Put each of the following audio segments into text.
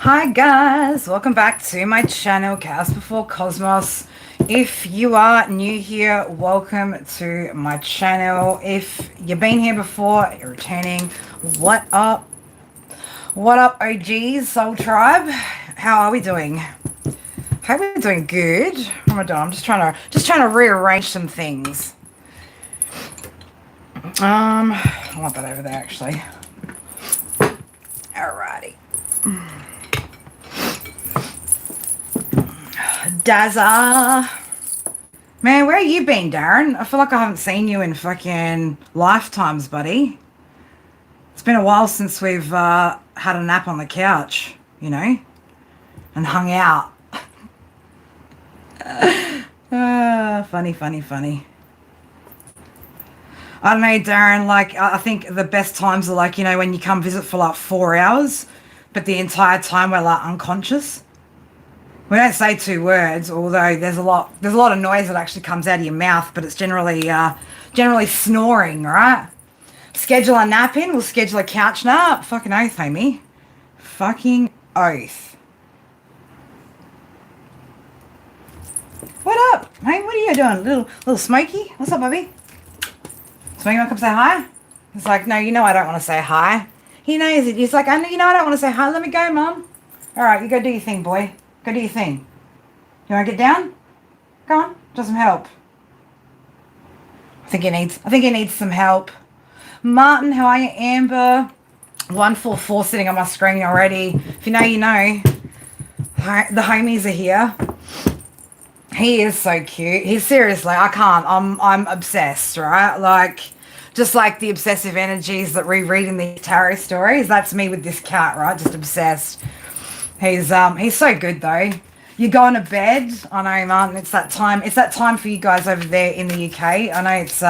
Hi guys, welcome back to my channel, Chaos Before Cosmos. If you are new here, welcome to my channel. If you've been here before, you're returning. What up? What up, OGs, Soul Tribe? How are we doing? Hope we're doing good. Ramadan, I'm just trying to rearrange some things. I want that over there actually. Alrighty. Dazza. Man, where you been, Darren? I feel like I haven't seen you in fucking lifetimes, buddy. It's been a while since we've had a nap on the couch, and hung out. Funny, funny, funny. I don't know, Darren, like, I think the best times are like, when you come visit for like 4 hours, but the entire time we're like unconscious. We don't say two words, although there's a lot of noise that actually comes out of your mouth, but it's generally snoring, right? Schedule a nap in, we'll schedule a couch nap. Fucking oath, Amy. Fucking oath. What up? Hey, what are you doing? Little Smokey? What's up, baby? Smokey, want to come say hi? He's like, no, I don't want to say hi. He knows it. He's like, I know, I don't want to say hi. Let me go, Mum. All right, you go do your thing, boy. Go do your thing. You want to get down? Go on. Do some help. I think he needs some help. Martin, how are you? Amber. 144 sitting on my screen already. If you know, you know. The homies are here. He is so cute. He's seriously, I can't. I'm obsessed, right? Like, just like the obsessive energies that we read in the tarot stories. That's me with this cat, right? Just obsessed. He's so good though. You're going to bed. I know, Martin. It's that time. It's that time for you guys over there in the UK. I know it's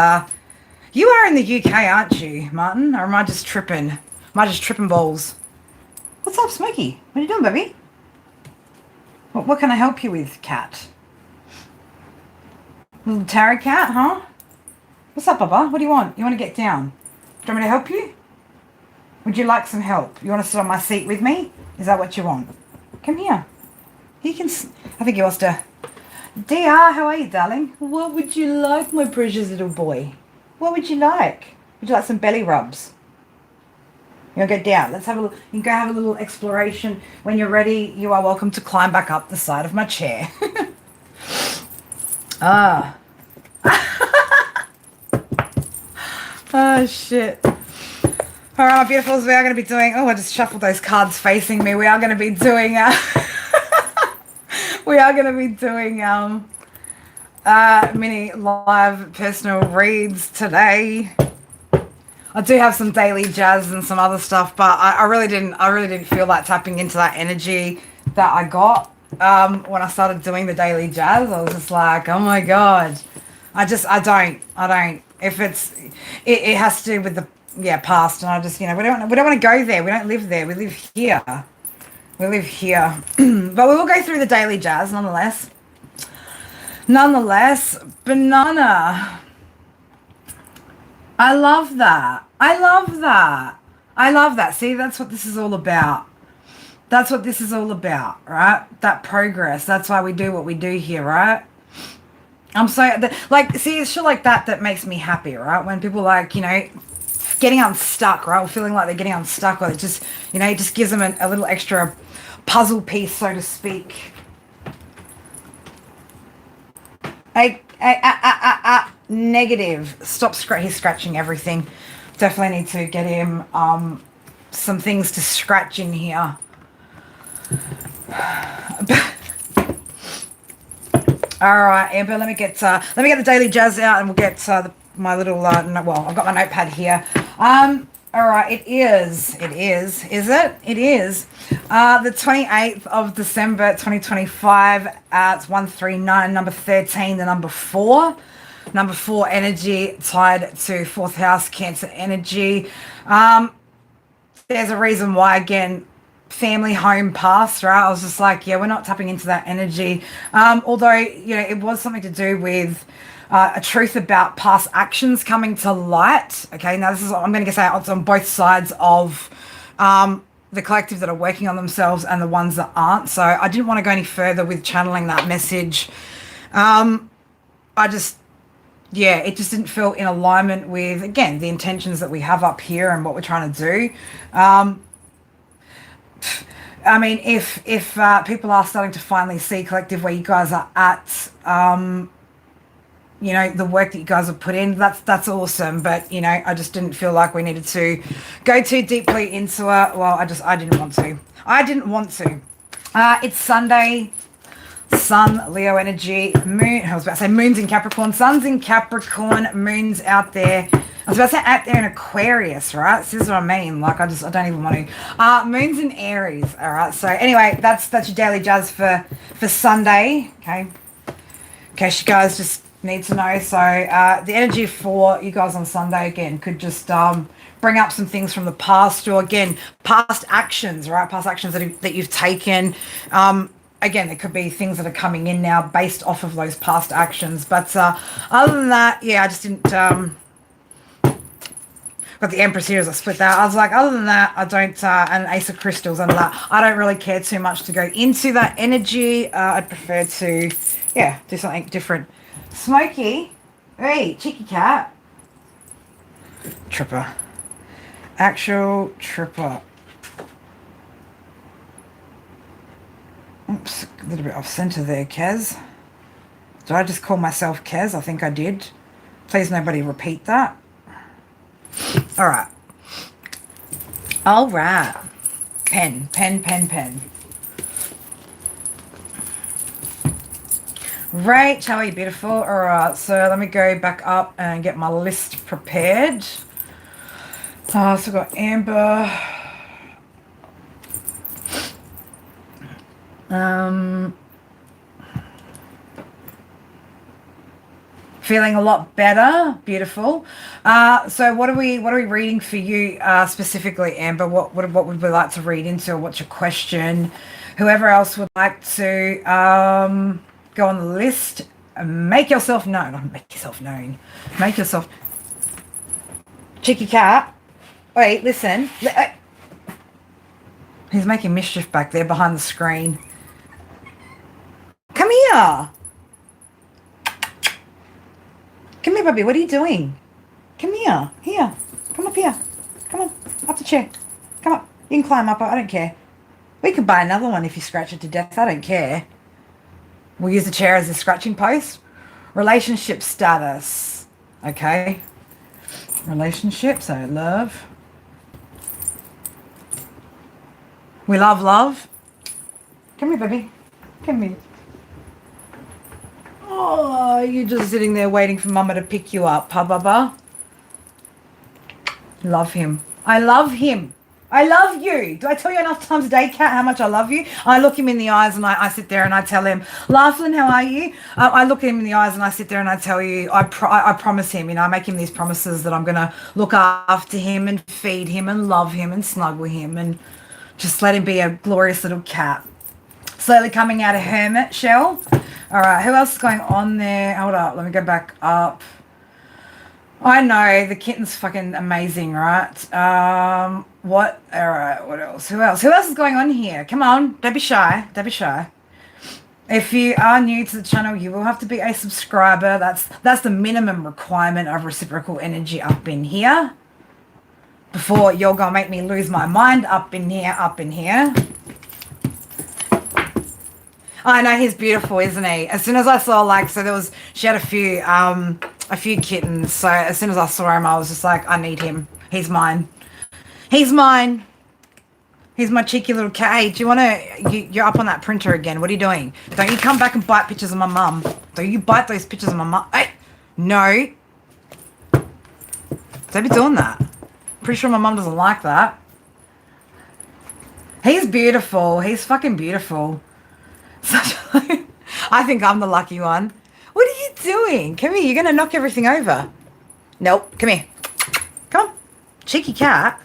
you are in the UK, aren't you, Martin? Or am I just tripping? Am I just tripping balls? What's up, Smokey? What are you doing, baby? What can I help you with, cat? Little tarot cat, huh? What's up, Bubba? What do you want? You want to get down? Do you want me to help you? Would you like some help? You want to sit on my seat with me? Is that what you want? Come here. You can... I think he wants to... DR, how are you, darling? What would you like, my precious little boy? What would you like? Would you like some belly rubs? You want to go down? Let's have a... You can go have a little exploration. When you're ready, you are welcome to climb back up the side of my chair. Ah. Oh, shit. All right, my beautifuls, we are going to be doing... Oh, I just shuffled those cards facing me. We are going to be doing... we are going to be doing mini live personal reads today. I do have some daily jazz and some other stuff, but I really didn't feel like tapping into that energy that I got when I started doing the daily jazz. I was just like, oh my God. I don't. If it has to do with the past, and I just, we don't want to go there. We don't live there. We live here. But we will go through the daily jazz nonetheless. Banana. I love that. See, that's what this is all about. Right? That progress. That's why we do what we do here, right? I'm so, see, it's shit like that makes me happy, right? When people getting unstuck, right? Or feeling like they're getting unstuck, or it just, it just gives them a little extra puzzle piece, so to speak. Negative. Stop he's scratching everything. Definitely need to get him some things to scratch in here. All right, Amber, let me get the daily jazz out, and we'll get my little well, I've got my notepad here. All right, it is the 28th of December 2025. It's 139, number 13, the number 4 energy tied to fourth house Cancer energy. There's a reason why, again, family, home, past, right? I was just like, yeah, we're not tapping into that energy. Although, it was something to do with a truth about past actions coming to light. Okay, now this is, I'm going to say it's on both sides of the collective that are working on themselves and the ones that aren't. So I didn't want to go any further with channeling that message. I just, yeah, it just didn't feel in alignment with, again, the intentions that we have up here and what we're trying to do. I mean, if people are starting to finally see collective where you guys are at, you know, the work that you guys have put in, that's awesome. But, you know, I just didn't feel like we needed to go too deeply into it. Well, I didn't want to. I didn't want to. It's Sunday. Sun, Leo energy, moon, I was about to say moon's in Capricorn, sun's in Capricorn, moon's out there. I was about to say out there in Aquarius, right? This is what I mean. Like, I don't even want to. Moon's in Aries, all right? So anyway, that's your daily jazz for Sunday, okay? In case you guys just need to know. So the energy for you guys on Sunday, again, could just bring up some things from the past, or again, past actions, right? Past actions that you've taken. Again, there could be things that are coming in now based off of those past actions. But other than that, yeah, I just didn't... got the Empress here as I split that. I was like, other than that, I don't... and Ace of Crystals and that. I don't really care too much to go into that energy. I'd prefer to, yeah, do something different. Smokey. Hey, cheeky cat. Tripper. Actual tripper. Oops, a little bit off center there, Kaz. Did I just call myself Kaz? I think I did. Please nobody repeat that. All right. All right. Pen. Right, how are you, beautiful? All right, so let me go back up and get my list prepared. So I've got Amber. Feeling a lot better. Beautiful. So what are we reading for you specifically, Amber? What would we like to read into? What's your question? Whoever else would like to go on the list, make yourself known. Not make yourself known. Make yourself... Cheeky cat. Wait, listen. He's making mischief back there behind the screen. Come here. Come here, baby. What are you doing? Come here. Here. Come up here. Come on. Up the chair. Come up. You can climb up. I don't care. We could buy another one if you scratch it to death. I don't care. We'll use the chair as a scratching post. Relationship status. Okay. Relationship. So love. We love love. Come here, baby. Come here. Oh, you're just sitting there waiting for Mama to pick you up, huh, Baba? Love him. I love him. I love you. Do I tell you enough times a day, Kat, how much I love you? I look him in the eyes and I sit there and I tell him, Laughlin, how are you? I look him in the eyes and I sit there and I tell you, I promise him, you know, I make him these promises that I'm going to look after him and feed him and love him and snuggle him and just let him be a glorious little cat. Slowly coming out of hermit shell. All right, who else is going on there? Hold up, let me go back up. I know, the kitten's fucking amazing, right? What? All right, what else? Who else? Who else is going on here? Come on, don't be shy. Don't be shy. If you are new to the channel, you will have to be a subscriber. That's the minimum requirement of reciprocal energy up in here. Before you're going to make me lose my mind up in here, up in here. I know, he's beautiful, isn't he? As soon as I saw, like, so she had a few kittens. So as soon as I saw him, I was just like, I need him. He's mine. He's mine. He's my cheeky little cat. Hey, do you want to... You're up on that printer again. What are you doing? Don't you come back and bite pictures of my mum. Don't you bite those pictures of my mum. Hey, no. Don't be doing that. Pretty sure my mum doesn't like that. He's beautiful. He's fucking beautiful. I think I'm the lucky one. What are you doing? Come here. You're going to knock everything over. Nope. Come here. Come on. Cheeky cat.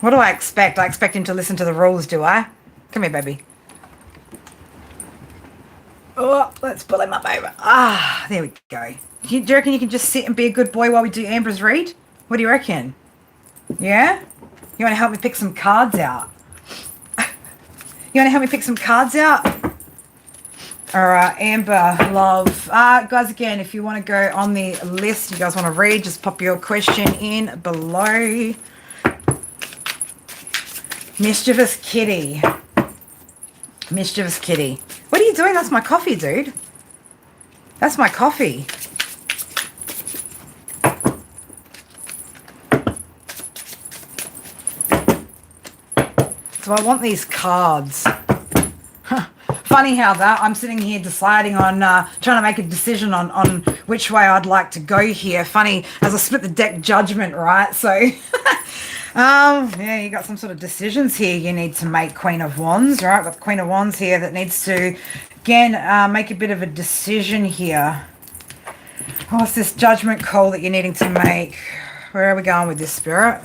What do I expect? I expect him to listen to the rules, do I? Come here, baby. Oh, let's pull him up over. Ah, there we go. Do you reckon you can just sit and be a good boy while we do Amber's read? What do you reckon? Yeah? You want to help me pick some cards out? You want to help me pick some cards out? All right, Amber, love. Guys, again, if you want to go on the list, you guys want to read, just pop your question in below. Mischievous Kitty. Mischievous Kitty. What are you doing? That's my coffee, dude. That's my coffee. So I want these cards. Funny how that I'm sitting here deciding on trying to make a decision on which way I'd like to go here. Funny as I split the deck judgment, right? So yeah, you got some sort of decisions here you need to make, Queen of Wands, right? Got the Queen of Wands here that needs to again make a bit of a decision here. What's this judgment call that you're needing to make? Where are we going with this, Spirit?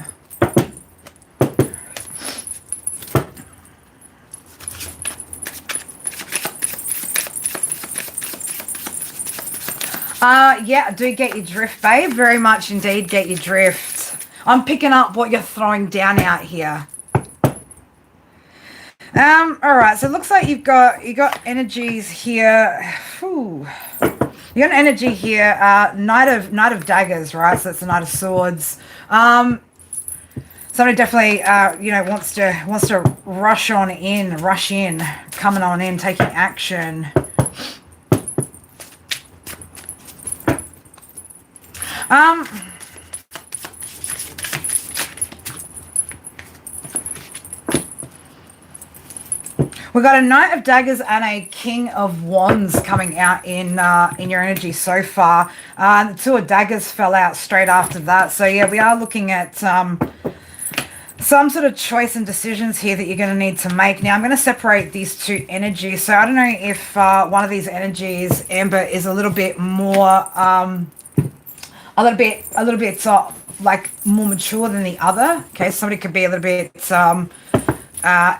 Yeah, I do get your drift, babe. Very much indeed get your drift. I'm picking up what you're throwing down out here. All right, so it looks like you got energies here. Whew. You got an energy here, Knight of Daggers, right? So it's the Knight of Swords. Somebody definitely, wants to rush in, coming on in, taking action. We've got a Knight of Daggers and a King of Wands coming out in your energy so far. The Two of Daggers fell out straight after that. So yeah, we are looking at some sort of choice and decisions here that you're going to need to make. Now I'm going to separate these two energies. So I don't know if one of these energies, Amber, is a little bit more a little bit like more mature than the other. Okay, somebody could be a little bit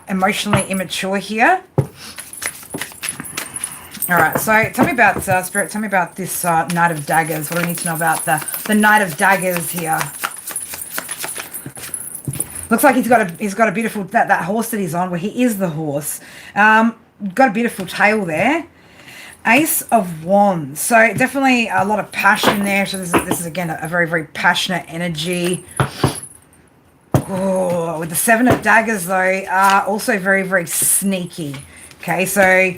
emotionally immature here. All right, so tell me about Spirit. Tell me about this Knight of Daggers. What do I need to know about the Knight of Daggers here? Looks like he's got a beautiful that horse that he's on. Well, he is the horse. Got a beautiful tail there. Ace of Wands. So definitely a lot of passion there. So this is again a very, very passionate energy. Oh, with the Seven of Daggers though, also very, very sneaky. Okay, so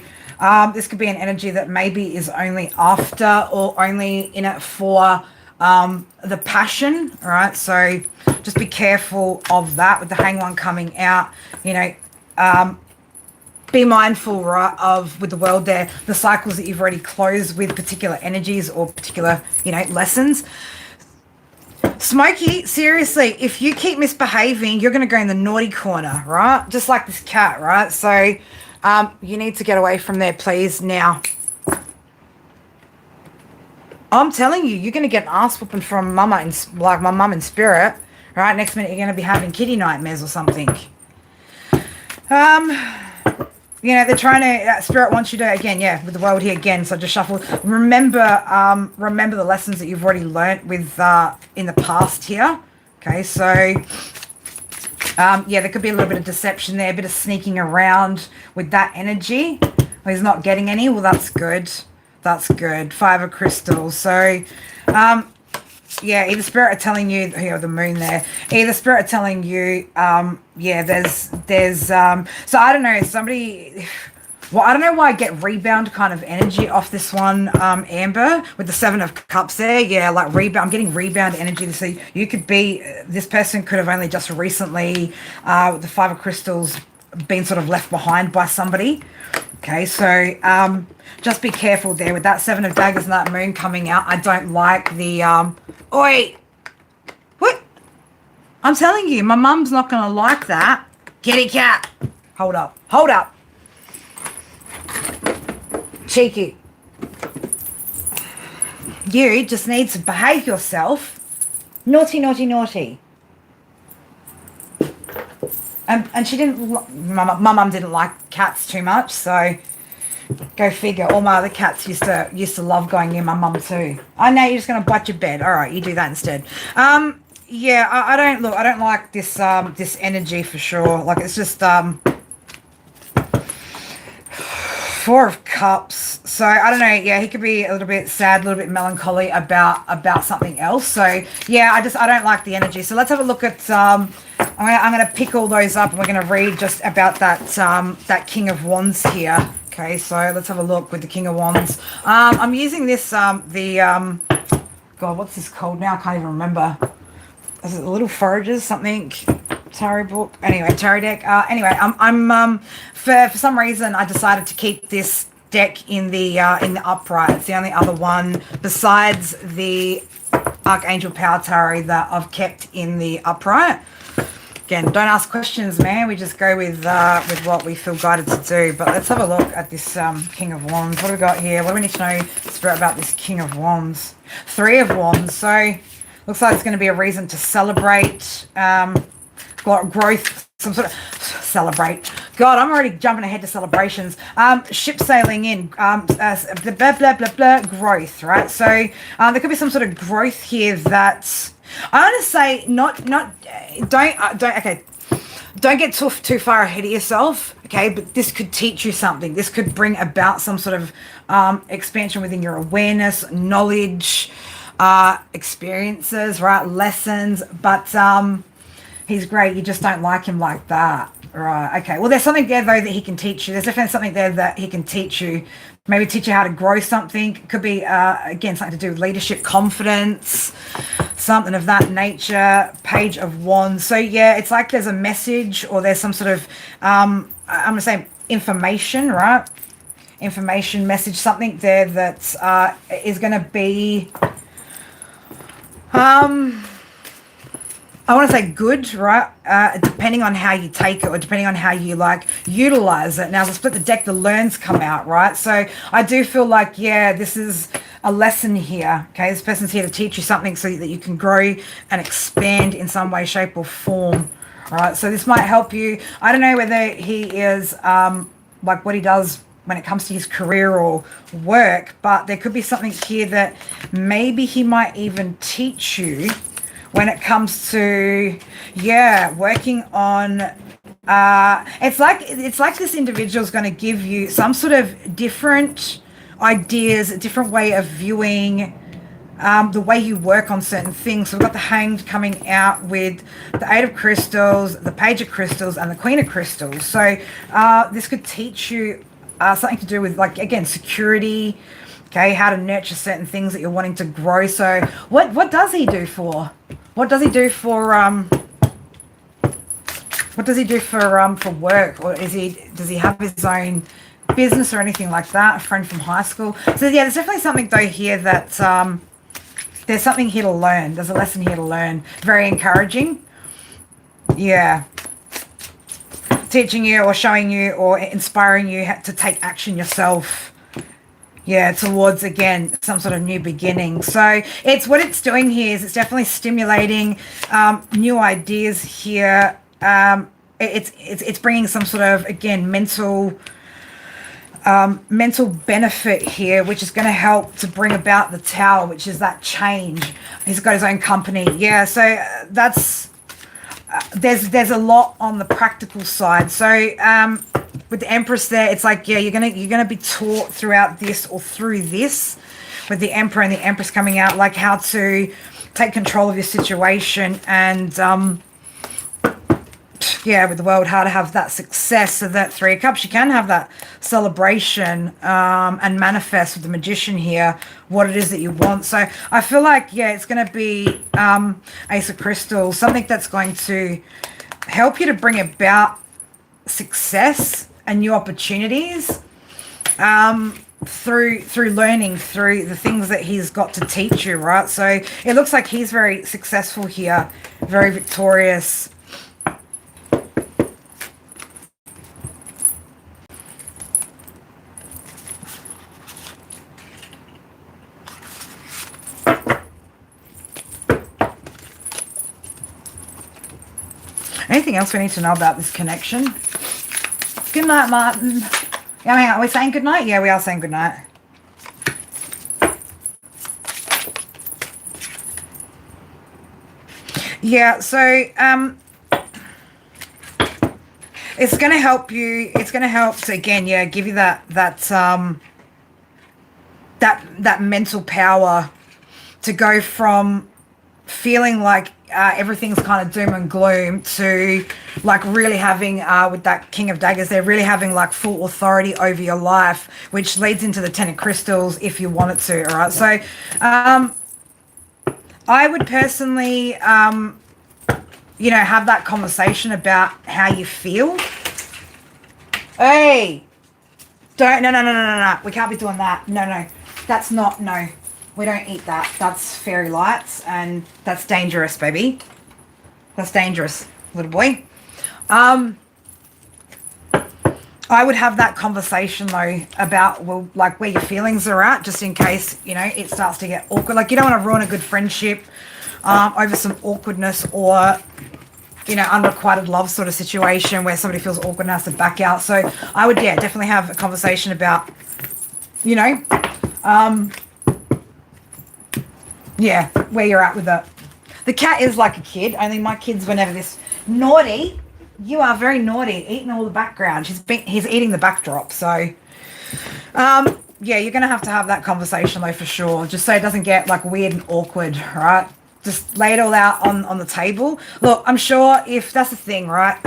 this could be an energy that maybe is only after or only in it for the passion. All right, so just be careful of that with the Hanged One coming out. Be mindful, right, of with the world there, the cycles that you've already closed with particular energies or particular, lessons. Smokey, seriously, if you keep misbehaving, you're going to go in the naughty corner, right? Just like this cat, right? So you need to get away from there, please, now. I'm telling you, you're going to get an ass whooping from mama, like my mum in spirit, right? Next minute, you're going to be having kitty nightmares or something. They're trying to, Spirit wants you to, again, yeah, with the world here again, so just shuffle. Remember the lessons that you've already learnt with, in the past here. Okay, so, yeah, there could be a little bit of deception there, a bit of sneaking around with that energy. Well, he's not getting any. Well, that's good. That's good. Five of Crystals. So, yeah, either Spirit are telling you, the moon there, either Spirit are telling you, yeah, there's, so I don't know, somebody, well, I don't know why I get rebound kind of energy off this one, Amber, with the Seven of Cups there. Yeah, like rebound, I'm getting rebound energy. So you could be, this person could have only just recently, with the Five of Crystals, been sort of left behind by somebody. Okay, so, just be careful there with that Seven of Daggers and that moon coming out. I don't like the, oi! What? I'm telling you, my mum's not going to like that. Kitty cat. Hold up. Hold up. Cheeky. You just need to behave yourself. Naughty, naughty, naughty. And she didn't, my mum didn't like cats too much, so go figure. All my other cats used to love going near my mum too. Oh, no, you're just going to butt your bed. All right, you do that instead. Yeah, I don't look. I don't like this energy for sure. Like it's just Four of Cups. So I don't know. Yeah, he could be a little bit sad, a little bit melancholy about something else. So yeah, I don't like the energy. So let's have a look at. I'm gonna pick all those up, and we're gonna read just about that King of Wands here. Okay, so let's have a look with the King of Wands. I'm using this God, what's this called now? I can't even remember. Is it Little Forages something? Tarot book. Anyway, tarot deck. Anyway, I'm for some reason I decided to keep this deck in the upright. It's the only other one besides the Archangel Power Tarot that I've kept in the upright. Again, don't ask questions, man. We just go with what we feel guided to do. But let's have a look at this King of Wands. What do we got here? What do we need to know, Spirit, about this King of Wands? Three of Wands. So looks like it's going to be a reason to celebrate growth, some sort of celebrate. God, I'm already jumping ahead to celebrations. Ship sailing in, blah, blah, blah, blah, growth, right? So there could be some sort of growth here that I want to say don't get too far ahead of yourself, okay? But this could teach you something. This could bring about some sort of expansion within your awareness, knowledge, experiences, right? Lessons, but he's great. You just don't like him like that. Right. Okay. Well, there's something there, though, that he can teach you. There's definitely something there that he can teach you. Maybe teach you how to grow something. It could be, again, something to do with leadership, confidence, something of that nature. Page of Wands. So, yeah, it's like there's a message or there's some sort of, I'm going to say information, right? Information, message, something there that is going to be... I want to say good, right? Depending on how you take it or depending on how you utilize it. Now, as I split the deck, the learns come out, right? So I do feel like, yeah, this is a lesson here. Okay, this person's here to teach you something so that you can grow and expand in some way, shape, or form. All right, so this might help you. I don't know whether he is like what he does when it comes to his career or work, but there could be something here that maybe he might even teach you when it comes to, yeah, working on, it's like this individual is going to give you some sort of different ideas, a different way of viewing the way you work on certain things. So we've got the Hanged coming out with the Eight of Crystals, the Page of Crystals, and the Queen of Crystals. So this could teach you something to do with, like, again, security, okay, how to nurture certain things that you're wanting to grow. So what does he do for? What does he do for work? Or does he have his own business or anything like that? A friend from high school. So yeah, there's definitely something though here that there's something here to learn. There's a lesson here to learn. Very encouraging. Yeah. Teaching you or showing you or inspiring you to take action yourself. Yeah, towards, again, some sort of new beginning. So it's what it's doing here is it's definitely stimulating new ideas here. It's bringing some sort of, again, mental benefit here, which is going to help to bring about the Tower, which is that change. He's got his own company. Yeah, so that's there's a lot on the practical side. So with the Empress there, it's like, yeah, you're gonna be taught throughout this or through this, with the Emperor and the Empress coming out, like how to take control of your situation and yeah, with the World, how to have that success. So that Three of Cups, you can have that celebration and manifest with the Magician here what it is that you want. So I feel like, yeah, it's going to be Ace of Crystals, something that's going to help you to bring about success and new opportunities through learning, through the things that he's got to teach you, right? So it looks like he's very successful here, very victorious. Anything else we need to know about this connection? Good night, Martin. Yeah, hang on, are we saying good night? Yeah, we are saying good night. Yeah, so it's going to help you. It's going to help to, again, yeah, give you that mental power to go from feeling like everything's kind of doom and gloom to like really having with that King of Daggers, they're really having like full authority over your life, which leads into the Ten of Crystals if you wanted to. All right, so I would personally have that conversation about how you feel. Hey, don't, no, we can't be doing that. No, that's not, no, we don't eat that. That's fairy lights, and that's dangerous, baby. That's dangerous, little boy. I would have that conversation though about, well, like where your feelings are at, just in case, it starts to get awkward. Like, you don't want to ruin a good friendship over some awkwardness or unrequited love sort of situation where somebody feels awkward and has to back out. So I would, definitely have a conversation about, where you're at with it. The cat is like a kid, only my kids were never this naughty. You are very naughty, eating all the background. He's eating the backdrop. So, you're going to have that conversation though, for sure. Just so it doesn't get like weird and awkward, right? Just lay it all out on the table. Look, I'm sure if that's the thing, right?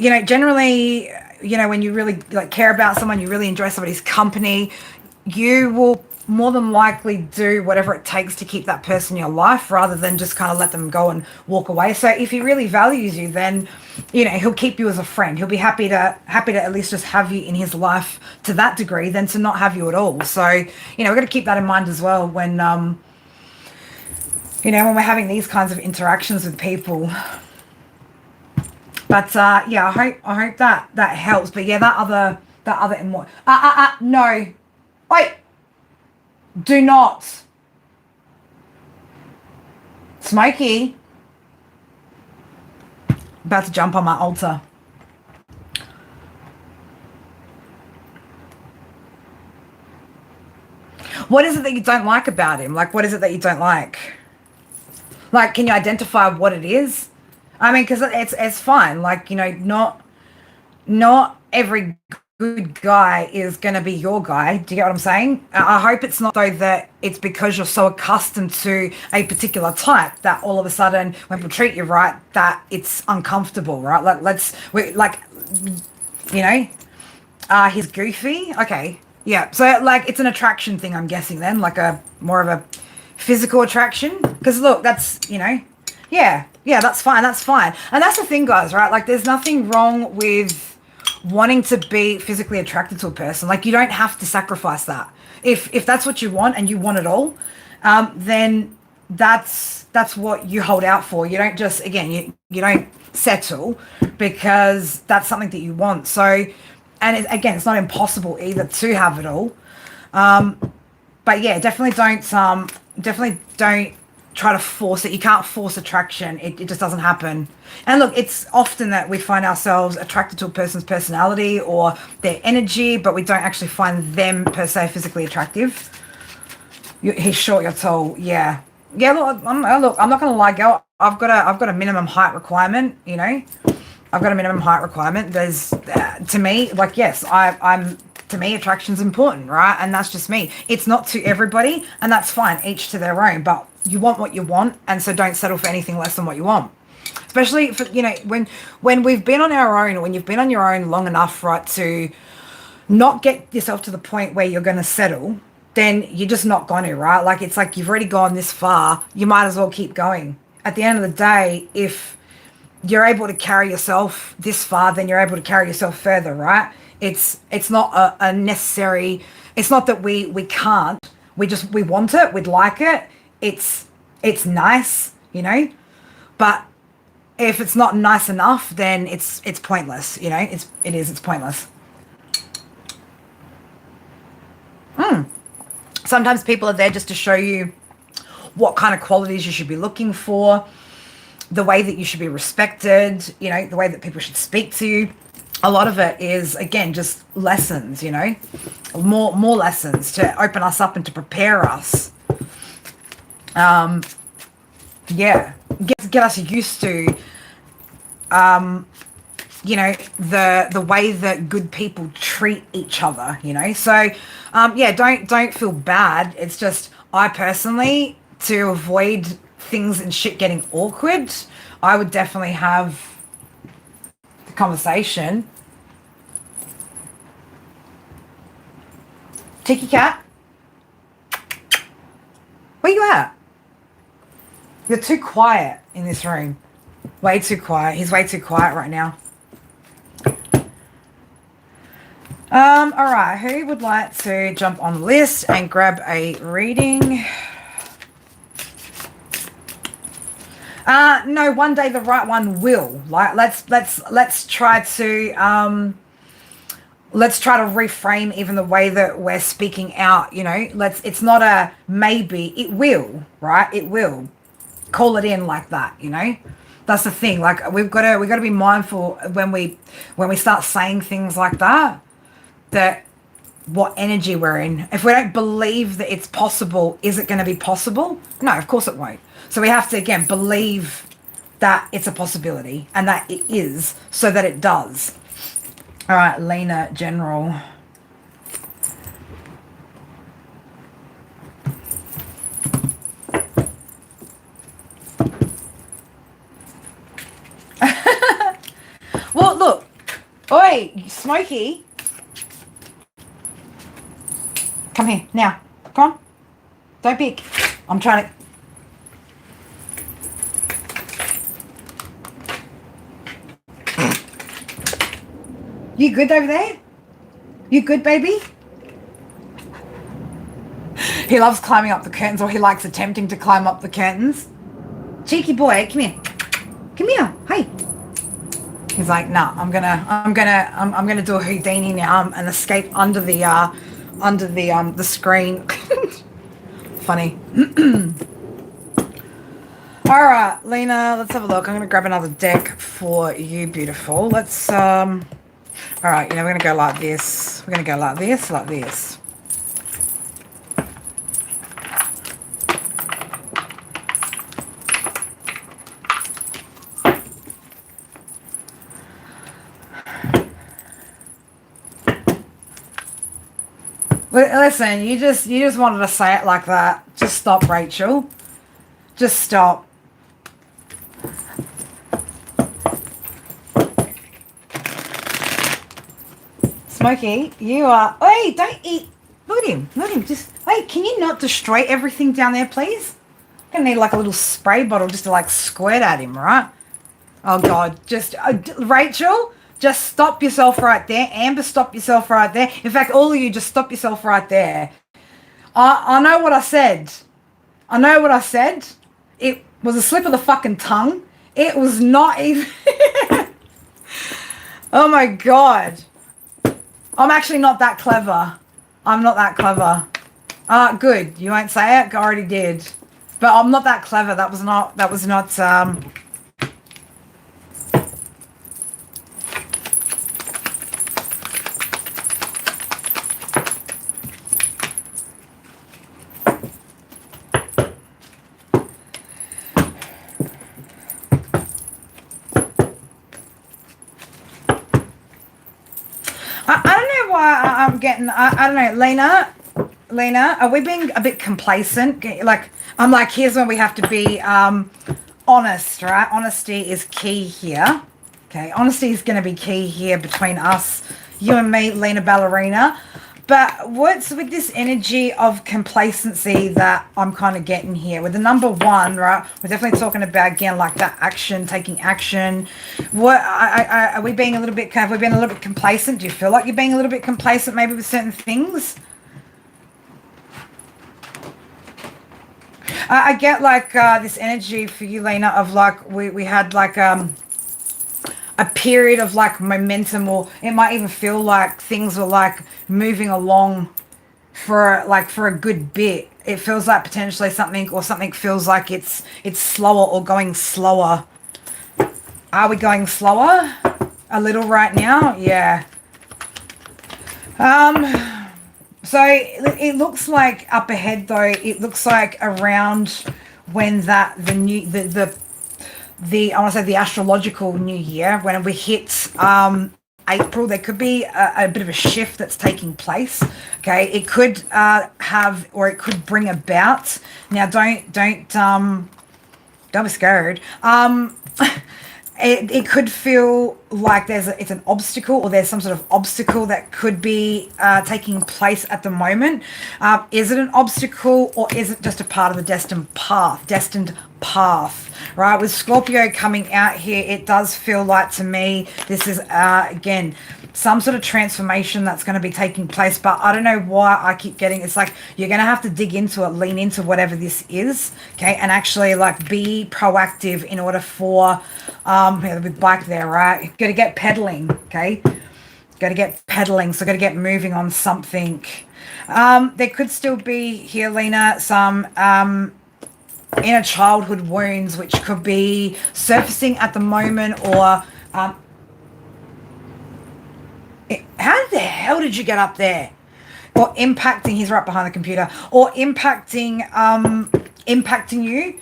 Generally, when you really like care about someone, you really enjoy somebody's company, you will more than likely do whatever it takes to keep that person in your life rather than just kind of let them go and walk away. So if he really values you, then, he'll keep you as a friend. He'll be happy to at least just have you in his life to that degree than to not have you at all. So, we've got to keep that in mind as well when, when we're having these kinds of interactions with people. But I hope that helps. But yeah, that other more. No, wait, do not, Smokey. About to jump on my altar. What is it that you don't like about him? Like, what is it that you don't like? Like, can you identify what it is? I mean, because it's fine. Like, not every good guy is going to be your guy. Do you get what I'm saying? I hope it's not, though, that it's because you're so accustomed to a particular type that all of a sudden when people treat you right, that it's uncomfortable, right? He's goofy. Okay. Yeah. So, like, it's an attraction thing, I'm guessing then, like a more of a physical attraction. Because, look, that's, that's fine. That's fine. And that's the thing, guys, right? Like, there's nothing wrong with wanting to be physically attracted to a person. Like, you don't have to sacrifice that. If that's what you want and you want it all, then that's what you hold out for. You don't just, again, you don't settle because that's something that you want. So, and again, it's not impossible either to have it all. But yeah, definitely don't try to force it. You can't force attraction. It just doesn't happen. And look, it's often that we find ourselves attracted to a person's personality or their energy, but we don't actually find them per se physically attractive. He's short, you're tall. Yeah. Look, I'm not gonna lie, girl. I've got a minimum height requirement. I've got a minimum height requirement. There's to me, like, yes, I'm. To me, attraction's important, right? And that's just me. It's not to everybody, and that's fine. Each to their own. But you want what you want, and so don't settle for anything less than what you want. Especially for, when we've been on our own, or when you've been on your own long enough, right, to not get yourself to the point where you're going to settle, then you're just not going to, right? Like, it's like you've already gone this far. You might as well keep going. At the end of the day, if you're able to carry yourself this far, then you're able to carry yourself further, right? It's not a necessary. It's not that we can't. We want it. We'd like it. It's nice, But if it's not nice enough, then it's pointless, It's pointless. Sometimes people are there just to show you what kind of qualities you should be looking for, the way that you should be respected, the way that people should speak to you. A lot of it is, again, just lessons, more lessons to open us up and to prepare us. Yeah, get us used to, you know, the way that good people treat each other. You know, so yeah, don't feel bad. It's just I personally, to avoid things and shit getting awkward, I would definitely have the conversation. Tiki cat, where you at? You're too quiet in this room. Way too quiet. He's way too quiet right now. All right. Who would like to jump on the list and grab a reading? No, one day the right one will. Like, let's try to reframe even the way that we're speaking out. You know, it's not a maybe. It will, right? It will. Call it in like that. You know. That's the thing. Like we've got to be mindful when we start saying things like that, that what energy we're in. If we don't believe that it's possible, is it going to be possible? No, of course it won't. So we have to, again, believe that it's a possibility and that it is, so that it does. All right, Lena General. Well, look. Oi, Smokey. Come here, now. Come on. Don't pick. I'm trying to... You good over there? You good, baby? He loves climbing up the curtains, or he likes attempting to climb up the curtains. Cheeky boy, come here. Come here. Hey. He's like, nah, I'm gonna do a Houdini now and escape under the screen. Funny. All right, Lena, let's have a look. I'm gonna grab another deck for you, beautiful. Let's all right, you know, we're gonna go like this. We're gonna go like this, like this. Listen, you just wanted to say it like that. Just stop, Rachel. Just stop. Smokey, you are... Hey, don't eat. Look at him. Look at him. Just... Hey, can you not destroy everything down there, please? I'm going to need like a little spray bottle just to like squirt at him, right? Oh, God. Just... Rachel... Just stop yourself right there. Amber, stop yourself right there. In fact, all of you, just stop yourself right there. I know what I said. I know what I said. It was a slip of the fucking tongue. It was not even... Oh, my God. I'm actually not that clever. I'm not that clever. Good. You won't say it? I already did. But I'm not that clever. That was not... I don't know why I'm getting... I don't know. Lena, are we being a bit complacent? Like, I'm like, here's when we have to be honest, right? Honesty is key here. Okay, honesty is going to be key here between us, you and me, Lena Ballerina. But what's with this energy of complacency that I'm kind of getting here? With the number one, right? We're definitely talking about, again, like that action, taking action. What are we being a little bit... Have we been a little bit complacent? Do you feel like you're being a little bit complacent maybe with certain things? I get like this energy for you, Lena, of like we had like a period of like momentum, or it might even feel like things were like moving along for a good bit. It feels like potentially something feels like it's slower or going slower. Are we going slower a little right now? Yeah. So it looks like up ahead though, it looks like around when the I want to say the astrological new year, when we hit April, there could be a bit of a shift that's taking place. Okay, it could have, or it could bring about. Now, don't be scared. It could feel like it's an obstacle, or there's some sort of obstacle that could be taking place at the moment. Is it an obstacle, or is it just a part of the destined path, right? With Scorpio coming out here, it does feel like, to me, this is again some sort of transformation that's going to be taking place. But I don't know why I keep getting, it's like you're going to have to dig into it, lean into whatever this is, okay, and actually like be proactive in order for with bike there, right? Got to get pedaling, okay, got to get pedaling, so got to get moving on something. There could still be here, Lena, some inner childhood wounds which could be surfacing at the moment, or how the hell did you get up there? Or impacting, he's right behind the computer, or impacting you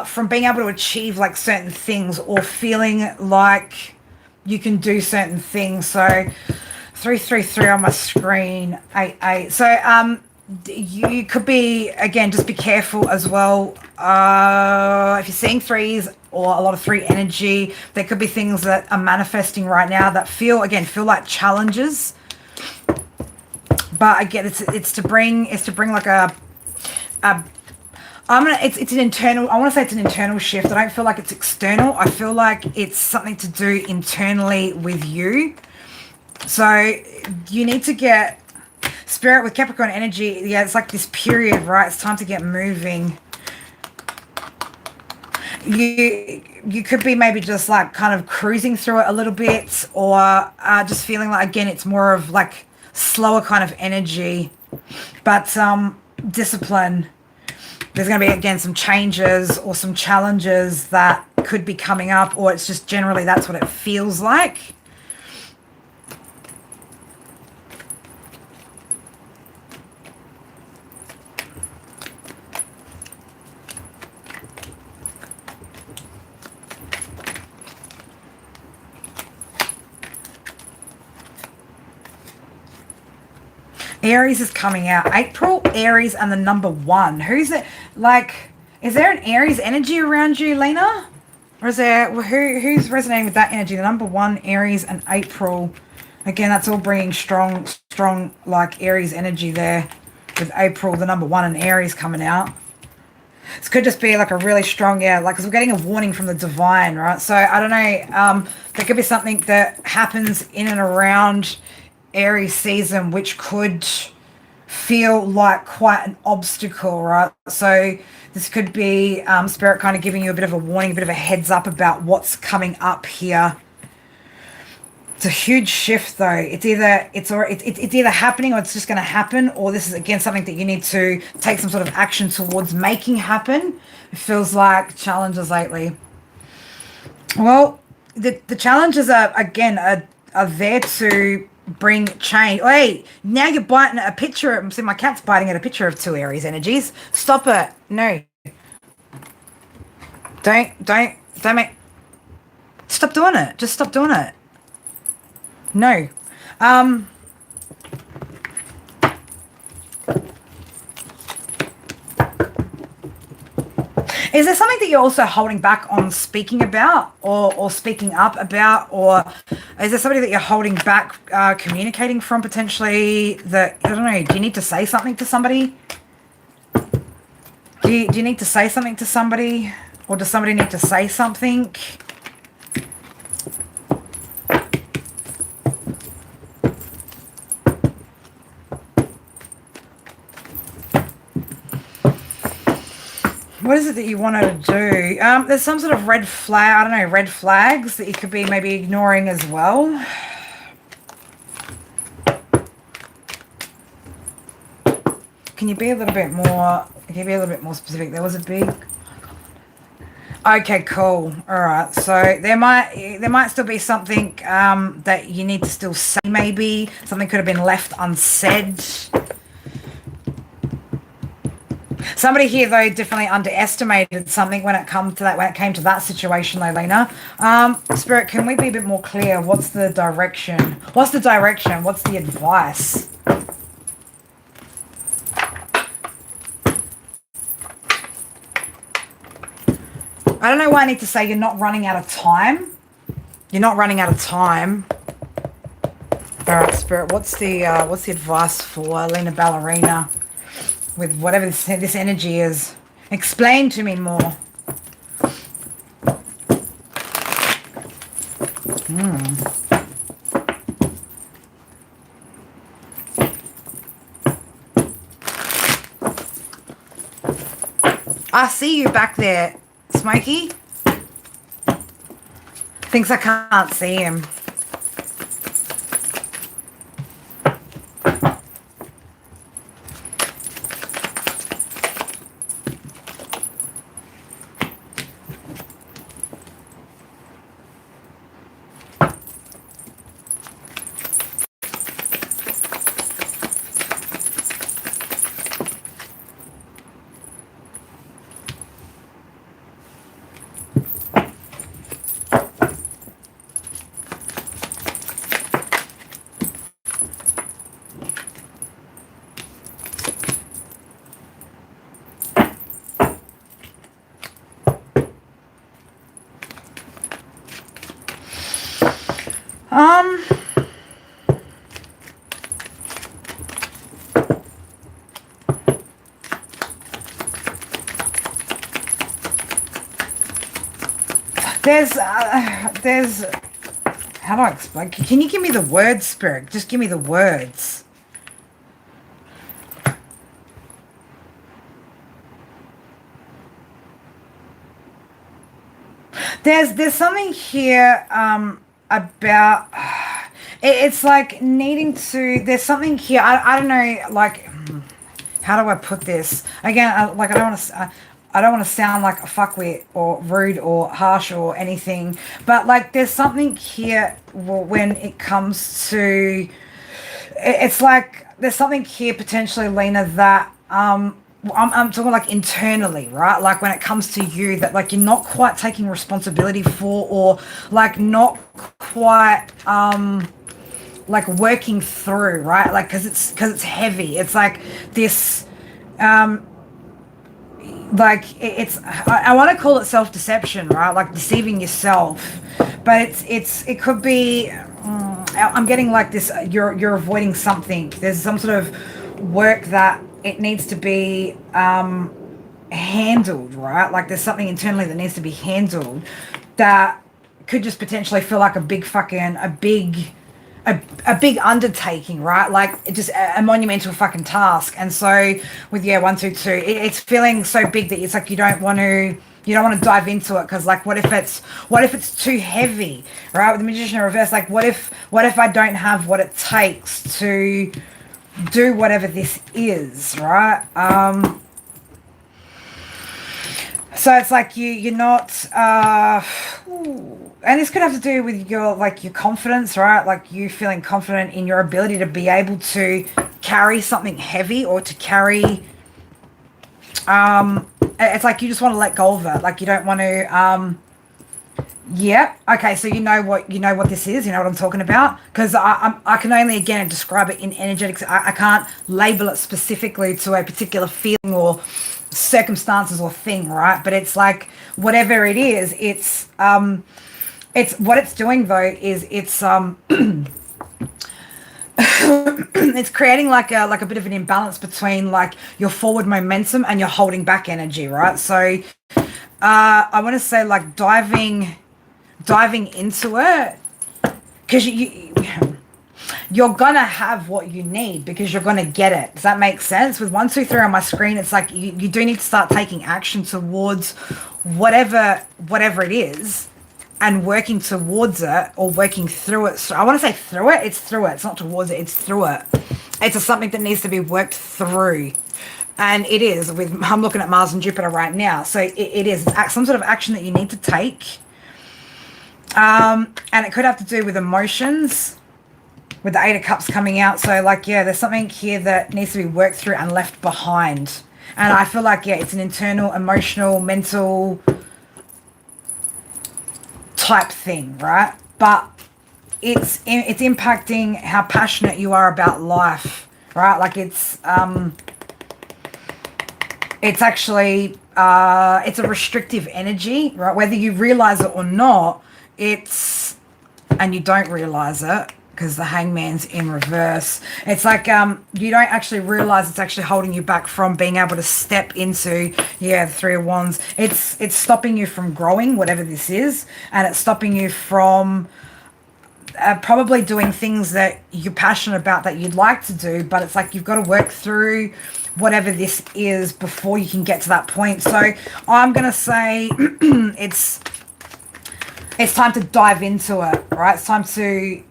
from being able to achieve like certain things, or feeling like you can do certain things. So 333 on my screen, 88. So you could be, again, just be careful as well. If you're seeing threes or a lot of three energy, there could be things that are manifesting right now that feel like challenges. But again, it's to bring like it's an internal, I want to say it's an internal shift. I don't feel like it's external. I feel like it's something to do internally with you. So you need to get Spirit with Capricorn energy. Yeah, it's like this period, right? It's time to get moving. You could be maybe just like kind of cruising through it a little bit, or just feeling like, again, it's more of like slower kind of energy, but discipline. There's going to be, again, some changes or some challenges that could be coming up, or it's just generally that's what it feels like. Aries is coming out. April, Aries, and the number 1. Who's it? Like, is there an Aries energy around you, Lena? Or is there, who's resonating with that energy? The number 1, Aries, and April. Again, that's all bringing strong, like, Aries energy there. With April, the number 1, and Aries coming out. This could just be like a really strong, yeah, like, because we're getting a warning from the divine, right? So, I don't know, there could be something that happens in and around Aries season which could feel like quite an obstacle, right? So this could be Spirit kind of giving you a bit of a warning, a bit of a heads up about what's coming up here. It's a huge shift, though. It's either happening, or it's just going to happen, or this is, again, something that you need to take some sort of action towards making happen. It feels like challenges lately. Well, the challenges are, again, are there to bring change. Wait, now you're biting at a picture. See, my cat's biting at a picture of 2 Aries energies. Stop it. No. Don't make. Stop doing it. Just stop doing it. No. Is there something that you're also holding back on speaking about, or speaking up about, or is there somebody that you're holding back communicating from, potentially, that, I don't know, do you need to say something to somebody? Do you need to say something to somebody, or does somebody need to say something? What is it that you want her to do? There's some sort of red flag, I don't know, red flags that you could be maybe ignoring as well. Can you be a little bit more specific? There was a big... Okay, cool. All right. So there might still be something that you need to still say, maybe. Something could have been left unsaid. Somebody here though definitely underestimated something when it come to that when it came to that situation though, Lena. Spirit, can we be a bit more clear? What's the direction? What's the direction? What's the advice? I don't know why I need to say you're not running out of time. You're not running out of time. All right, Spirit, what's the advice for Lena Ballerina with whatever this energy is? Explain to me more. I see you back there, Smokey. Thinks I can't see him. There's, how do I explain? Can you give me the words, Spirit? Just give me the words. There's something here about it's like needing to. There's something here. I don't know. Like, how do I put this? Again, I don't want to. I don't want to sound like a fuckwit or rude or harsh or anything, but like there's something here when it comes to. It's like there's something here potentially, Lena, that I'm talking like internally, right? Like when it comes to you, that like you're not quite taking responsibility for, or like not quite like working through, right? Like because it's heavy. It's like this. Like it's I want to call it self-deception, right? Like deceiving yourself, but it could be I'm getting like this you're avoiding something. There's some sort of work that it needs to be handled, right? Like there's something internally that needs to be handled that could just potentially feel like a big undertaking, right? Like just a monumental fucking task. And so with 122, it's feeling so big that it's like you don't want to dive into it because like what if it's too heavy, right? With the Magician in reverse, like what if I don't have what it takes to do whatever this is, right? So it's like you're not and this could have to do with your confidence, right? Like you feeling confident in your ability to be able to carry something heavy or to carry it's like you just want to let go of it. Like you don't want to okay, so you know what this is, you know what I'm talking about? Because I can only again describe it in energetics. I can't label it specifically to a particular feeling or circumstances or thing, right? But it's like whatever it is, it's what it's doing though is it's it's creating like a bit of an imbalance between like your forward momentum and your holding back energy, right? So I want to say like diving into it, because you're gonna have what you need because you're gonna get it. Does that make sense? With 1, 2, 3 on my screen, it's like you do need to start taking action towards whatever it is and working towards it or working through it. So I want to say through it. It's through it. It's not towards it. It's through it. It's something that needs to be worked through. And it is. I'm looking at Mars and Jupiter right now. So it is. It's some sort of action that you need to take. And it could have to do with emotions, with the 8 of Cups coming out. So like, there's something here that needs to be worked through and left behind. And I feel like, yeah, it's an internal, emotional, mental type thing, right? But it's impacting how passionate you are about life, right? Like it's actually it's a restrictive energy, right? Whether you realize it or not, and you don't realize it because the hangman's in reverse. It's like you don't actually realize it's actually holding you back from being able to step into, yeah, the Three of Wands. It's stopping you from growing, whatever this is, and it's stopping you from probably doing things that you're passionate about that you'd like to do, but it's like you've got to work through whatever this is before you can get to that point. So I'm going to say it's time to dive into it, right? It's time to,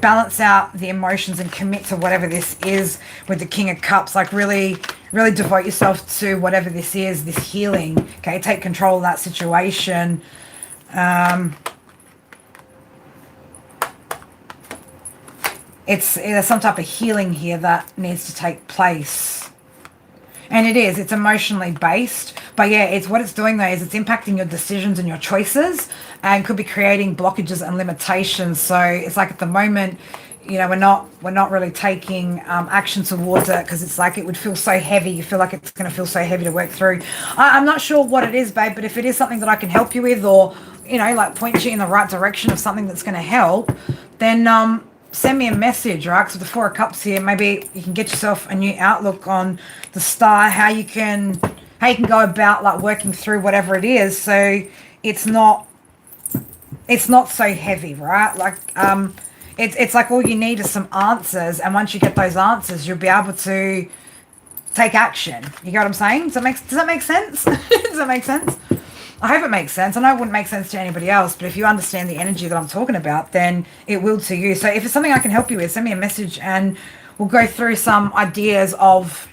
balance out the emotions and commit to whatever this is with the King of Cups. Like really devote yourself to whatever this is, this healing, okay? Take control of that situation. There's some type of healing here that needs to take place. And it's emotionally based. But yeah, it's what it's doing though is it's impacting your decisions and your choices and could be creating blockages and limitations. So it's like at the moment, we're not really taking action towards it because it's like it would feel so heavy. You feel like it's going to feel so heavy to work through. I'm not sure what it is, babe, but if it is something that I can help you with or, like point you in the right direction of something that's going to help, then send me a message, right? Because with the Four of Cups here, maybe you can get yourself a new outlook on the star, how you can go about like working through whatever it is, so it's not so heavy, right? Like it's like all you need is some answers, and once you get those answers, you'll be able to take action. You get what I'm saying? Does that make sense? Does that make sense? I hope it makes sense. I know it wouldn't make sense to anybody else, but if you understand the energy that I'm talking about, then it will to you. So if it's something I can help you with, send me a message and we'll go through some ideas of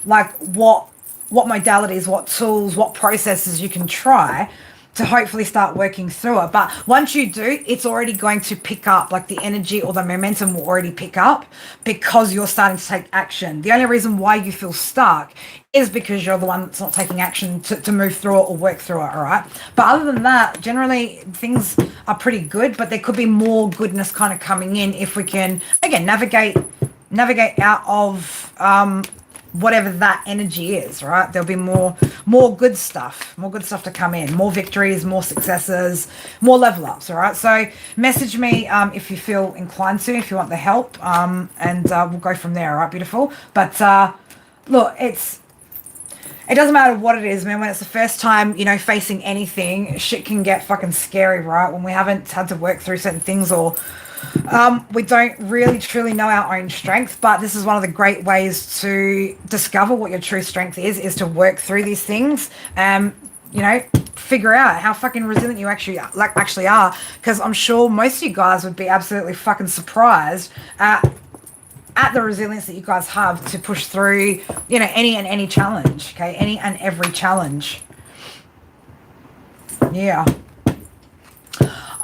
like what modalities, what tools, what processes you can try to hopefully start working through it. But once you do, it's already going to pick up, like the energy or the momentum will already pick up because you're starting to take action. The only reason why you feel stuck is because you're the one that's not taking action to move through it or work through it, all right? But other than that, generally things are pretty good, but there could be more goodness kind of coming in if we can, again, navigate out of whatever that energy is, right? There'll be more good stuff to come in, more victories, more successes, more level ups, all right? So message me if you feel inclined to, if you want the help, and we'll go from there, all right, beautiful? But look, it doesn't matter what it is, man. When it's the first time, facing anything, shit can get fucking scary, right? When we haven't had to work through certain things or we don't really truly know our own strength, but this is one of the great ways to discover what your true strength is to work through these things and figure out how fucking resilient you actually are, because I'm sure most of you guys would be absolutely fucking surprised at the resilience that you guys have to push through any challenge, okay, any and every challenge. Yeah.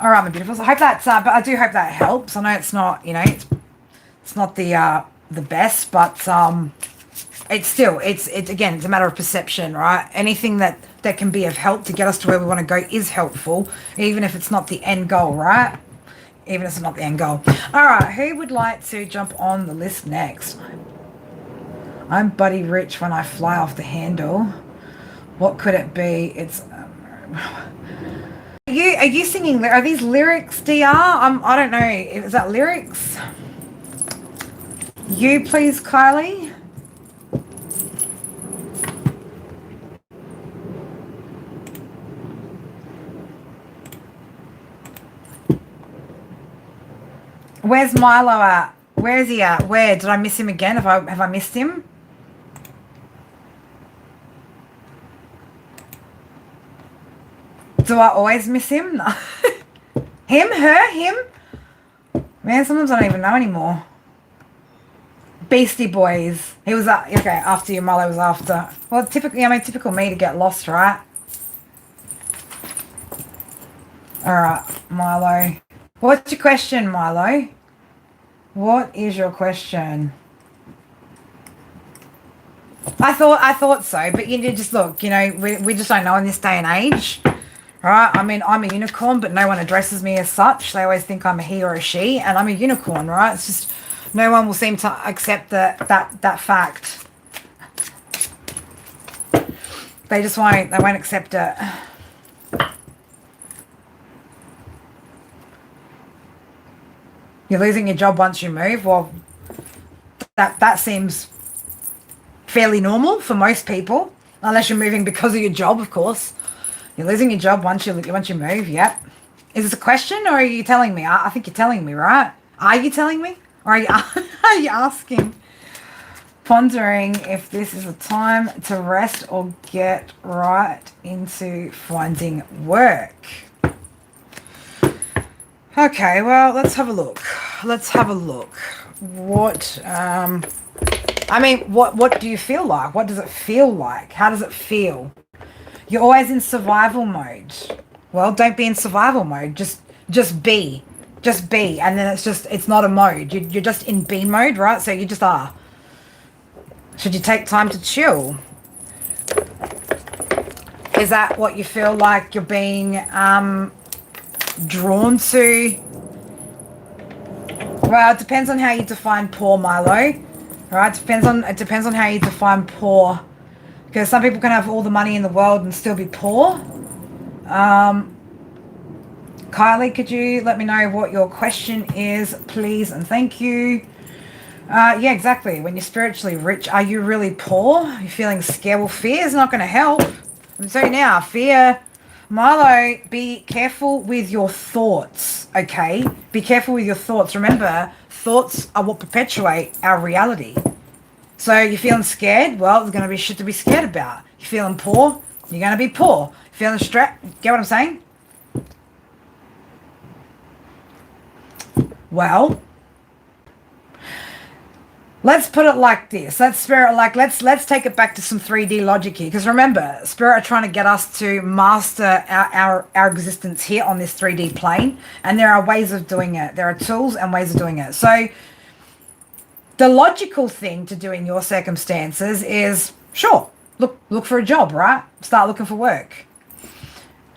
All right, my beautifuls. I hope that's, but I do hope that helps. I know it's not, it's not the best, but it's again, it's a matter of perception, right? Anything that can be of help to get us to where we want to go is helpful, even if it's not the end goal, right? Even if it's not the end goal. All right, who would like to jump on the list next? I'm Buddy Rich when I fly off the handle. What could it be? It's Are you singing? Are these lyrics, DR? I don't know. Is that lyrics? You please, Kylie. Where's Milo at? Where is he at? Where? Did I miss him again? Have I missed him? Do I always miss him? No. Him? Her? Him? Man, sometimes I don't even know anymore. Beastie Boys. He was okay, after you, Milo was after. Well, typical me to get lost, right? Alright, Milo. What's your question, Milo? What is your question? I thought so, but you just look, we just don't know in this day and age. Right? I mean, I'm a unicorn, but no one addresses me as such. They always think I'm a he or a she, and I'm a unicorn, right? It's just no one will seem to accept that fact. They just won't. They won't accept it. You're losing your job once you move. Well, that seems fairly normal for most people, unless you're moving because of your job, of course. You're losing your job once you move. Yep. Is this a question or are you telling me? I think you're telling me, right? Are you telling me, or are you are you asking? Pondering if this is a time to rest or get right into finding work. Okay, well, let's have a look. What what do you feel like? What does it feel like? How does it feel? You're always in survival mode. Well, don't be in survival mode. Just be. Just be. And then it's not a mode. You're just in be mode, right? So you just are. Should you take time to chill? Is that what you feel like you're being drawn to? Well, it depends on how you define poor, Milo. Right? It depends on how you define poor. Because some people can have all the money in the world and still be poor. Kylie, could you let me know what your question is, please? And thank you. Yeah, exactly. When you're spiritually rich, are you really poor? You're feeling scared? Well, fear is not going to help. I'm telling you now, fear. Milo, be careful with your thoughts, okay? Be careful with your thoughts. Remember, thoughts are what perpetuate our reality. So you're feeling scared? Well, there's going to be shit to be scared about. You're feeling poor? You're going to be poor. Feeling stressed? Get what I'm saying? Well, let's put it like this. Let's take it back to some 3D logic here. Because remember, Spirit are trying to get us to master our existence here on this 3D plane. And there are ways of doing it. There are tools and ways of doing it. So the logical thing to do in your circumstances is, sure, look for a job, right? Start looking for work.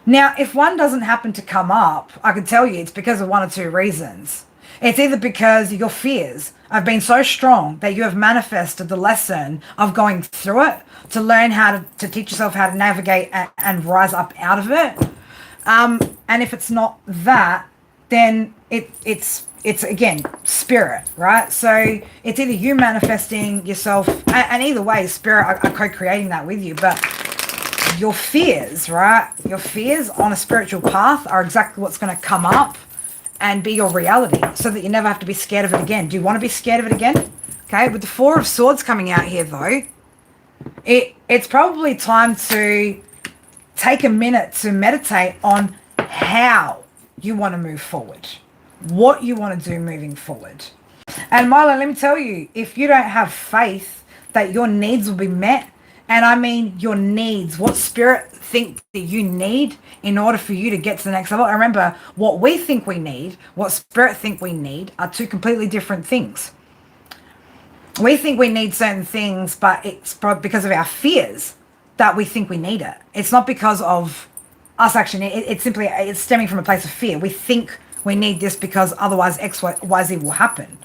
Now, if one doesn't happen to come up, I can tell you it's because of one or two reasons. It's either because your fears have been so strong that you have manifested the lesson of going through it to learn how to teach yourself how to navigate and rise up out of it. And if it's not that, then it's again spirit, right? So it's either you manifesting yourself, and either way, spirit are co-creating that with you. But your fears, right? Your fears on a spiritual path are exactly what's going to come up and be your reality, so that you never have to be scared of it again. Do you want to be scared of it again? Okay, with the Four of Swords coming out here, though, it's probably time to take a minute to meditate on how you want to move forward, what you want to do moving forward. And Milo, let me tell you, if you don't have faith that your needs will be met, and I mean your needs, what spirit think that you need in order for you to get to the next level. I remember, what we think we need, what spirit think we need, are two completely different things. We think we need certain things, but it's because of our fears that we think we need it. It's not because of us actually. It's stemming from a place of fear. We think we need this because otherwise X, Y, Z will happen.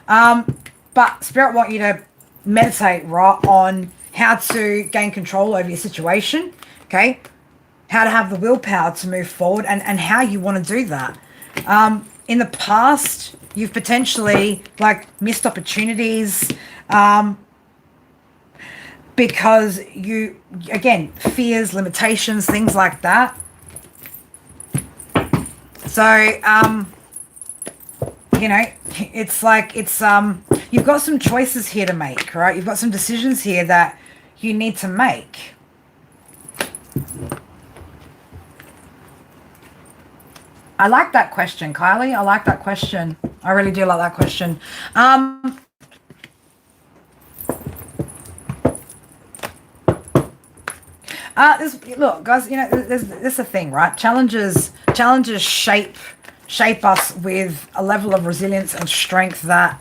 But spirit want you to meditate, right, on how to gain control over your situation, okay? How to have the willpower to move forward, and how you want to do that. In the past, you've potentially missed opportunities because you, again, fears, limitations, things like that. So, you've got some choices here to make, right? You've got some decisions here that you need to make. I like that question, Kylie. I like that question. I really do like that question. Look, guys, there's a thing, right? Challenges shape us with a level of resilience and strength that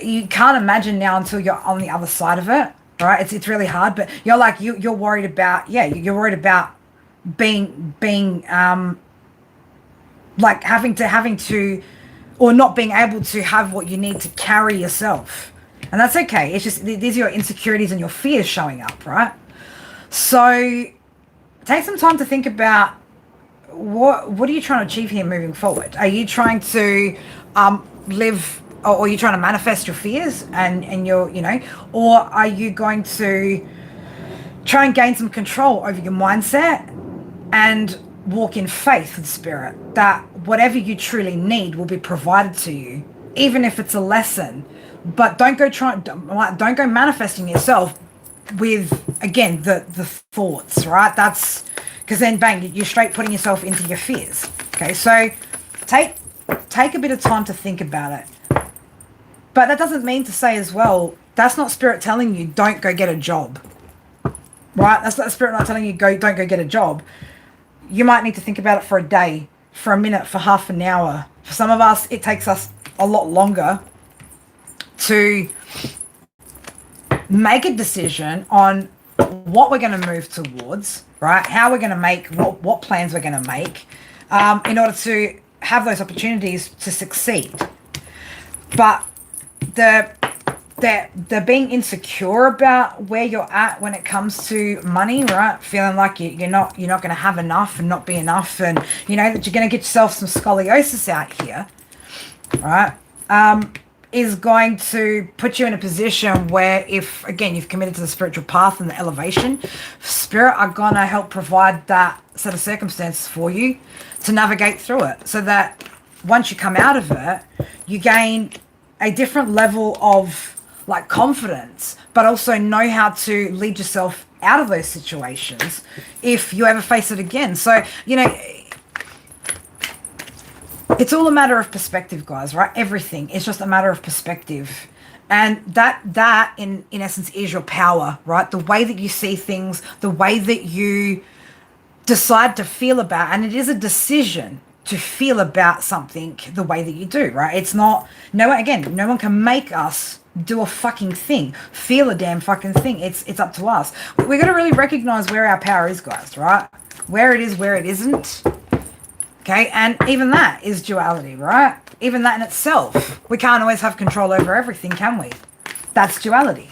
you can't imagine now until you're on the other side of it, right? It's really hard, but you're like, you're worried about, you're worried about being like having to, or not being able to have what you need to carry yourself. And that's okay. It's just, these are your insecurities and your fears showing up, right? So take some time to think about what are you trying to achieve here moving forward? Are you trying to live, or are you trying to manifest your fears and your, or are you going to try and gain some control over your mindset and walk in faith with spirit that whatever you truly need will be provided to you, even if it's a lesson? But don't go manifesting yourself with, again, the thoughts, right? That's because then bang, you're straight putting yourself into your fears. Okay, so take a bit of time to think about it. But that doesn't mean to say as well, that's not spirit telling you don't go get a job, right? That's not spirit not telling you don't go get a job. You might need to think about it for a day, for a minute, for half an hour. For some of us, it takes us a lot longer to make a decision on what we're going to move towards, right? How we're going to make, what plans we're going to make in order to have those opportunities to succeed. But the being insecure about where you're at when it comes to money, right? Feeling like you're not going to have enough and not be enough, and that you're going to get yourself some scoliosis out here, right? Is going to put you in a position where, if again you've committed to the spiritual path and the elevation, spirit are going to help provide that set of circumstances for you to navigate through it, so that once you come out of it, you gain a different level of like confidence, but also know how to lead yourself out of those situations if you ever face it again. So it's all a matter of perspective, guys, right? Everything is just a matter of perspective. And that in essence is your power, right? The way that you see things, the way that you decide to feel about, and it is a decision to feel about something the way that you do, right? It's not, no one can make us do a fucking thing, feel a damn fucking thing. It's up to us. We're going to really recognize where our power is, guys, right? Where it is, where it isn't. Okay, and even that is duality, right? Even that in itself. We can't always have control over everything, can we? That's duality.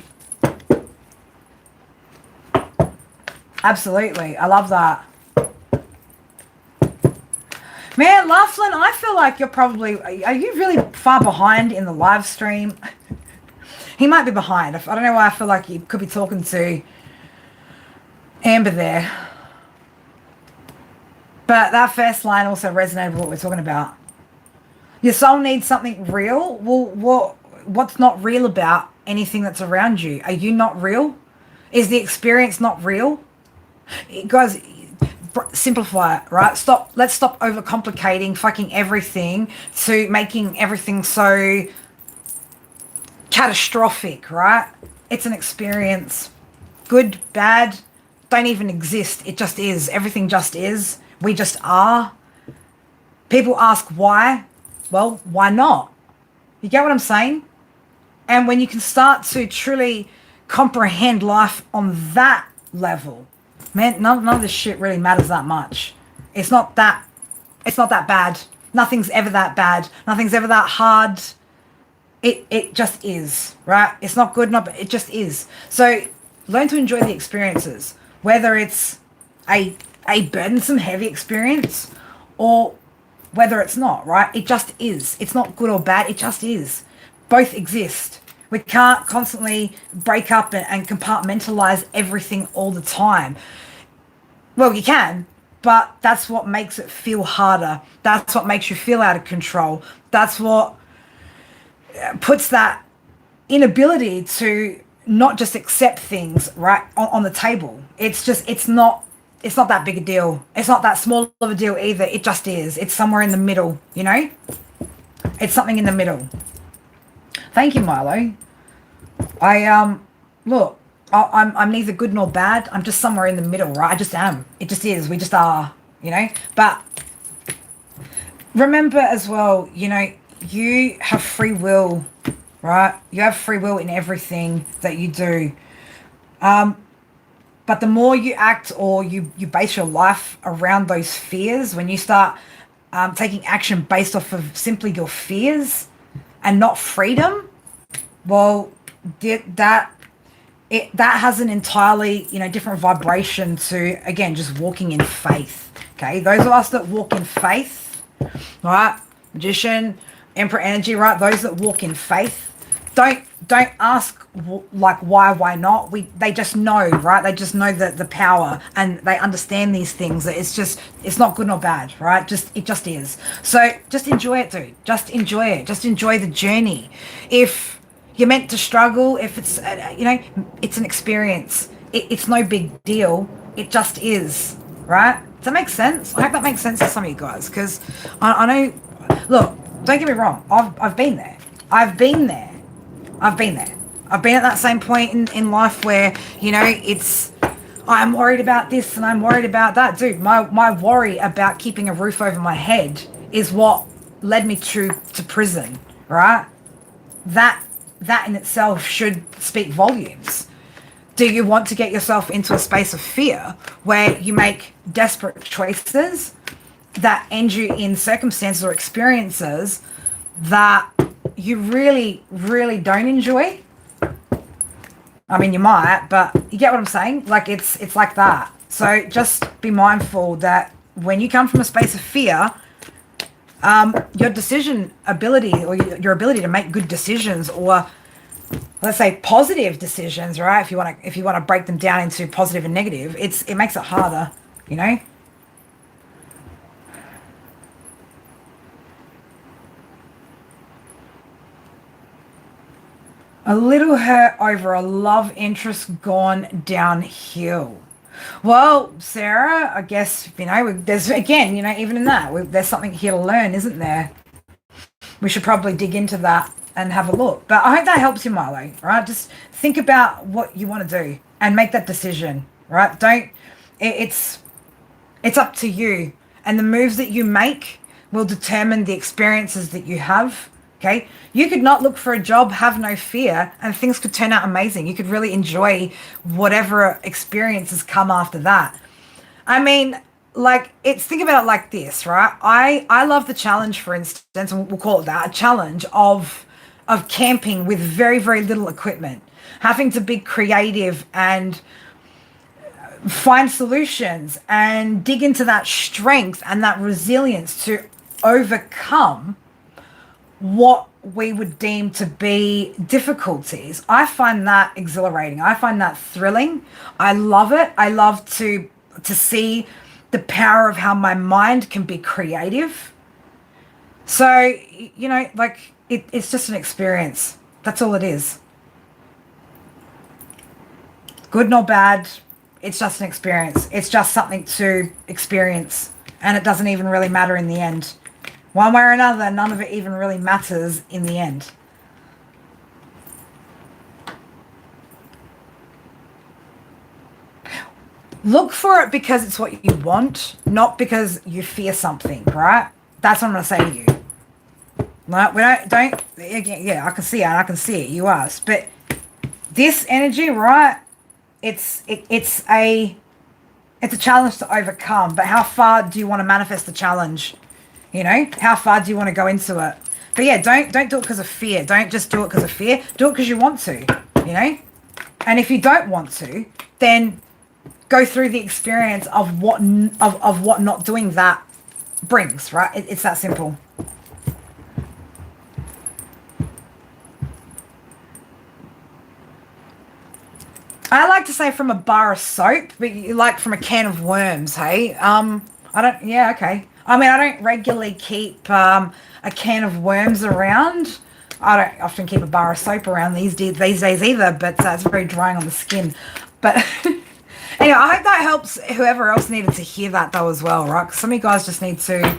Absolutely. I love that. Man, Laughlin, I feel like you're probably... Are you really far behind in the live stream? He might be behind. I don't know why I feel like you could be talking to Amber there. But that first line also resonated with what we're talking about. Your soul needs something real. Well, what's not real about anything that's around you? Are you not real? Is the experience not real? Guys, simplify it, right? Let's stop overcomplicating fucking everything to making everything so catastrophic, right? It's an experience. Good, bad, don't even exist. It just is. Everything just is. We just are. People ask why. Well, why not? You get what I'm saying? And when you can start to truly comprehend life on that level, man, none of this shit really matters that much. It's not that bad. Nothing's ever that bad. Nothing's ever that hard. It just is, right? It's not good, it just is. So learn to enjoy the experiences, whether it's a burdensome, heavy experience, or whether it's not, right? It just is. It's not good or bad. It just is. Both exist. We can't constantly break up and compartmentalize everything all the time. Well, you can, but that's what makes it feel harder. That's what makes you feel out of control. That's what puts that inability to not just accept things, right, on the table. It's not that big a deal. It's not that small of a deal either. It just is. It's somewhere in the middle, It's something in the middle. Thank you, Milo. Look, I'm neither good nor bad. I'm just somewhere in the middle, right? I just am. It just is. We just are, But remember as well, you have free will right? You have free will in everything that you do. But the more you act or you base your life around those fears, when you start taking action based off of simply your fears and not freedom, well, that that has an entirely different vibration to, again, just walking in faith. Okay, those of us that walk in faith, right? Magician, Emperor energy, right? Those that walk in faith don't ask like why not. They just know, right? They just know the power, and they understand these things. That it's not good nor bad, right? It just is. So just enjoy it, dude. Just enjoy it. Just enjoy the journey. If you're meant to struggle, if it's it's an experience. It's no big deal. It just is, right? Does that make sense? I hope that makes sense to some of you guys, because I know. Look, don't get me wrong. I've been there. I've been there. I've been there. I've been at that same point in life where, it's, I'm worried about this and I'm worried about that. Dude, my worry about keeping a roof over my head is what led me to prison, right? That in itself should speak volumes. Do you want to get yourself into a space of fear where you make desperate choices that end you in circumstances or experiences that you really, really don't enjoy? I mean, you might, but you get what I'm saying? Like, it's like that. So just be mindful that when you come from a space of fear, your decision ability, or your ability to make good decisions, or let's say positive decisions, right? If you want to break them down into positive and negative, it makes it harder, A little hurt over a love interest gone downhill. Well, Sarah, I guess, there's, again, even in that, there's something here to learn, isn't there? We should probably dig into that and have a look. But I hope that helps you, Milo, right? Just think about what you want to do and make that decision, right? It's up to you. And the moves that you make will determine the experiences that you have. Okay, you could not look for a job, have no fear, and things could turn out amazing. You could really enjoy whatever experiences come after that. I mean, think about it like this, right? I love the challenge, for instance, and we'll call it that, a challenge of camping with very, very little equipment, having to be creative and find solutions and dig into that strength and that resilience to overcome what we would deem to be difficulties. I find that exhilarating. I find that thrilling. I love it. I love to see the power of how my mind can be creative. So, it's just an experience. That's all it is. Good nor bad, it's just an experience. It's just something to experience. And it doesn't even really matter in the end. One way or another, none of it even really matters in the end. Look for it because it's what you want, not because you fear something, right? That's what I'm going to say to you. Like, yeah, I can see it, I can see it, you asked. But this energy, right, it's a challenge to overcome. But how far do you want to manifest the challenge? How far do you want to go into it? But yeah, don't do it because of fear. Don't just do it because of fear. Do it because you want to, And if you don't want to, then go through the experience of what not doing that brings, right? It's that simple. I like to say from a bar of soap, but you like from a can of worms, hey? Okay. I mean, I don't regularly keep a can of worms around. I don't often keep a bar of soap around these days either, but it's very drying on the skin. But anyway, I hope that helps whoever else needed to hear that, though, as well, right? 'Cause some of you guys just need to...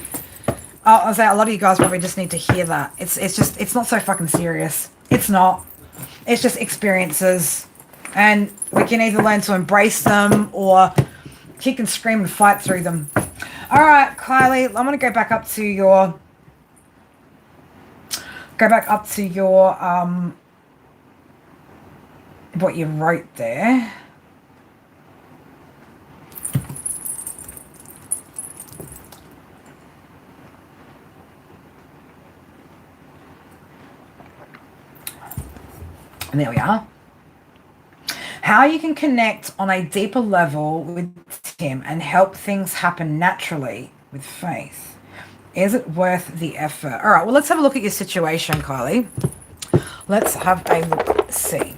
I'll say a lot of you guys probably just need to hear that. It's not so fucking serious. It's not. It's just experiences. And we can either learn to embrace them or kick and scream and fight through them. All right, Kylie, I'm going to go back up to your Go back up to your, what you wrote there. And there we are. How you can connect on a deeper level with him and help things happen naturally with faith. Is it worth the effort? All right, well, let's have a look at your situation, Kylie. Let's have a look, see.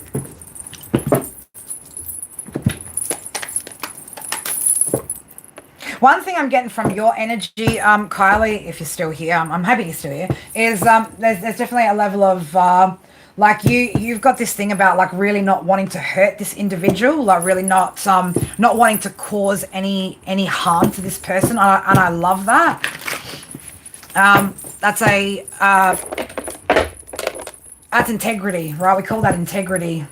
One thing I'm getting from your energy, Kylie, if you're still here, I'm happy you're still here, is there's definitely a level of like you've got this thing about like really not wanting to hurt this individual, like really not wanting to cause any harm to this person, and I love that. That's integrity, right? We call that integrity.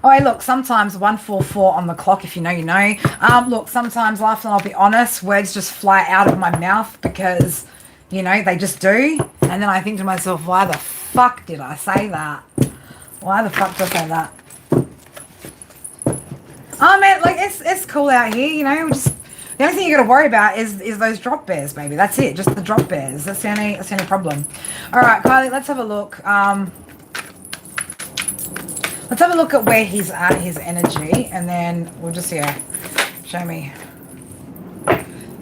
Oh, hey, look, sometimes 144 on the clock, if you know, you know. Look, sometimes, life, and I'll be honest, words just fly out of my mouth because, you know, they just do. And then I think to myself, why the fuck did I say that? Why the fuck did I say that? Oh, man, like, it's cool out here, you know. The only thing you got to worry about is those drop bears, baby. That's it, just the drop bears. That's the only problem. All right, Kylie, let's have a look. Let's have a look at where he's at, his energy, and then we'll just, yeah, show me.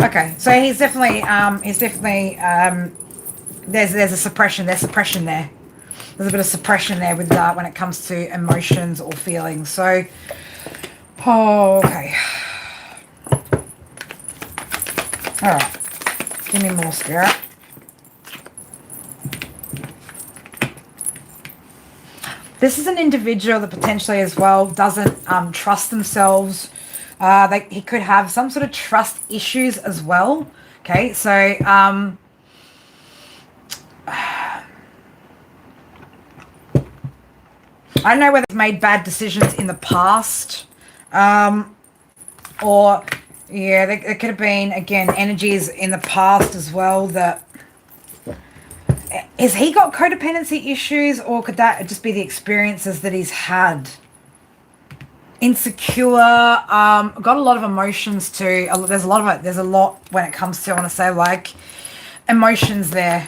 Okay, so he's definitely, there's a suppression, there's suppression there. There's a bit of suppression there with that when it comes to emotions or feelings. So, oh, okay. All right, give me more, Spirit. This is an individual that potentially as well doesn't trust themselves. He could have some sort of trust issues as well. Okay, so I don't know whether they've made bad decisions in the past, or yeah, there could have been, again, energies in the past as well that. Has he got codependency issues, or could that just be the experiences that he's had? Insecure, got a lot of emotions too. There's a lot when it comes to, I want to say, like, emotions there.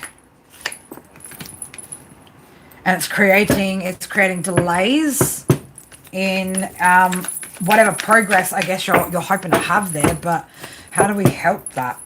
And it's creating delays in whatever progress I guess you're hoping to have there, but how do we help that?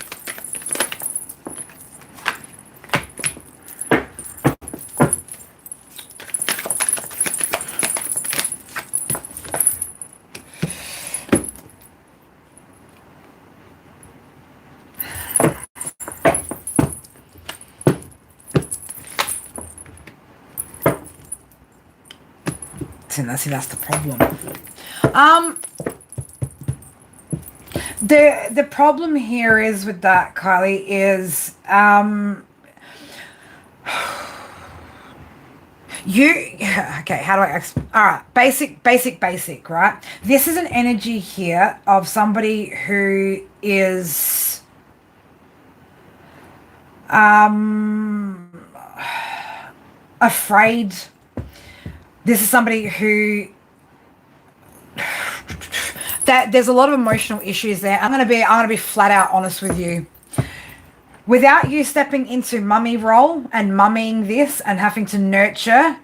See, that's the problem. The problem here is with that, Kylie, is okay, how do I all right, basic, right? This is an energy here of somebody who is afraid. This is somebody who there's a lot of emotional issues there. I'm gonna be flat out honest with you. Without you stepping into mummy role and mumming this and having to nurture,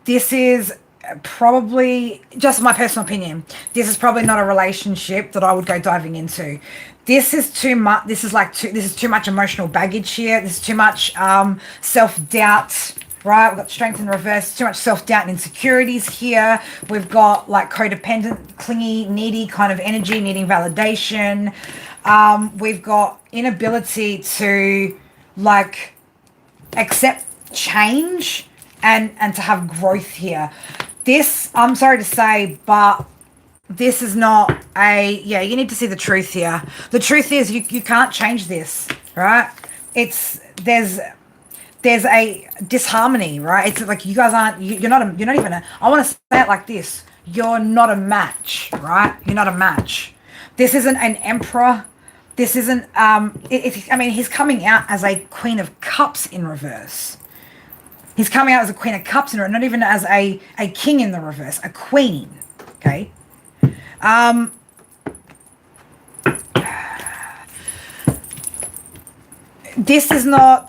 this is probably, just my personal opinion, this is probably not a relationship that I would go diving into. This is too much. This is too much emotional baggage here. This is too much self-doubt. Right, we've got strength in reverse, too much self-doubt and insecurities here. We've got like codependent, clingy, needy kind of energy, needing validation. We've got inability to like accept change and to have growth here. This, I'm sorry to say, but this is not you need to see the truth here. The truth is you can't change this, right? There's a disharmony, right? It's like you guys aren't, you're not even I want to say it like this. You're not a match, right? You're not a match. This isn't an emperor. This isn't, he's coming out as a Queen of Cups in reverse. He's coming out as a Queen of Cups in reverse, not even as a king in the reverse, a queen, okay? This is not,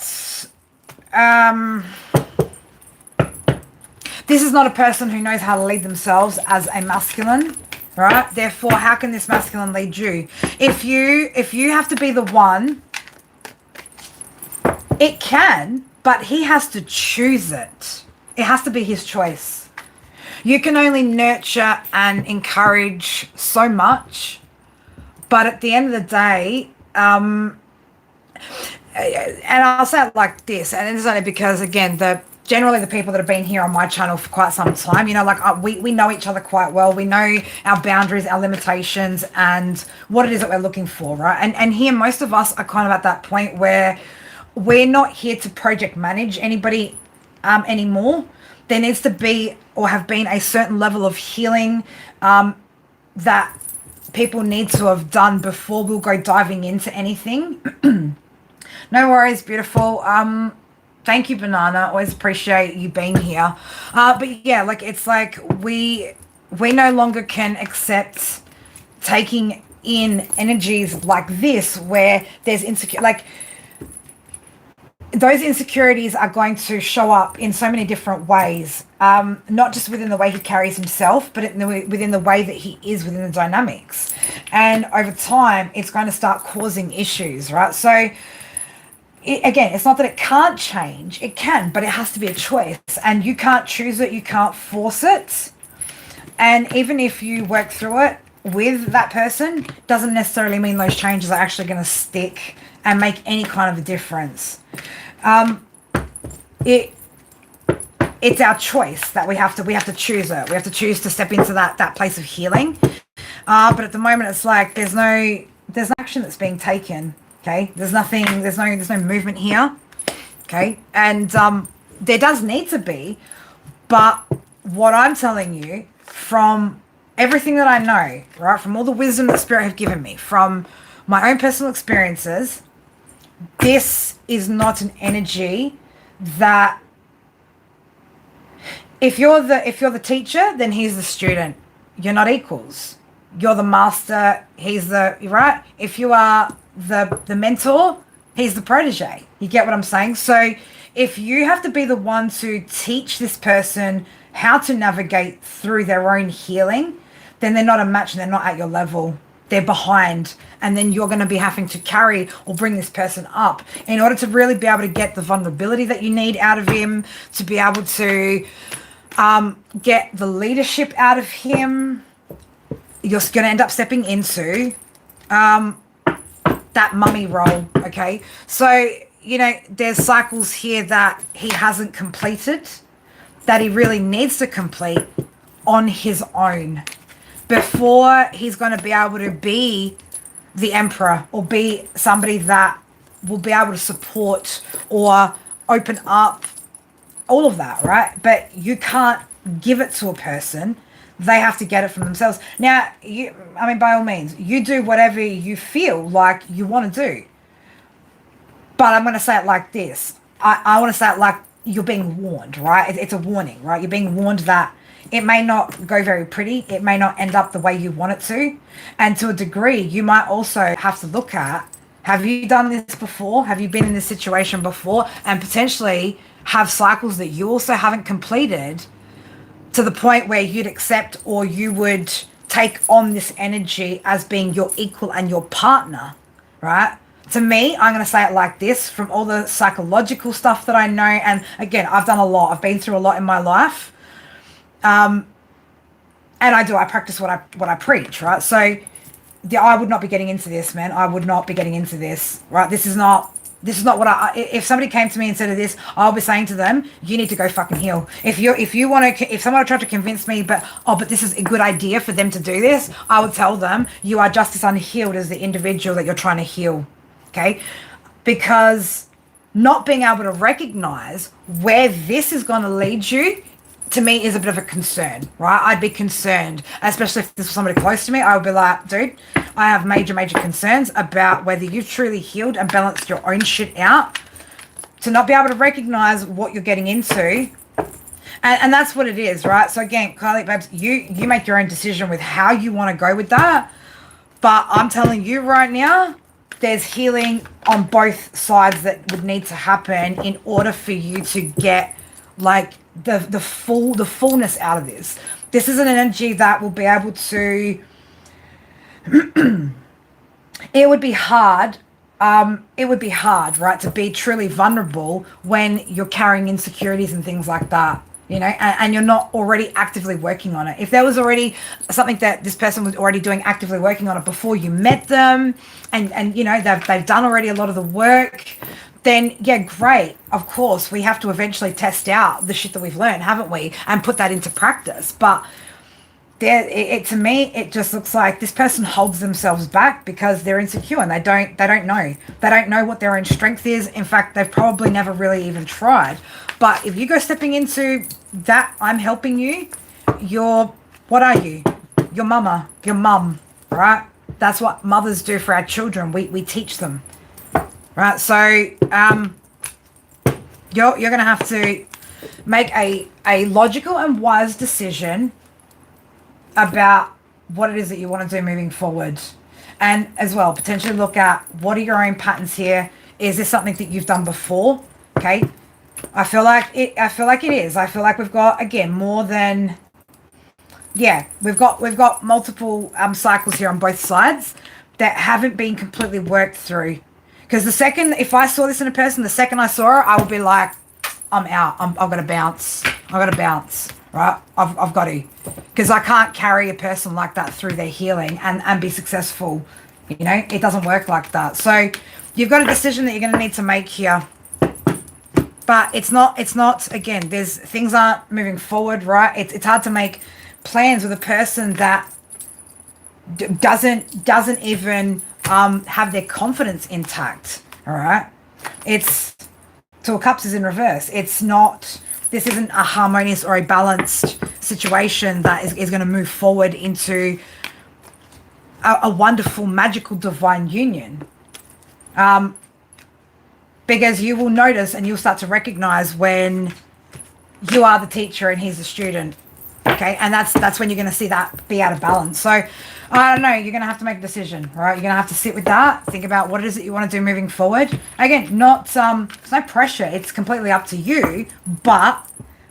this is not a person who knows how to lead themselves as a masculine, right? Therefore, how can this masculine lead you? If you have to be the one, it can, but he has to choose it. It has to be his choice. You can only nurture and encourage so much, but at the end of the day, and I'll say it like this, and it's only because, again, generally the people that have been here on my channel for quite some time, you know, like we know each other quite well. We know our boundaries, our limitations, and what it is that we're looking for, right? And here, most of us are kind of at that point where we're not here to project manage anybody anymore. There needs to be, or have been, a certain level of healing that people need to have done before we'll go diving into anything. No worries, beautiful. Thank you, Banana. Always appreciate you being here. But yeah, like, it's like we no longer can accept taking in energies like this where there's those insecurities are going to show up in so many different ways, not just within the way he carries himself, but within the way that he is within the dynamics. And over time, it's going to start causing issues, right? So, again, it's not that it can't change. It can, but it has to be a choice. And you can't choose it. You can't force it. And even if you work through it with that person, doesn't necessarily mean those changes are actually going to stick and make any kind of a difference. It's our choice that we have to choose it. We have to choose to step into that place of healing. But at the moment, it's like there's no action that's being taken. Okay, there's no movement here. Okay, and there does need to be, but what I'm telling you from everything that I know, right, from all the wisdom that Spirit have given me, from my own personal experiences, this is not an energy that, if you're the teacher, then he's the student. You're not equals. You're the master, he's the, right? If you are the mentor, he's the protege. You get what I'm saying? So if you have to be the one to teach this person how to navigate through their own healing, then they're not a match and they're not at your level. They're behind. And then you're going to be having to carry or bring this person up in order to really be able to get the vulnerability that you need out of him, to be able to get the leadership out of him. You're going to end up stepping into that mummy role, okay? So, you know, there's cycles here that he hasn't completed, that he really needs to complete on his own before he's going to be able to be the emperor or be somebody that will be able to support or open up all of that, right? But you can't give it to a person. They have to get it from themselves. Now, by all means, you do whatever you feel like you want to do. But I'm going to say it like this. I want to say it like you're being warned, right? It's a warning, right? You're being warned that it may not go very pretty. It may not end up the way you want it to. And to a degree, you might also have to look at, have you done this before? Have you been in this situation before? And potentially have cycles that you also haven't completed to the point where you'd accept or you would take on this energy as being your equal and your partner, right? To me, I'm going to say it like this, from all the psychological stuff that I know, and again, I've done a lot. I've been through a lot in my life. And I practice what I preach, right? So I would not be getting into this, man. I would not be getting into this, right? This is not what if somebody came to me and said this, I'll be saying to them, you need to go fucking heal. If someone tried to convince me, but this is a good idea for them to do this, I would tell them, you are just as unhealed as the individual that you're trying to heal. Okay? Because not being able to recognize where this is going to lead you, to me, is a bit of a concern, right? I'd be concerned, especially if this was somebody close to me. I would be like, dude, I have major concerns about whether you've truly healed and balanced your own shit out, to not be able to recognize what you're getting into. And that's what it is, right? So again, Kylie, babes, you make your own decision with how you want to go with that. But I'm telling you right now, there's healing on both sides that would need to happen in order for you to get like the fullness out of this. This is an energy that will be able to it would be hard, right, to be truly vulnerable when you're carrying insecurities and things like that, you know, and you're not already actively working on it. If there was already something that this person was already doing, actively working on it before you met them, and you know, they've done already a lot of the work, then yeah, great. Of course, we have to eventually test out the shit that we've learned, haven't we, and put that into practice. But to me, it just looks like this person holds themselves back because they're insecure and they don't know what their own strength is. In fact, they've probably never really even tried. But if you go stepping into that, I'm helping you, what are you? Your mum, right? That's what mothers do for our children. We teach them, right? So you're gonna have to make a logical and wise decision about what it is that you want to do moving forward, and as well potentially look at what are your own patterns here. Is this something that you've done before? Okay, I feel like it is. I feel like we've got, again, more than, yeah, we've got multiple cycles here on both sides that haven't been completely worked through. Because the second, if I saw this in a person, the second I saw her, I would be like, I'm out. I've got to bounce. Right? I've got to. Because I can't carry a person like that through their healing and be successful. You know, it doesn't work like that. So you've got a decision that you're going to need to make here. But it's not, again, things aren't moving forward, right? It's hard to make plans with a person that doesn't even have their confidence intact, all right? It's Two of Cups is in reverse. This isn't a harmonious or a balanced situation that is going to move forward into a wonderful, magical, divine union. Because you will notice and you'll start to recognize when you are the teacher and he's the student. Okay, and that's when you're going to see that be out of balance. So I don't know, you're going to have to make a decision, right? You're going to have to sit with that, think about what it is that you want to do moving forward. Again, there's no pressure, it's completely up to you. But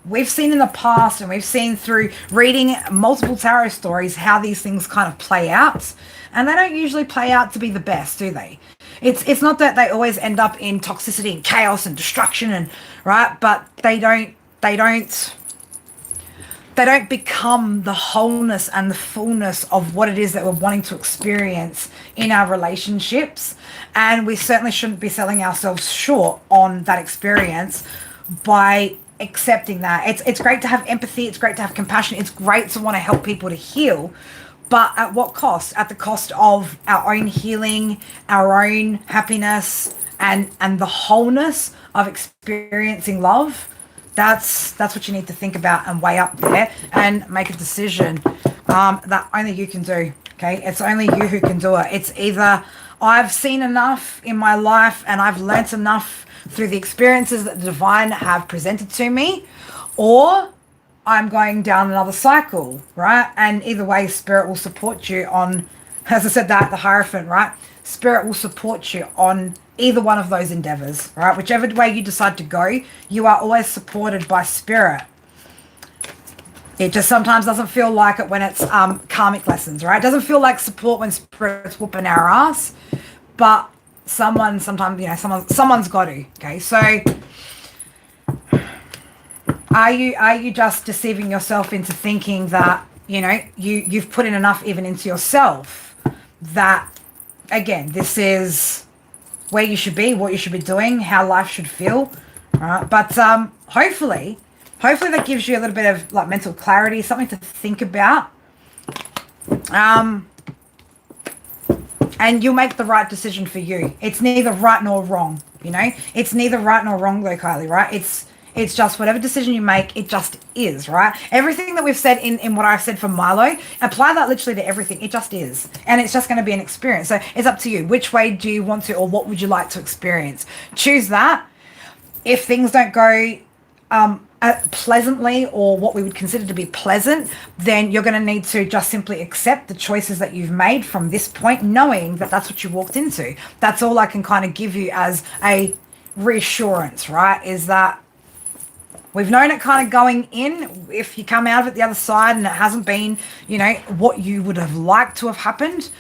we've seen in the past, and we've seen through reading multiple tarot stories, how these things kind of play out, and they don't usually play out to be the best, do they? It's not that they always end up in toxicity and chaos and destruction, and right, but they don't become the wholeness and the fullness of what it is that we're wanting to experience in our relationships. And we certainly shouldn't be selling ourselves short on that experience by accepting that. It's great to have empathy, it's great to have compassion, it's great to want to help people to heal, but at what cost? At the cost of our own healing, our own happiness, and the wholeness of experiencing love. That's what you need to think about and weigh up there and make a decision that only you can do. Okay, it's only you who can do it. It's either I've seen enough in my life and I've learnt enough through the experiences that the divine have presented to me, or I'm going down another cycle, right? And either way, Spirit will support you on, as I said, the Hierophant, right? Spirit will support you on either one of those endeavors, right? Whichever way you decide to go, you are always supported by Spirit. It just sometimes doesn't feel like it when it's karmic lessons, right? It doesn't feel like support when Spirit's whooping our ass, but someone's got to. Okay, so are you just deceiving yourself into thinking that you've put in enough even into yourself, that again this is where you should be, what you should be doing, how life should feel, right? But hopefully that gives you a little bit of like mental clarity, something to think about, and you'll make the right decision for you. It's neither right nor wrong, It's neither right nor wrong though, Kylie, right? It's just whatever decision you make, it just is, right? Everything that we've said in what I said for Milo, apply that literally to everything. It just is. And it's just going to be an experience. So it's up to you. Which way do you want to, or what would you like to experience? Choose that. If things don't go pleasantly, or what we would consider to be pleasant, then you're going to need to just simply accept the choices that you've made from this point, knowing that that's what you walked into. That's all I can kind of give you as a reassurance, right? Is that we've known it kind of going in. If you come out of it the other side and it hasn't been, what you would have liked to have happened,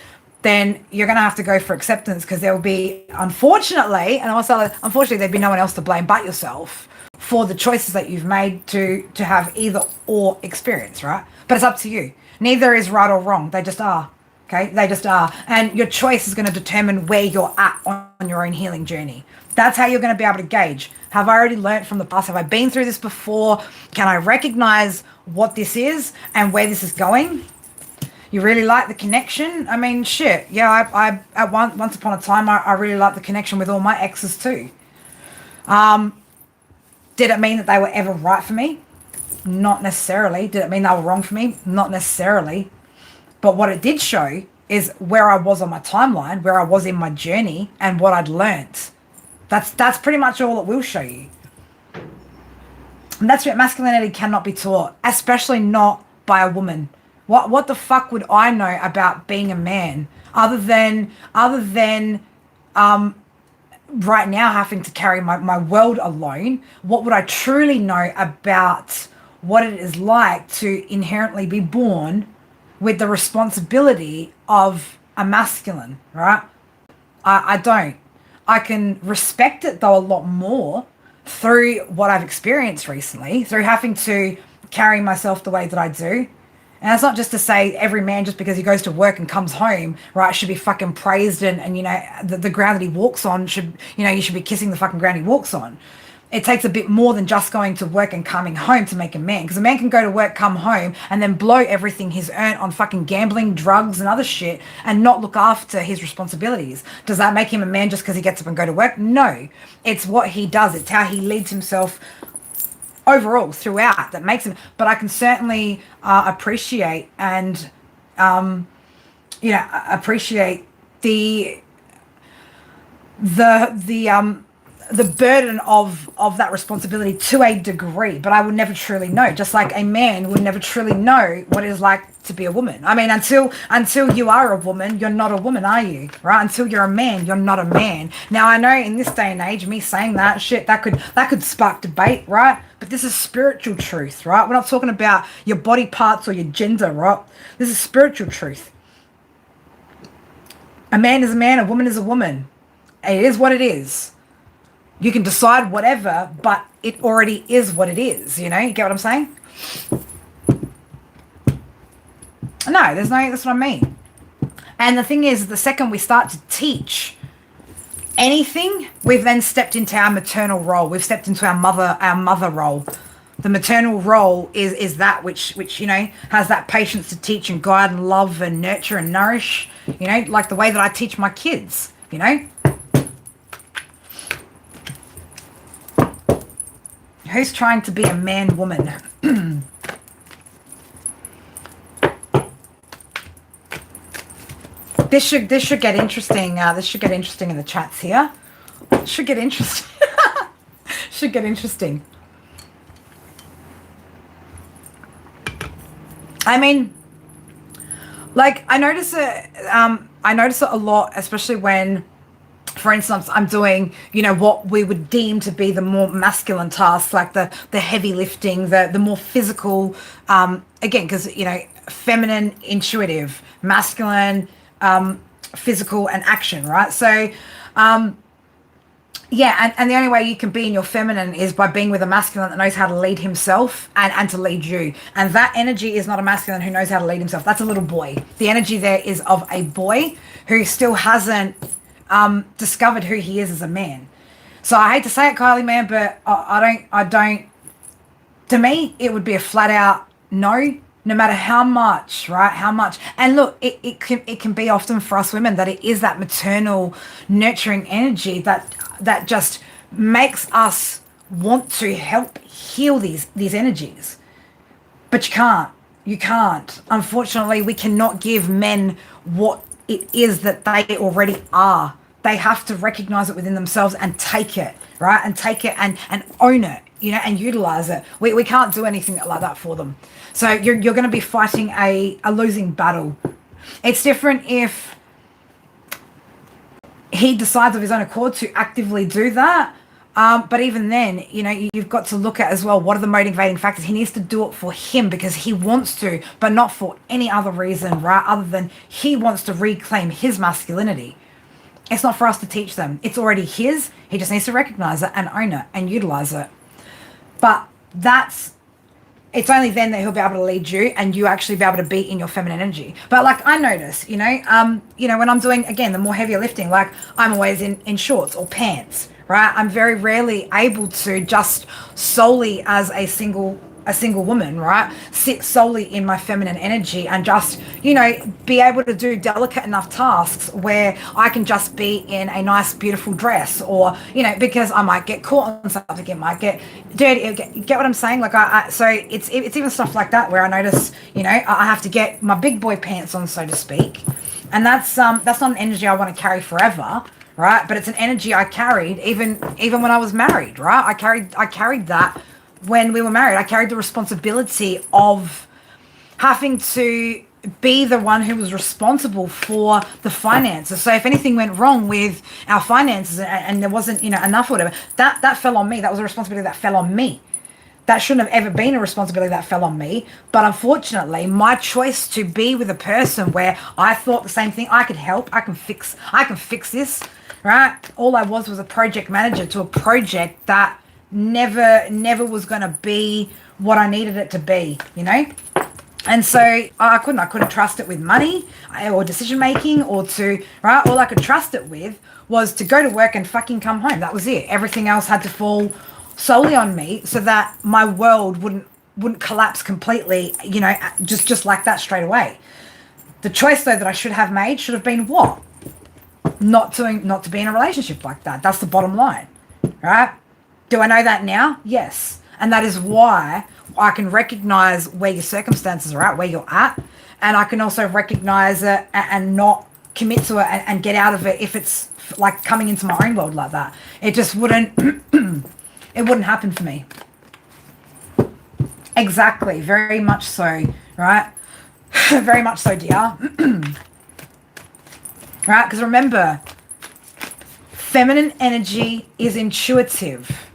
then you're going to have to go for acceptance, because there will be, unfortunately, there'd be no one else to blame but yourself for the choices that you've made to have either or experience, right? But it's up to you. Neither is right or wrong. They just are. Okay? They just are. And your choice is going to determine where you're at on your own healing journey. That's how you're going to be able to gauge. Have I already learned from the past? Have I been through this before? Can I recognize what this is and where this is going? You really like the connection? I mean, shit. Yeah, once upon a time, I really liked the connection with all my exes too. Did it mean that they were ever right for me? Not necessarily. Did it mean they were wrong for me? Not necessarily. But what it did show is where I was on my timeline, where I was in my journey, and what I'd learnt. That's pretty much all it will show you. And that's what masculinity cannot be taught, especially not by a woman. What the fuck would I know about being a man other than right now having to carry my world alone? What would I truly know about what it is like to inherently be born with the responsibility of a masculine, right? I don't. I can respect it though a lot more through what I've experienced recently, through having to carry myself the way that I do. And that's not just to say every man, just because he goes to work and comes home, right, should be fucking praised, and the ground that he walks on should, you should be kissing the fucking ground he walks on. It takes a bit more than just going to work and coming home to make a man. Because a man can go to work, come home, and then blow everything he's earned on fucking gambling, drugs, and other shit, and not look after his responsibilities. Does that make him a man just because he gets up and go to work? No. It's what he does. It's how he leads himself overall throughout that makes him. But I can certainly appreciate and appreciate the burden of that responsibility to a degree, but I would never truly know, just like a man would never truly know what it is like to be a woman. I mean, until you are a woman, you're not a woman, are you? Right? Until you're a man, you're not a man. Now, I know in this day and age, me saying that shit, that could spark debate, right? But this is spiritual truth, right? We're not talking about your body parts or your gender, right? This is spiritual truth. A man is a man, a woman is a woman. It is what it is. You can decide whatever, but it already is what it is, you get what I'm saying? No, that's what I mean. And the thing is, the second we start to teach anything, we've then stepped into our maternal role. We've stepped into our mother role. The maternal role is that which has that patience to teach and guide and love and nurture and nourish, like the way that I teach my kids, Who's trying to be a man, woman? This should get interesting. This should get interesting in the chats here. Should get interesting. Should get interesting. I mean, like I notice it a lot, especially when, for instance, I'm doing, what we would deem to be the more masculine tasks, like the heavy lifting, the more physical, again, because, feminine, intuitive, masculine, physical and action, right? So, yeah, and the only way you can be in your feminine is by being with a masculine that knows how to lead himself and to lead you. And that energy is not a masculine who knows how to lead himself. That's a little boy. The energy there is of a boy who still hasn't discovered who he is as a man. So I hate to say it, Kylie, man, but I don't, to me, it would be a flat out no matter how much, right? How much. And look, it can be often for us women that it is that maternal nurturing energy that just makes us want to help heal these energies. But you can't. You can't. Unfortunately, we cannot give men what it is that they already are. They have to recognize it within themselves and take it, right? And take it and own it, and utilize it. We can't do anything like that for them. So you're going to be fighting a losing battle. It's different if he decides of his own accord to actively do that. But even then, you've got to look at as well, what are the motivating factors? He needs to do it for him because he wants to, but not for any other reason, right? Other than he wants to reclaim his masculinity. It's not for us to teach them. It's already his. He just needs to recognize it and own it and utilize it. But it's only then that he'll be able to lead you and you actually be able to be in your feminine energy. But like I notice, when I'm doing, again, the more heavier lifting, like I'm always in shorts or pants, right? I'm very rarely able to just solely as a single woman, right, sit solely in my feminine energy and just, be able to do delicate enough tasks where I can just be in a nice, beautiful dress or, because I might get caught on something, it might get dirty. Get what I'm saying? Like, so it's even stuff like that where I notice, I have to get my big boy pants on, so to speak. And that's not an energy I want to carry forever. Right. But it's an energy I carried even when I was married. Right. I carried that when we were married. I carried the responsibility of having to be the one who was responsible for the finances. So if anything went wrong with our finances and there wasn't, enough or whatever, that fell on me. That was a responsibility that fell on me. That shouldn't have ever been a responsibility that fell on me. But unfortunately, my choice to be with a person where I thought the same thing, I could help, I can fix this, right? All I was a project manager to a project that never was going to be what I needed it to be, And so I couldn't trust it with money or decision making or right? All I could trust it with was to go to work and fucking come home. That was it. Everything else had to fall solely on me so that my world wouldn't collapse completely, just like that straight away. The choice though that I should have made should have been what? Not to be in a relationship like that. That's the bottom line, right? Do I know that now? Yes. And that is why I can recognize where your circumstances are at, where you're at. And I can also recognize it and not commit to it and get out of it if it's like coming into my own world like that. It just wouldn't, it wouldn't happen for me. Exactly. Very much so, right? Very much so, dear. Right? Because remember, feminine energy is intuitive.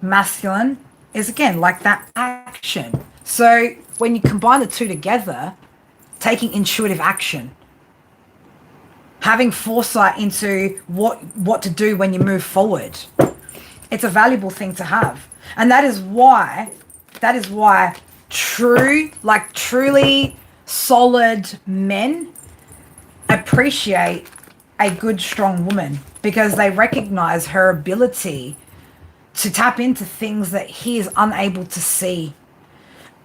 Masculine is, again, like that action. So when you combine the two together, taking intuitive action, having foresight into what to do when you move forward, it's a valuable thing to have. And that is why truly solid men appreciate a good, strong woman, because they recognize her ability to tap into things that he is unable to see.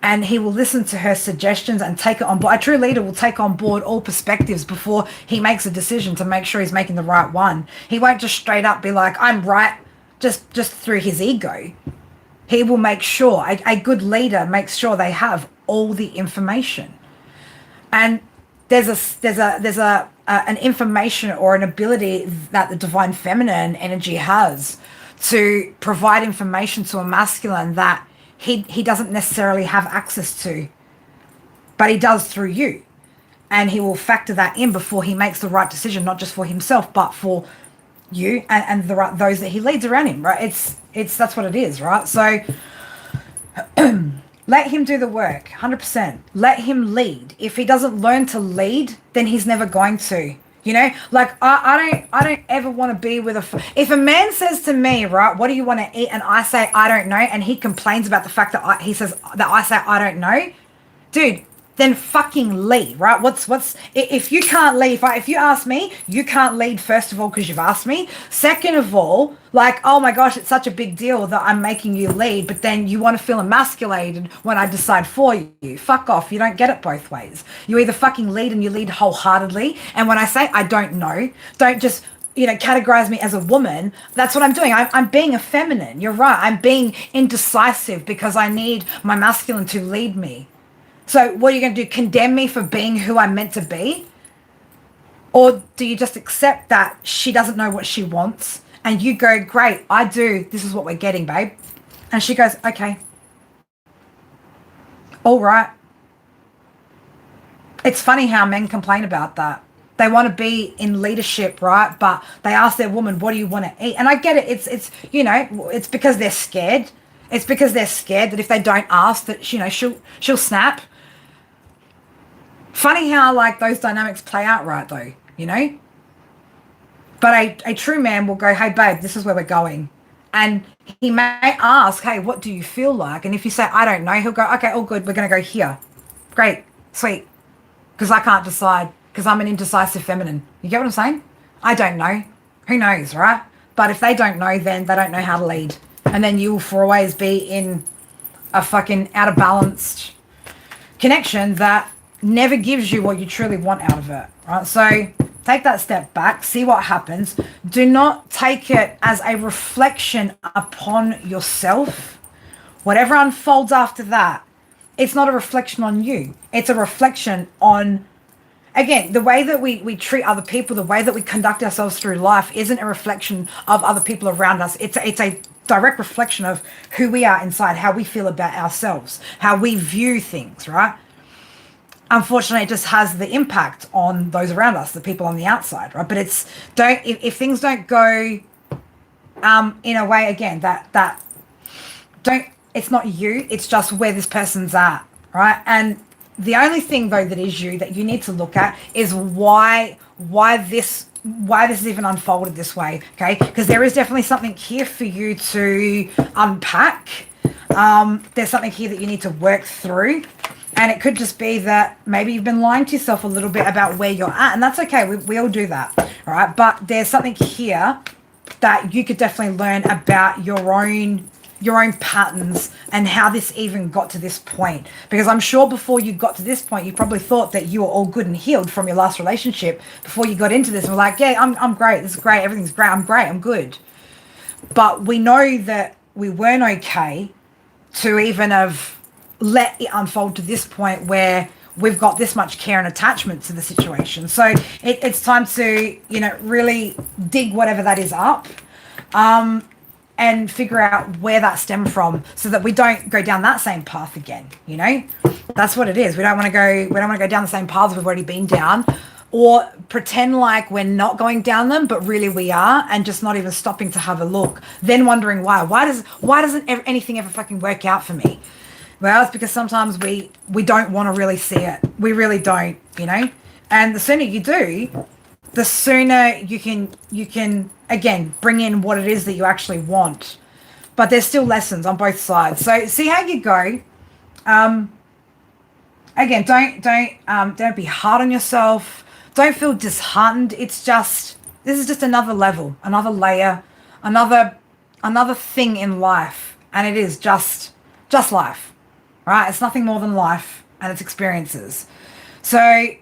And he will listen to her suggestions and take it on board. A true leader will take on board all perspectives before he makes a decision to make sure he's making the right one. He won't just straight up be like, I'm right, just through his ego. He will make sure, a good leader makes sure they have all the information. And there's an information or an ability that the divine feminine energy has to provide information to a masculine that he doesn't necessarily have access to, but he does through you. And he will factor that in before he makes the right decision, not just for himself, but for you and those that he leads around him, right? It's that's what it is, right? So let him do the work, 100%. Let him lead. If he doesn't learn to lead, then he's never going to. Like I don't ever want to be with if a man says to me, right, what do you want to eat? And I say, I don't know. And he complains about the fact that he says that I say, I don't know. Dude, then fucking lead, right? If you can't lead, right? If you ask me, you can't lead, first of all, because you've asked me. Second of all, like, oh my gosh, it's such a big deal that I'm making you lead, but then you want to feel emasculated when I decide for you. Fuck off. You don't get it both ways. You either fucking lead and you lead wholeheartedly. And when I say I don't know, don't just categorize me as a woman, that's what I'm doing. I'm being a feminine. You're right. I'm being indecisive because I need my masculine to lead me. So what are you going to do? Condemn me for being who I'm meant to be? Or do you just accept that she doesn't know what she wants and you go, great, I do. This is what we're getting, babe. And she goes, okay. All right. It's funny how men complain about that. They want to be in leadership, right? But they ask their woman, what do you want to eat? And I get it. It's because they're scared. It's because they're scared that if they don't ask that, she'll snap. Funny how like those dynamics play out, right, though, But a true man will go, hey, babe, this is where we're going. And he may ask, hey, what do you feel like? And if you say, I don't know, he'll go, okay, all good. We're going to go here. Great. Sweet. Because I can't decide because I'm an indecisive feminine. You get what I'm saying? I don't know. Who knows, right? But if they don't know, then they don't know how to lead. And then you will for always be in a fucking out of balanced connection that never gives you what you truly want out of it, right? So take that step back, see what happens. Do not take it as a reflection upon yourself. Whatever unfolds after that, it's not a reflection on you. It's a reflection on, again, the way that we treat other people, the way that we conduct ourselves through life isn't a reflection of other people around us. It's a direct reflection of who we are inside, how we feel about ourselves, how we view things, right? Unfortunately, it just has the impact on those around us, the people on the outside, right? But if things don't go in a way, again, that don't, it's not you, it's just where this person's at, right? And the only thing though that is you that you need to look at is why this is even unfolded this way, okay? Because there is definitely something here for you to unpack. There's something here that you need to work through. And it could just be that maybe you've been lying to yourself a little bit about where you're at. And that's okay. We all do that. All right. But there's something here that you could definitely learn about your own patterns and how this even got to this point. Because I'm sure before you got to this point, you probably thought that you were all good and healed from your last relationship before you got into this. And we're like, yeah, I'm great. This is great. Everything's great. I'm great. I'm good. But we know that we weren't okay to even have let it unfold to this point where we've got this much care and attachment to the situation. So it's time to, really dig whatever that is up and figure out where that stemmed from so that we don't go down that same path again, That's what it is. We don't want to go down the same paths we've already been down or pretend like we're not going down them, but really we are, and just not even stopping to have a look, then wondering why. Why doesn't anything ever fucking work out for me? Well, it's because sometimes we don't want to really see it. We really don't, And the sooner you do, the sooner you can again bring in what it is that you actually want. But there's still lessons on both sides. So see how you go. Again, don't be hard on yourself. Don't feel disheartened. This is just another level, another layer, another thing in life, and it is just life. Right? It's nothing more than life and its experiences. So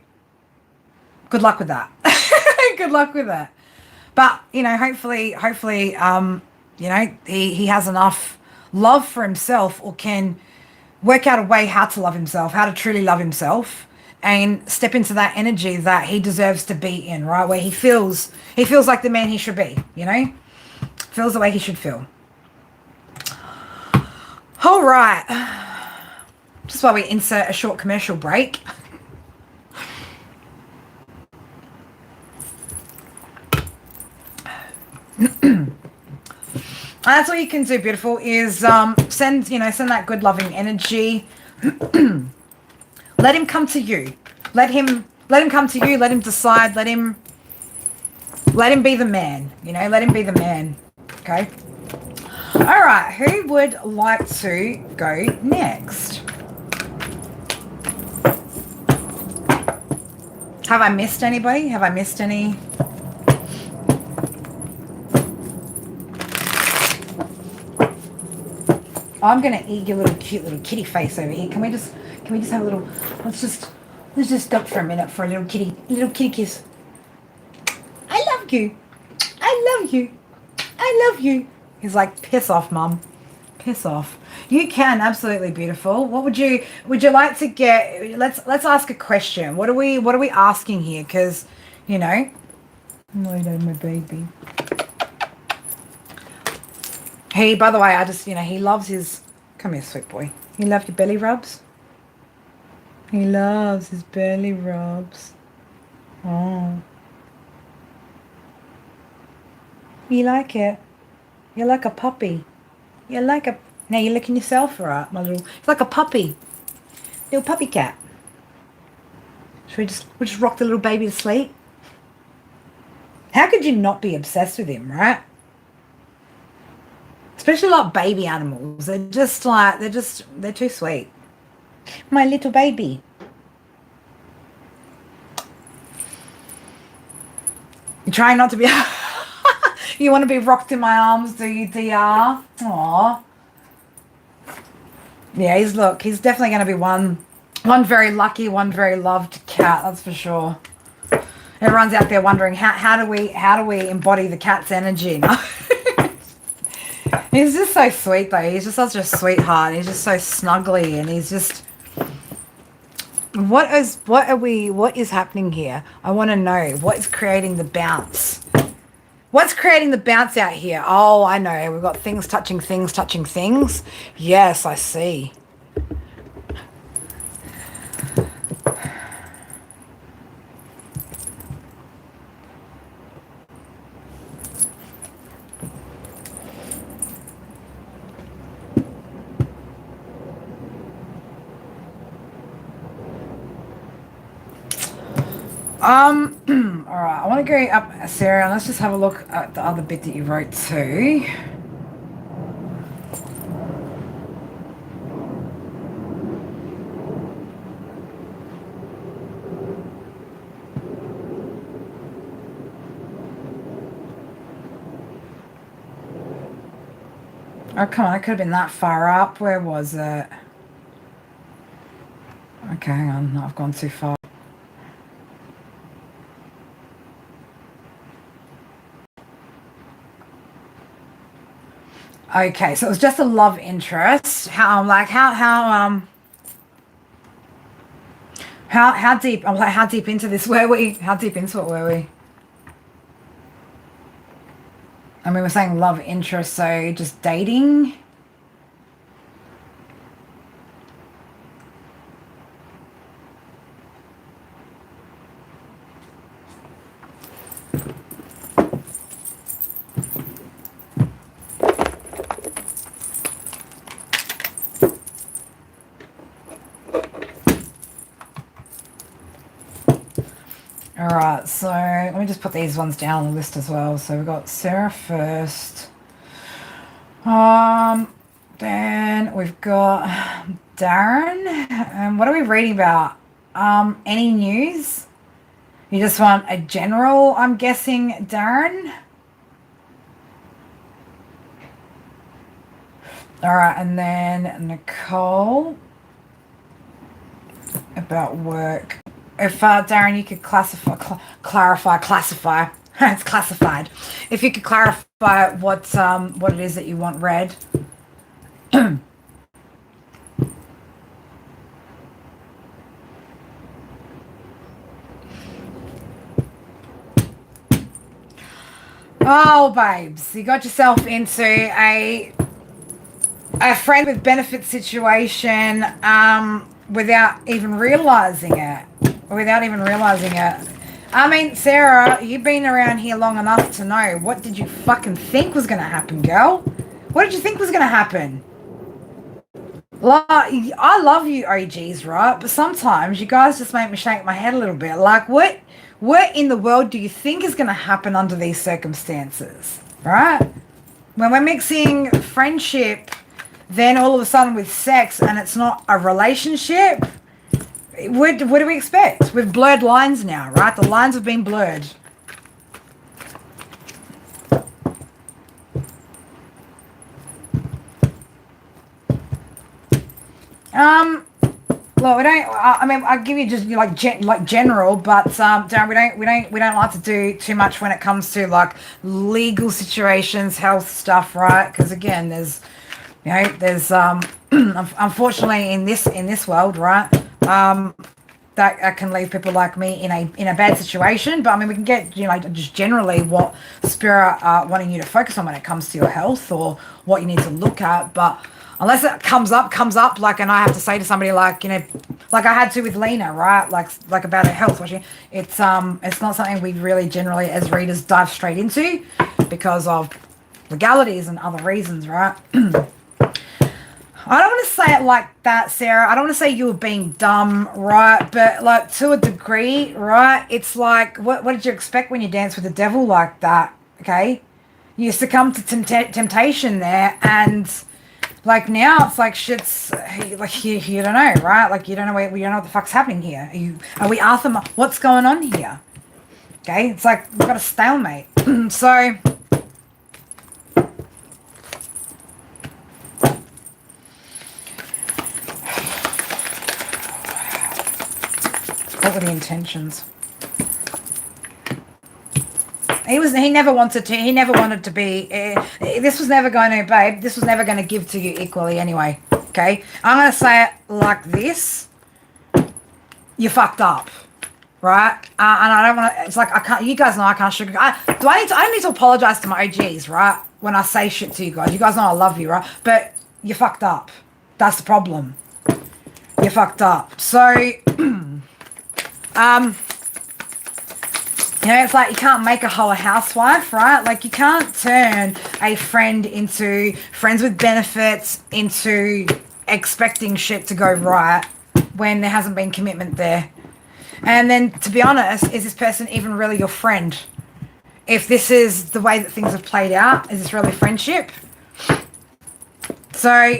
good luck with that. Good luck with it. But, hopefully, he has enough love for himself or can work out a way how to love himself, how to truly love himself and step into that energy that he deserves to be in, right? Where he feels like the man he should be, feels the way he should feel. All right. Just while we insert a short commercial break. That's all you can do, beautiful, is send that good loving energy. Let him come to you. Let him come to you. Let him decide. Let him be the man. Let him be the man. Okay. All right. Who would like to go next? Have I missed anybody? Have I missed any? I'm gonna eat your cute little kitty face over here. Can we just have a little? Let's just stop for a minute for a little kitty kiss. I love you. I love you. I love you. He's like, piss off, mum. Piss off. You can, absolutely beautiful. What would you like to get? Let's ask a question. What are we asking here? Because, you know, my baby. He, by the way, I just, he loves his. Come here, sweet boy. You love your belly rubs. He loves his belly rubs. Oh. You like it? You're like a puppy. You're like a... Now you're licking yourself, right, my little... It's like a puppy. Little puppy cat. Should we just rock the little baby to sleep? How could you not be obsessed with him, right? Especially like baby animals. They're just like... They're too sweet. My little baby. You're trying not to be... You want to be rocked in my arms, do you, DR? Aww. Yeah, he's definitely going to be one very lucky, one very loved cat, that's for sure. Everyone's out there wondering how do we embody the cat's energy? He's just so sweet though. He's just such a sweetheart. He's just so snuggly, and he's just... What is happening here? I want to know what is creating the bounce. What's creating the bounce out here? Oh, I know. We've got things touching things touching things. Yes, I see. All right, I want to go up, Sarah, and let's just have a look at the other bit that you wrote too. Oh, come on, I could have been that far up. Where was it? Okay, hang on, I've gone too far. Okay, so it was just a love interest. How deep? I'm like, how deep into this were we? How deep into it were we? I mean, we're saying love interest, so just dating. All right, so let me just put these ones down on the list as well. So we've got Sarah first. Then we've got Darren. What are we reading about? Any news? You just want a general, I'm guessing, Darren? All right, and then Nicole about work. If Darren, you could clarify. It's classified. If you could clarify what it is that you want read. Oh, babes, you got yourself into a friend with benefit situation without even realizing it. I mean, Sarah, you've been around here long enough to know. What did you fucking think was going to happen, girl? What did you think was going to happen? Like, I love you OGs, right? But sometimes you guys just make me shake my head a little bit. Like, what in the world do you think is going to happen under these circumstances, right? When we're mixing friendship, then all of a sudden with sex, and it's not a relationship, what do we expect? We've blurred lines now, right? The lines have been blurred. look, we don't. I mean, I'll give you just like general, but we don't like to do too much when it comes to like legal situations, health stuff, right? Because again, there's unfortunately in this world, right? That can leave people like me in a bad situation. But I mean, we can get just generally what spirit are wanting you to focus on when it comes to your health or what you need to look at. But unless it comes up, like, and I have to say to somebody like like I had to with Lena, right? Like about her health. It's not something we really generally as readers dive straight into because of legalities and other reasons, right? I don't want to say it like that, Sarah. I don't want to say you were being dumb, right? But like to a degree, right? It's like, what did you expect when you dance with the devil like that? Okay, you succumb to temptation there, and like now it's like shit's like you don't know, right? Like you don't know what the fuck's happening here. Are we Arthur? What's going on here? Okay, it's like we've got a stalemate. So. What were the intentions? He never wanted to be, this was never going to, babe, this was never going to give to you equally anyway, okay? I'm going to say it like this. You fucked up, right? And I don't want to, it's like, I can't, you guys know I can't sugarcoat. I need to apologize to my OGs, right? When I say shit to you guys. You guys know I love you, right? But you fucked up. That's the problem. You fucked up. So, it's like you can't make a whole housewife, right? Like you can't turn a friend into friends with benefits into expecting shit to go right when there hasn't been commitment there. And then, to be honest, is this person even really your friend? If this is the way that things have played out, is this really friendship? So...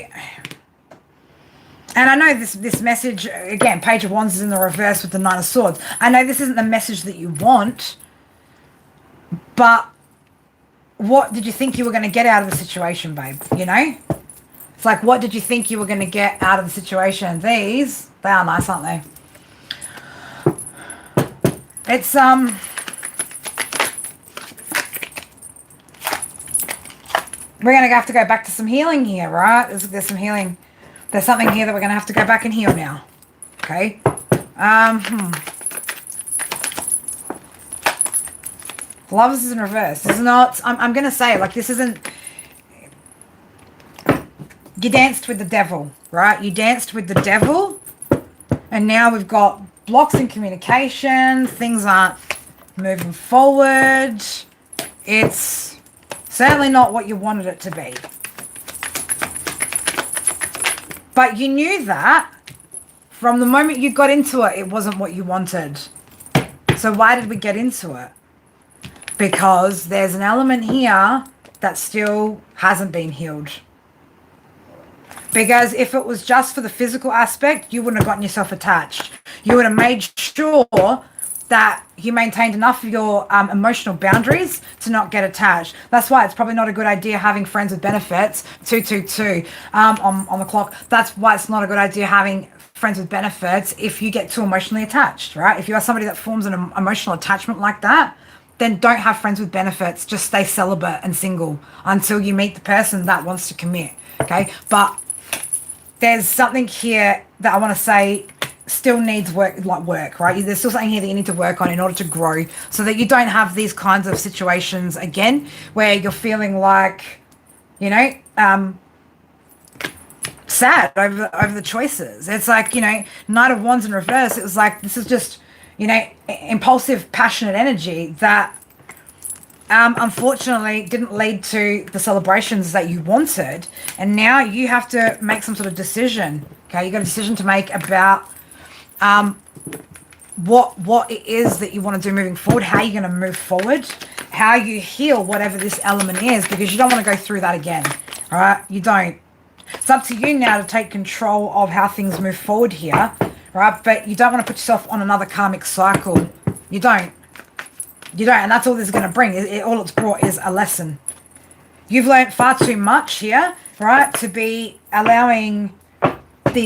And I know this message, again, Page of Wands is in the reverse with the Nine of Swords. I know this isn't the message that you want, but what did you think you were going to get out of the situation, babe? You know? It's like, what did you think you were going to get out of the situation? These, they are nice, aren't they? It's, we're going to have to go back to some healing here, right? There's some healing. There's something here that we're going to have to go back and heal now. Okay. Lovers is in reverse. This is not, I'm going to say, like, this isn't, you danced with the devil, right? You danced with the devil. And now we've got blocks in communication. Things aren't moving forward. It's certainly not what you wanted it to be. But you knew that from the moment you got into it, it wasn't what you wanted. So why did we get into it? Because there's an element here that still hasn't been healed. Because if it was just for the physical aspect, you wouldn't have gotten yourself attached. You would have made sure that you maintained enough of your emotional boundaries to not get attached. That's why it's probably not a good idea having friends with benefits, 222 on the clock. That's why it's not a good idea having friends with benefits if you get too emotionally attached, right? If you are somebody that forms an emotional attachment like that, then don't have friends with benefits. Just stay celibate and single until you meet the person that wants to commit, okay? But there's something here that I want to say still needs work, right? There's still something here that you need to work on in order to grow so that you don't have these kinds of situations again where you're feeling like, sad over the choices. It's like, Knight of Wands in reverse. It was like, this is just, impulsive, passionate energy that unfortunately didn't lead to the celebrations that you wanted. And now you have to make some sort of decision. Okay, you got a decision to make about what it is that you want to do moving forward, how you're going to move forward, how you heal whatever this element is, because you don't want to go through that again. All right, you don't. It's up to you now to take control of how things move forward here, right? But you don't want to put yourself on another karmic cycle. You don't, and that's all this is going to bring. All it's brought is a lesson. You've learned far too much here, right, to be allowing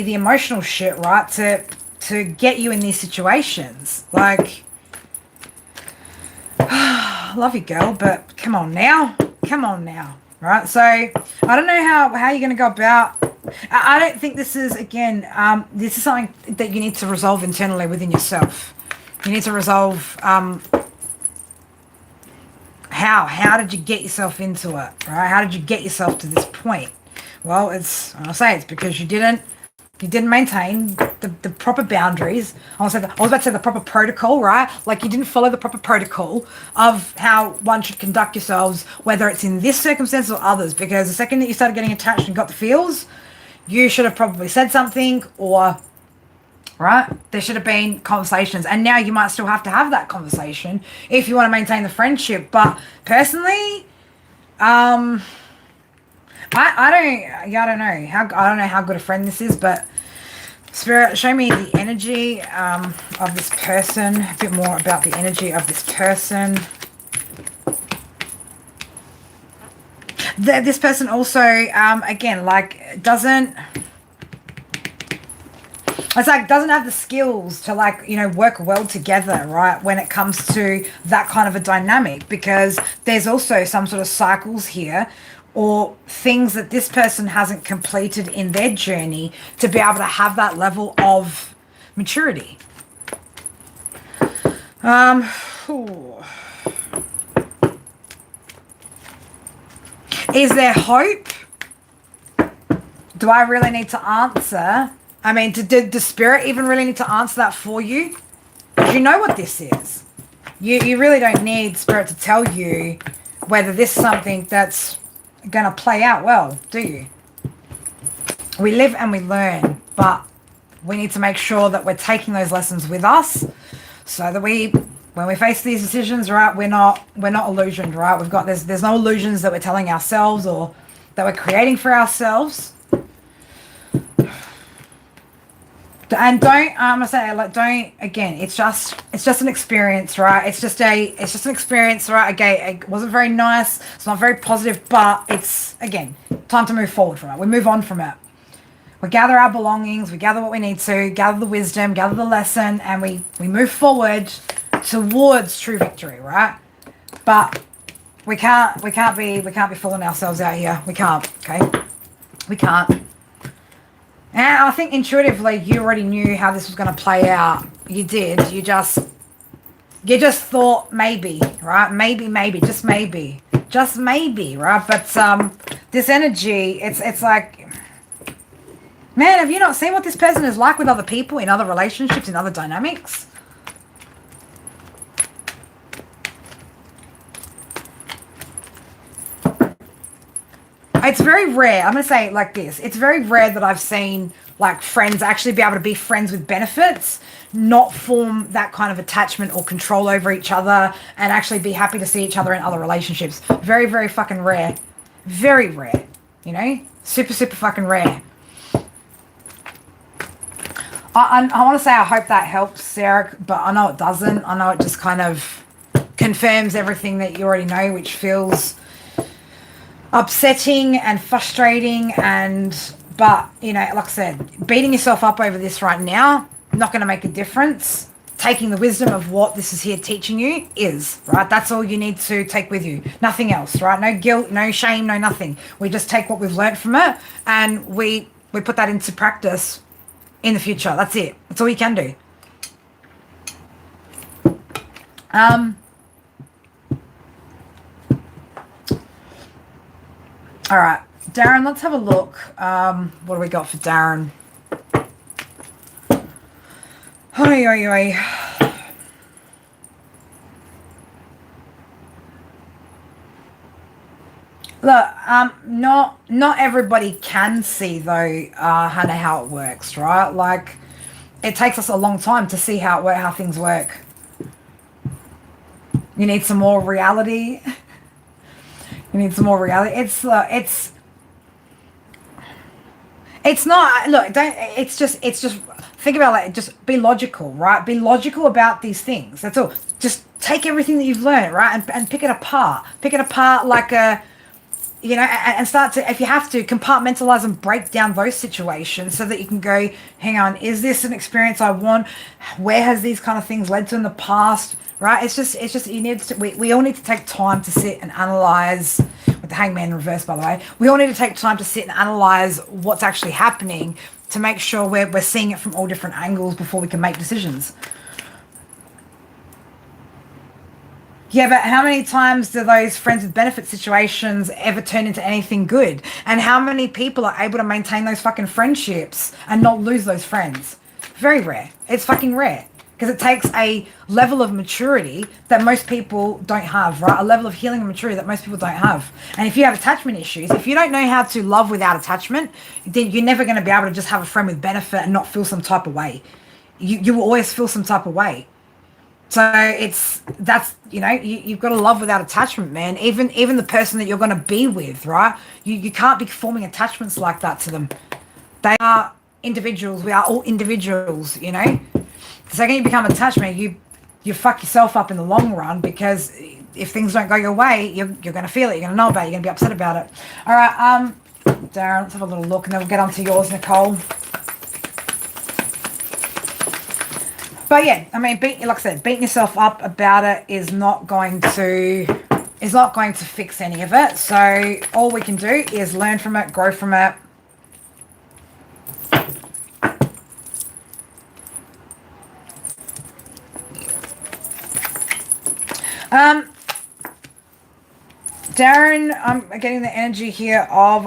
the emotional shit, right, to get you in these situations. Like, love you, girl, but come on now. Come on now. Right? So I don't know how you're going to go about. I don't think this is, again, this is something that you need to resolve internally within yourself. You need to resolve how did you get yourself into it, right? How did you get yourself to this point? Well, I'll say it's because you didn't maintain the proper boundaries. I was about to say the proper protocol, right? Like, you didn't follow the proper protocol of how one should conduct yourselves, whether it's in this circumstance or others. Because the second that you started getting attached and got the feels, you should have probably said something, or, right? There should have been conversations. And now you might still have to have that conversation if you want to maintain the friendship. But personally, I don't know how good a friend this is, but Spirit, show me the energy of this person, a bit more about the energy of this person. This person also, again, like, doesn't have the skills to, like, you know, work well together, right, when it comes to that kind of a dynamic, because there's also some sort of cycles here, or things that this person hasn't completed in their journey to be able to have that level of maturity. Is there hope? Do I really need to answer? I mean, does Spirit even really need to answer that for you? Because you know what this is. You really don't need Spirit to tell you whether this is something that's going to play out well, do you? We live and we learn, but we need to make sure that we're taking those lessons with us, so that when we face these decisions, right, we're not illusioned, right? There's no illusions that we're telling ourselves or that we're creating for ourselves. And again, it's just an experience, right? It's just an experience, right? Okay, it wasn't very nice, it's not very positive, but it's, again, time to move forward from it. We move on from it. We gather our belongings, we gather what we need to, gather the wisdom, gather the lesson, and we move forward towards true victory, right? But we can't be fooling ourselves out here. We can't, okay? We can't. And I think intuitively you already knew how this was going to play out. You did. You just thought maybe, right? Maybe, just maybe, right? But this energy, it's like, man, have you not seen what this person is like with other people, in other relationships, in other dynamics? It's very rare. I'm going to say it like this. It's very rare that I've seen, like, friends actually be able to be friends with benefits, not form that kind of attachment or control over each other, and actually be happy to see each other in other relationships. Very, very fucking rare. Very rare. You know? Super, super fucking rare. I want to say I hope that helps, Sarah, but I know it doesn't. I know it just kind of confirms everything that you already know, which feels upsetting and frustrating, but you know, like I said, beating yourself up over this right now, not going to make a difference. Taking the wisdom of what this is here teaching you is, right? That's all you need to take with you. Nothing else, right? No guilt, no shame, no nothing. We just take what we've learned from it and we put that into practice in the future. That's it. That's all you can do. All right, Darren, let's have a look. What do we got for Darren? Oi, oi, oi. Look, not everybody can see, though, Hannah, how it works, right? Like, it takes us a long time to see how things work. You need some more reality. You need some more reality. It's not, look, it's just, think about it, just be logical, right? Be logical about these things. That's all. Just take everything that you've learned, right? And pick it apart. Pick it apart like a you know, and start to, if you have to, compartmentalize and break down those situations so that you can go, hang on, is this an experience I want? Where has these kind of things led to in the past? Right? It's just you need to, we all need to take time to sit and analyze, with the hangman in reverse, by the way. We all need to take time to sit and analyze what's actually happening to make sure we're seeing it from all different angles before we can make decisions. Yeah, but how many times do those friends with benefit situations ever turn into anything good? And how many people are able to maintain those fucking friendships and not lose those friends? Very rare. It's fucking rare. Because it takes a level of maturity that most people don't have, right? A level of healing and maturity that most people don't have. And if you have attachment issues, if you don't know how to love without attachment, then you're never going to be able to just have a friend with benefit and not feel some type of way. You will always feel some type of way. So that's, you know, you've got to love without attachment, man. Even the person that you're going to be with, right? You can't be forming attachments like that to them. They are individuals. We are all individuals, you know. The second you become attachment, you fuck yourself up in the long run, because if things don't go your way, you're going to feel it. You're going to know about it. You're going to be upset about it. All right, Darren, let's have a little look, and then we'll get on to yours, Nicole. But yeah, I mean, like I said, beating yourself up about it is not going to fix any of it. So all we can do is learn from it, grow from it. Darren, I'm getting the energy here of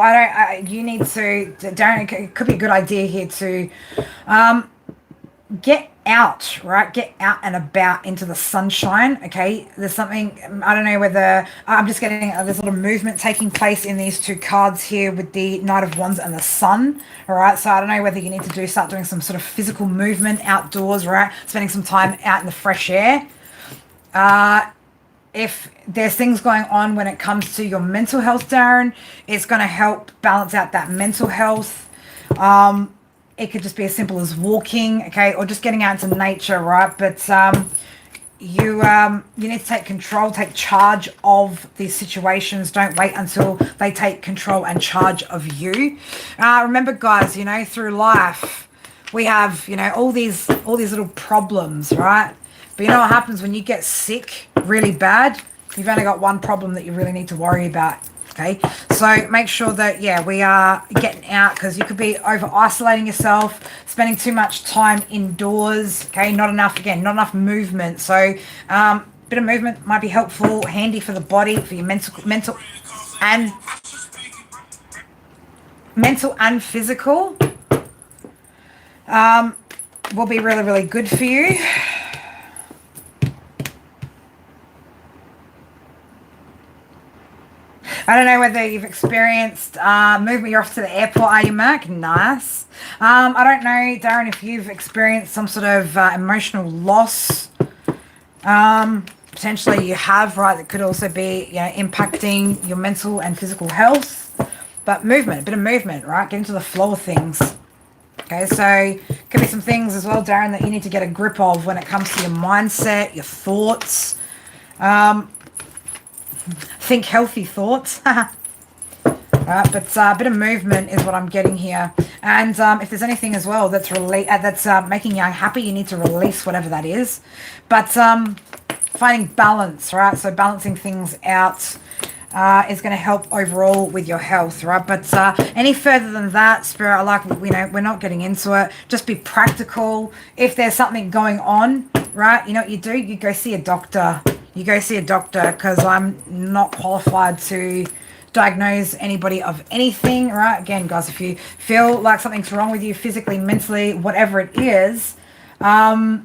you need to, Darren, it could be a good idea here to get out, right? Get out and about into the sunshine, okay? There's something, I don't know whether, I'm just getting, there's a lot of movement taking place in these two cards here with the Knight of Wands and the Sun, all right? So I don't know whether you need to start doing some sort of physical movement outdoors, right? Spending some time out in the fresh air. If there's things going on when it comes to your mental health, Darren, it's going to help balance out that mental health. It could just be as simple as walking, okay, or just getting out into nature, right? But you need to take control, take charge of these situations. Don't wait until they take control and charge of you. Remember, guys, you know, through life, we have, you know, all these little problems, right? But you know what happens when you get sick really bad? You've only got one problem that you really need to worry about, okay? So make sure that, yeah, we are getting out, because you could be over-isolating yourself, spending too much time indoors, okay? Not enough movement. So bit of movement might be helpful, handy for the body, for your mental and physical. Will be really, really good for you. I don't know whether you've experienced movement. You're off to the airport, are you, Mac? Nice. I don't know, Darren, if you've experienced some sort of emotional loss. Potentially you have, right? That could also be, you know, impacting your mental and physical health. But movement, a bit of movement, right? Get into the flow of things. Okay, so could be some things as well, Darren, that you need to get a grip of when it comes to your mindset, your thoughts. Think healthy thoughts. Right, but a bit of movement is what I'm getting here. And if there's anything as well that's making you unhappy, you need to release whatever that is. But finding balance, right? So balancing things out is going to help overall with your health, right? But any further than that, Spirit, we're not getting into it. Just be practical. If there's something going on, right, you know what you do? You go see a doctor. You go see a doctor, because I'm not qualified to diagnose anybody of anything, right? Again, guys, if you feel like something's wrong with you physically, mentally, whatever it is, yeah,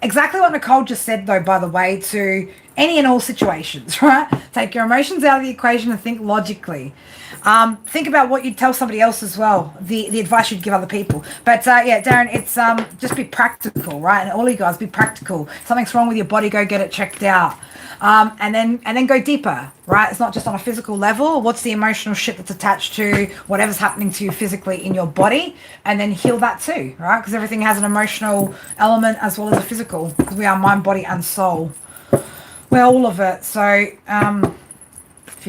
exactly what Nicole just said, though, by the way, to any and all situations, right? Take your emotions out of the equation and think logically. Think about what you'd tell somebody else as well, the advice you'd give other people. But yeah, Darren, it's just be practical, right? And all you guys, be practical. If something's wrong with your body, go get it checked out. And then go deeper, right? It's not just on a physical level. What's the emotional shit that's attached to whatever's happening to you physically in your body? And then heal that too, right? Because everything has an emotional element as well as a physical, because we are mind, body, and soul. We're all of it. So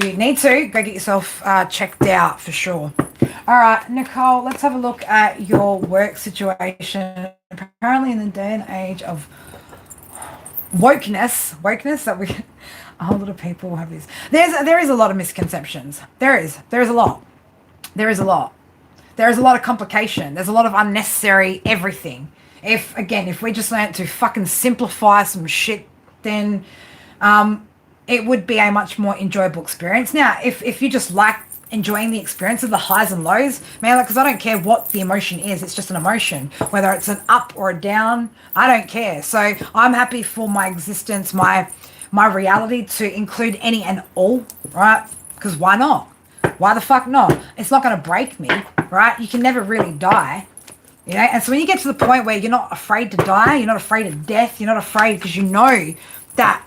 If you need to, go get yourself checked out for sure. All right, Nicole, let's have a look at your work situation. Apparently in the day and age of wokeness that we a whole lot of people have this. There is a lot of misconceptions. There is a lot. There is a lot of complication. There's a lot of unnecessary everything. If we just learned to fucking simplify some shit, then it would be a much more enjoyable experience. Now, if you just like enjoying the experience of the highs and lows, man, because I don't care what the emotion is, it's just an emotion, whether it's an up or a down, I don't care. So I'm happy for my existence, my reality to include any and all, right? Because why not? Why the fuck not? It's not going to break me, right? You can never really die, you know? And so when you get to the point where you're not afraid to die, you're not afraid of death, you're not afraid because you know that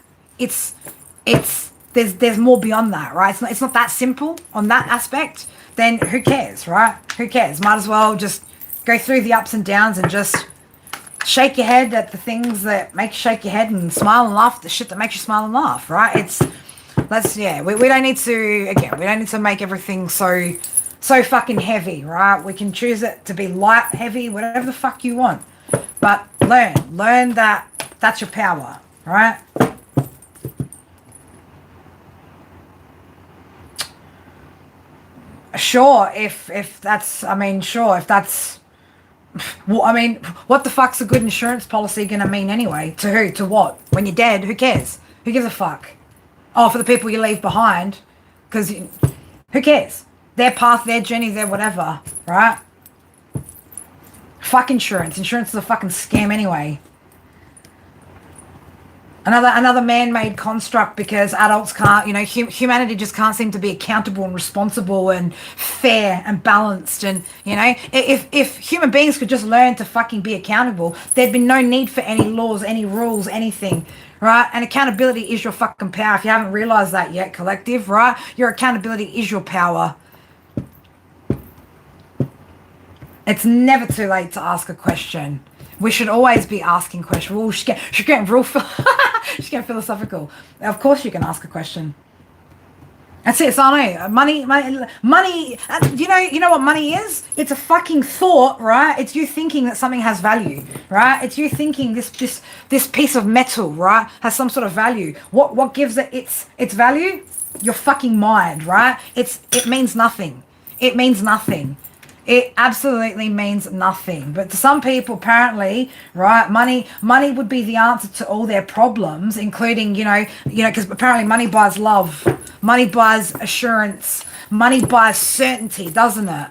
there's more beyond that, right? It's not that simple on that aspect, then who cares, right? Who cares? Might as well just go through the ups and downs and just shake your head at the things that make you shake your head and smile and laugh at the shit that makes you smile and laugh, right? We don't need to make everything so fucking heavy, right? We can choose it to be light, heavy, whatever the fuck you want. But learn that that's your power, right? Sure, if that's what the fuck's a good insurance policy gonna mean anyway? To who? To what? When you're dead, who cares? Who gives a fuck? Oh, for the people you leave behind, because who cares? Their path, their journey, their whatever, right? Fuck insurance. Insurance is a fucking scam anyway. Another man-made construct because adults can't, humanity just can't seem to be accountable and responsible and fair and balanced. And, if human beings could just learn to fucking be accountable, there'd be no need for any laws, any rules, anything, right? And accountability is your fucking power. If you haven't realized that yet, collective, right? Your accountability is your power. It's never too late to ask a question. We should always be asking questions. Well, she's getting real she's getting philosophical. Of course you can ask a question. That's it. So I know money. You know what money is? It's a fucking thought, right? It's you thinking that something has value, right? It's you thinking this piece of metal, right, has some sort of value. What gives it its value? Your fucking mind, right? It means nothing. It means nothing. It absolutely means nothing. But to some people, apparently, right, money would be the answer to all their problems, including, because apparently money buys love, money buys assurance, money buys certainty, doesn't it?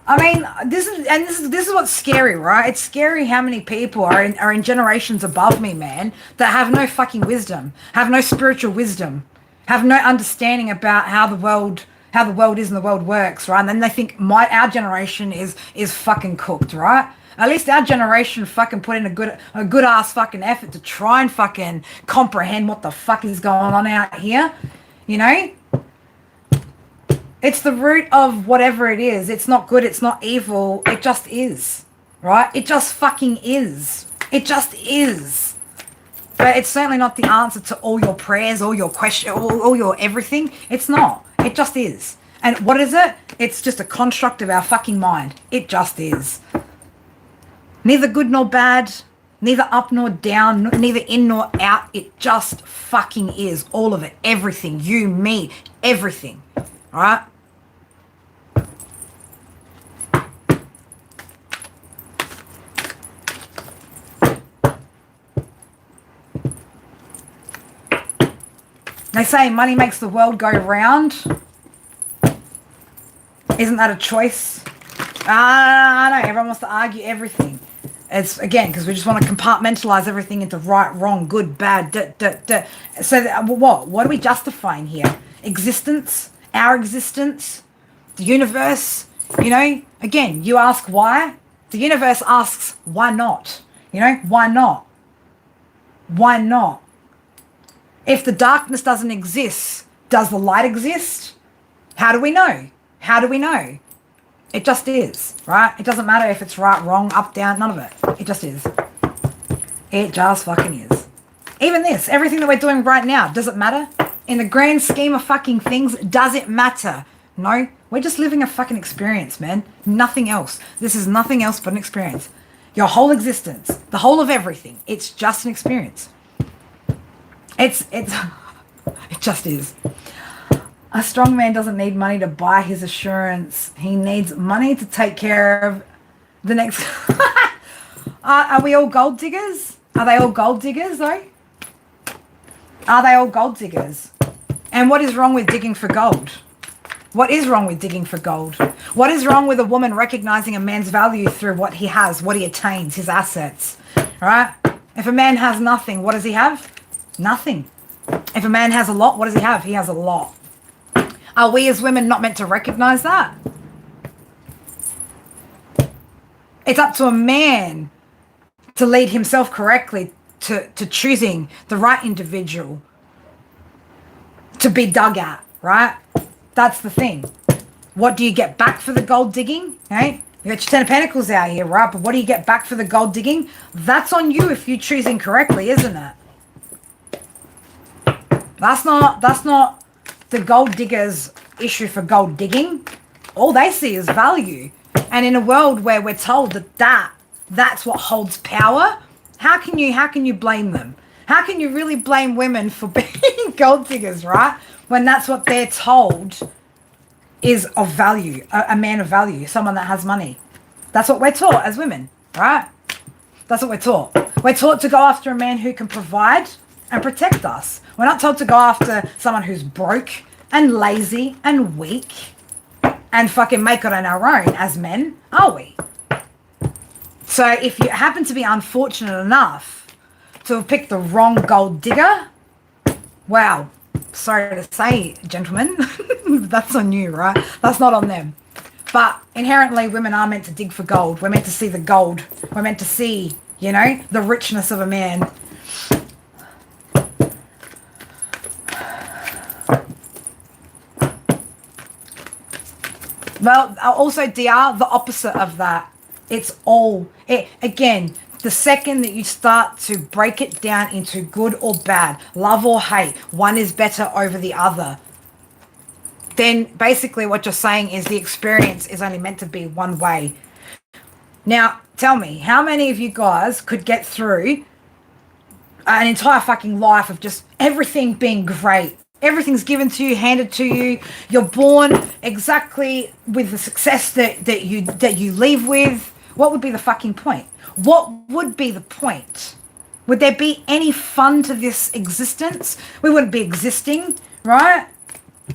I mean, this is what's scary, right? It's scary how many people are in generations above me, man, that have no fucking wisdom, have no spiritual wisdom, have no understanding about how the world is and the world works, right? And then they think our generation is fucking cooked, right? At least our generation fucking put in a good ass fucking effort to try and fucking comprehend what the fuck is going on out here, It's the root of whatever it is. It's not good. It's not evil. It just is, right? It just fucking is. It just is. But it's certainly not the answer to all your prayers, all your questions, all your everything. It's not. It just is. And what is it? It's just a construct of our fucking mind. It just is. Neither good nor bad, neither up nor down, neither in nor out. It just fucking is. All of it. Everything. You, me, everything. All right? They say money makes the world go round. Isn't that a choice? I know, everyone wants to argue everything. It's, again, because we just want to compartmentalize everything into right, wrong, good, bad, So what are we justifying here? Existence? Our existence? The universe? Again, you ask why. The universe asks, why not? Why not? Why not? If the darkness doesn't exist, does the light exist? How do we know? How do we know? It just is, right? It doesn't matter if it's right, wrong, up, down, none of it. It just is. It just fucking is. Even this, everything that we're doing right now, does it matter? In the grand scheme of fucking things, does it matter? No, we're just living a fucking experience, man. Nothing else. This is nothing else but an experience. Your whole existence, the whole of everything, it's just an experience. It just is. A strong man doesn't need money to buy his assurance. He needs money to take care of the next... Are we all gold diggers? Are they all gold diggers, though? Are they all gold diggers? And what is wrong with digging for gold? What is wrong with digging for gold? What is wrong with a woman recognizing a man's value through what he has, what he attains, his assets? All right? If a man has nothing, what does he have? Nothing. If a man has a lot, what does he have? He has a lot. Are we as women not meant to recognize that? It's up to a man to lead himself correctly to choosing the right individual to be dug at, right? That's the thing. What do you get back for the gold digging? Hey, you got your 10 of Pentacles out here, right? But what do you get back for the gold digging? That's on you if you choose incorrectly, isn't it? That's not the gold digger's issue for gold digging. All they see is value. And in a world where we're told that's what holds power, how can you blame them? How can you really blame women for being gold diggers, right? When that's what they're told is of value, a man of value, someone that has money. That's what we're taught as women, right? That's what we're taught. We're taught to go after a man who can provide and protect us. We're not told to go after someone who's broke and lazy and weak and fucking make it on our own as men, are we? So if you happen to be unfortunate enough to have picked the wrong gold digger, wow, sorry to say, gentlemen, that's on you, right? That's not on them. But inherently, women are meant to dig for gold. We're meant to see the gold. We're meant to see, the richness of a man. Well, also, DR, the opposite of that. Again, the second that you start to break it down into good or bad, love or hate, one is better over the other, then basically what you're saying is the experience is only meant to be one way. Now, tell me, how many of you guys could get through an entire fucking life of just everything being great? Everything's given to you, handed to you. You're born exactly with the success that you leave with. What would be the fucking point? What would be the point? Would there be any fun to this existence? We wouldn't be existing, right?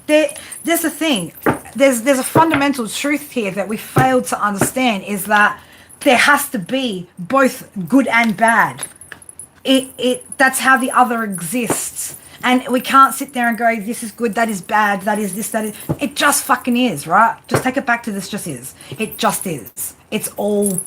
There's a thing. There's a fundamental truth here that we failed to understand, is that there has to be both good and bad. That's how the other exists. And we can't sit there and go, this is good, that is bad, that is this, that is... It just fucking is, right? Just take it back to this just is. It just is. It's all...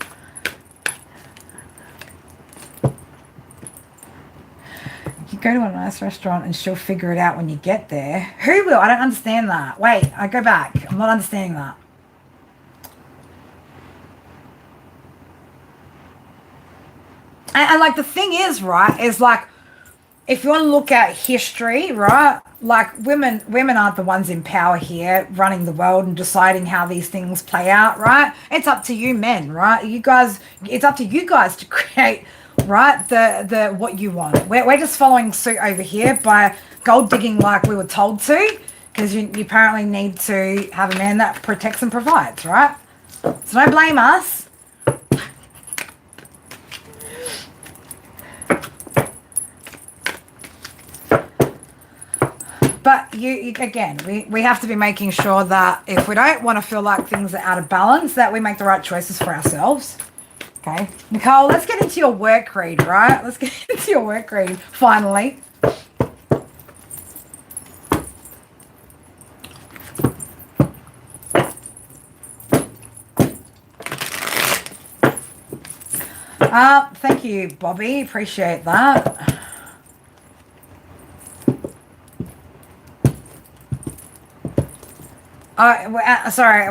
You go to a nice restaurant and she'll figure it out when you get there. Who will? I don't understand that. Wait, I go back. I'm not understanding that. And like, the thing is, right, is like, if you want to look at history, right, like women aren't the ones in power here running the world and deciding how these things play out, right? It's up to you men, right? You guys, it's up to you guys to create, right, the what you want. We're just following suit over here by gold digging like we were told to, because you apparently need to have a man that protects and provides, right? So don't blame us. But we have to be making sure that if we don't want to feel like things are out of balance, that we make the right choices for ourselves. Okay. Nicole, let's get into your work read, right? Let's get into your work read, finally. Thank you, Bobby. Appreciate that. Sorry.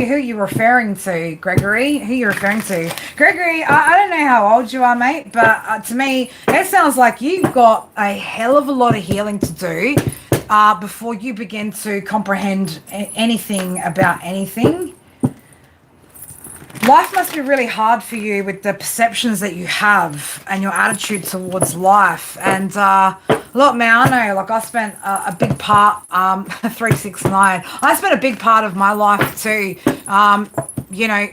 Who are you referring to, Gregory? Who are you referring to, Gregory? I don't know how old you are, mate, but to me, it sounds like you've got a hell of a lot of healing to do before you begin to comprehend anything about anything. Life must be really hard for you with the perceptions that you have and your attitude towards life. And look, man, I know, like I spent a big part, 369, I spent a big part of my life too, you know,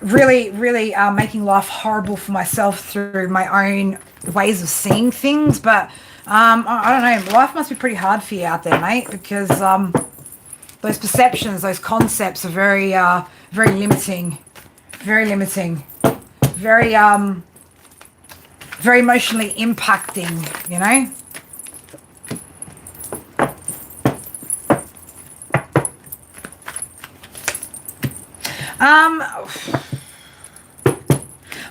really, really making life horrible for myself through my own ways of seeing things. But I don't know, life must be pretty hard for you out there, mate, because those perceptions, those concepts are very, very limiting, very very emotionally impacting, you know. I'm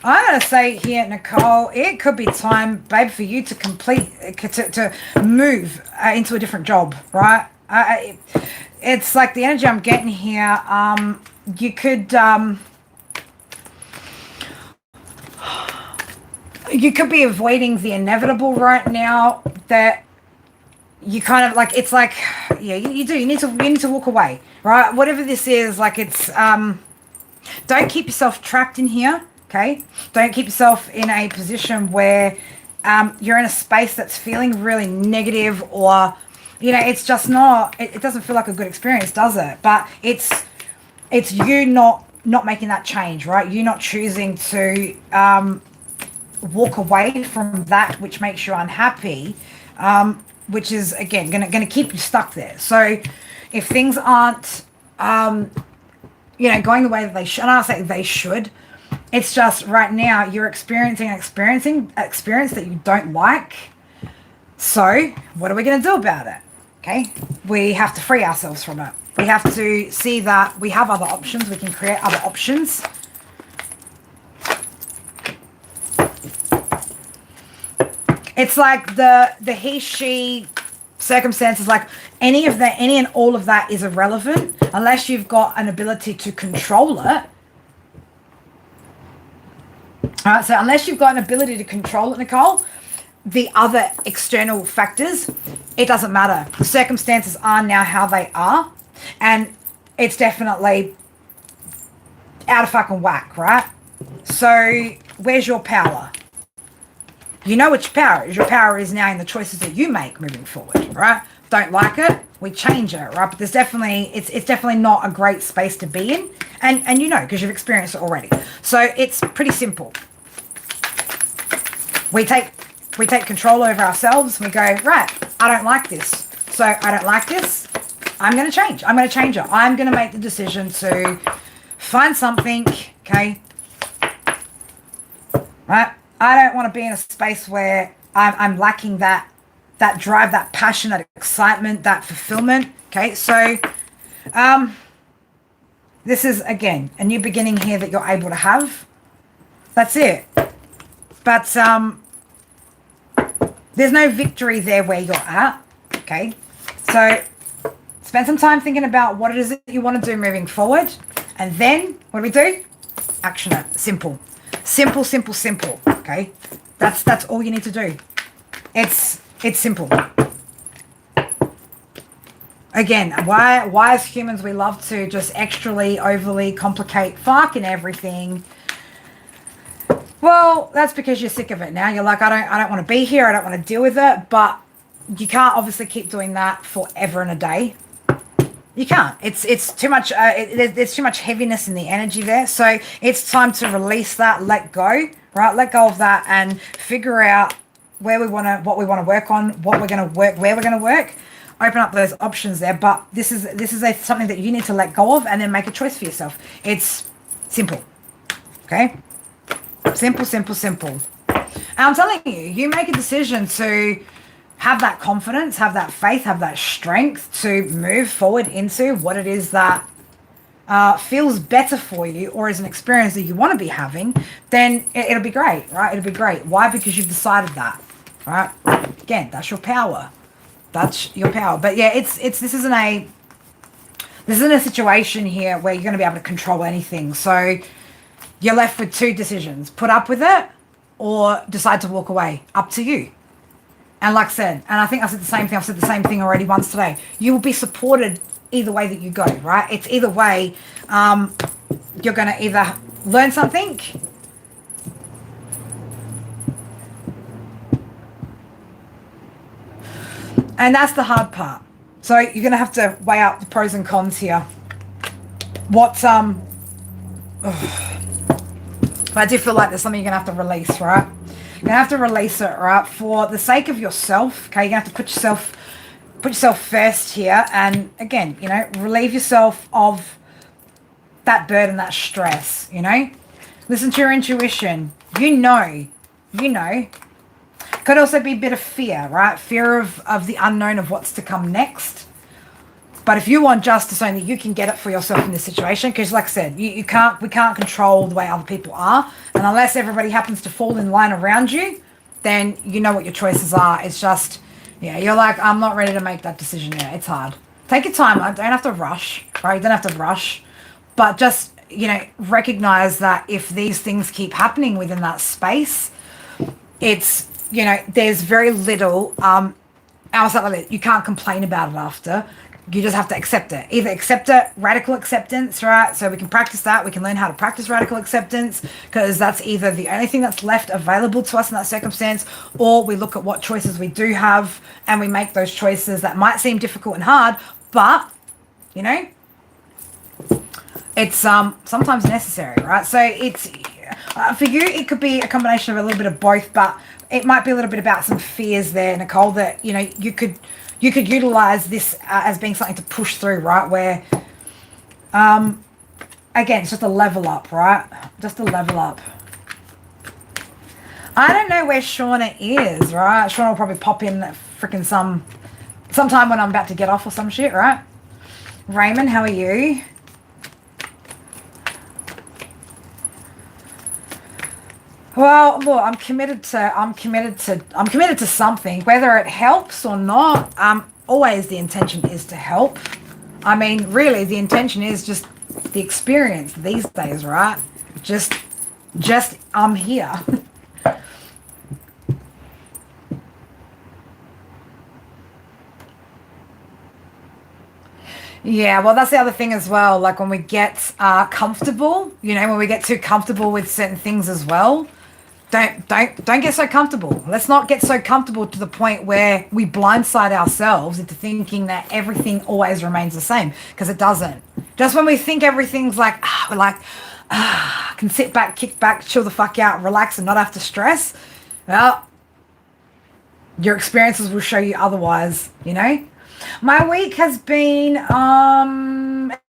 going to say here, Nicole, it could be time, babe, for you to to move into a different job, right? It's like the energy I'm getting here. You could be avoiding the inevitable right now. That you kind of like. It's like, yeah, you do. You need to walk away, right? Whatever this is, like it's. Don't keep yourself trapped in here. Okay, don't keep yourself in a position where you're in a space that's feeling really negative, or you know, it's just not. It doesn't feel like a good experience, does it? But it's you not making that change, right? You not choosing to walk away from that which makes you unhappy, which is again gonna keep you stuck there. So if things aren't you know, going the way that they should, and I'll say they should. It's just right now you're experiencing an experience that you don't like. So what are we going to do about it? Okay, we have to free ourselves from it. We have to see that we have other options. We can create other options. It's like the he, she circumstances, like any and all of that is irrelevant unless you've got an ability to control it. All right, so unless you've got an ability to control it, Nicole, the other external factors, it doesn't matter. The circumstances are now how they are, and it's definitely out of fucking whack, right? So where's your power? You know what your power is. Your power is now in the choices that you make moving forward, right? Don't like it, we change it, right? But there's definitely, it's definitely not a great space to be in. And you know, because you've experienced it already. So it's pretty simple. We take control over ourselves. We go, right, I don't like this. So I don't like this. I'm going to change. I'm going to change it. I'm going to make the decision to find something, okay? Right? I don't want to be in a space where I'm lacking that drive, that passion, that excitement, that fulfillment. Okay, so this is, again, a new beginning here that you're able to have. That's it. But there's no victory there where you're at. Okay, so spend some time thinking about what it is that you want to do moving forward. And then, what do? Action it. Simple. Simple, simple, simple. Okay, that's all you need to do. It's simple. Again, why as humans we love to just extrally, overly complicate fucking everything. Well, that's because you're sick of it now. You're like, I don't want to be here. I don't want to deal with it. But you can't obviously keep doing that forever and a day. You can't. It's too much. There's too much heaviness in the energy there. So it's time to release that, let go, right? Let go of that and figure out what we want to work on, what we're going to work, where we're going to work. Open up those options there. But this is something that you need to let go of and then make a choice for yourself. It's simple. Okay? Simple, simple, simple. And I'm telling you, you make a decision to have that confidence, have that faith, have that strength to move forward into what it is that feels better for you or is an experience that you want to be having, then it'll be great, right? It'll be great. Why? Because you've decided that, right? Again, that's your power. That's your power. But yeah, this isn't a This isn't a situation here where you're going to be able to control anything. So you're left with two decisions. Put up with it or decide to walk away. Up to you. And like I said, and I think I said the same thing. I've said the same thing already once today. You will be supported either way that you go, right? It's either way. You're going to either learn something and that's the hard part. So you're going to have to weigh out the pros and cons here. But I do feel like there's something you're going to have to release, right? You're going to have to release it, right? For the sake of yourself, okay? You're going to have to put yourself first here. And again, you know, relieve yourself of that burden, that stress, you know? Listen to your intuition. You know. Could also be a bit of fear, right? Fear of the unknown of what's to come next. But if you want justice, only you can get it for yourself in this situation. Because like I said, we can't control the way other people are. And unless everybody happens to fall in line around you, then you know what your choices are. It's just, yeah, you're like, I'm not ready to make that decision yet. It's hard. Take your time. I don't have to rush, right? You don't have to rush. But just, you know, recognize that if these things keep happening within that space, it's, you know, there's very little, you can't complain about it after. You just have to accept it. Either accept it, radical acceptance, right? So we can practice that. We can learn how to practice radical acceptance because that's either the only thing that's left available to us in that circumstance, or we look at what choices we do have and we make those choices that might seem difficult and hard, but, you know, it's sometimes necessary, right? So it's, for you, it could be a combination of a little bit of both, but it might be a little bit about some fears there, Nicole, that, you know, you could utilize this as being something to push through, right? Where, again, it's just a level up, right? Just a level up. I don't know where Shauna is, right? Shauna will probably pop in freaking sometime when I'm about to get off or some shit, right? Raymond, how are you? Well, look, I'm committed to something, whether it helps or not. Always the intention is to help. I mean, really, the intention is just the experience these days, right? Just I'm here. Yeah, well, that's the other thing as well. Like when we get comfortable, you know, when we get too comfortable with certain things as well, don't get so comfortable. Let's not get so comfortable to the point where we blindside ourselves into thinking that everything always remains the same, because it doesn't. Just when we think everything's like, we're like, can sit back, kick back, chill the fuck out, relax and not have to stress. Well, your experiences will show you otherwise, you know? My week has been,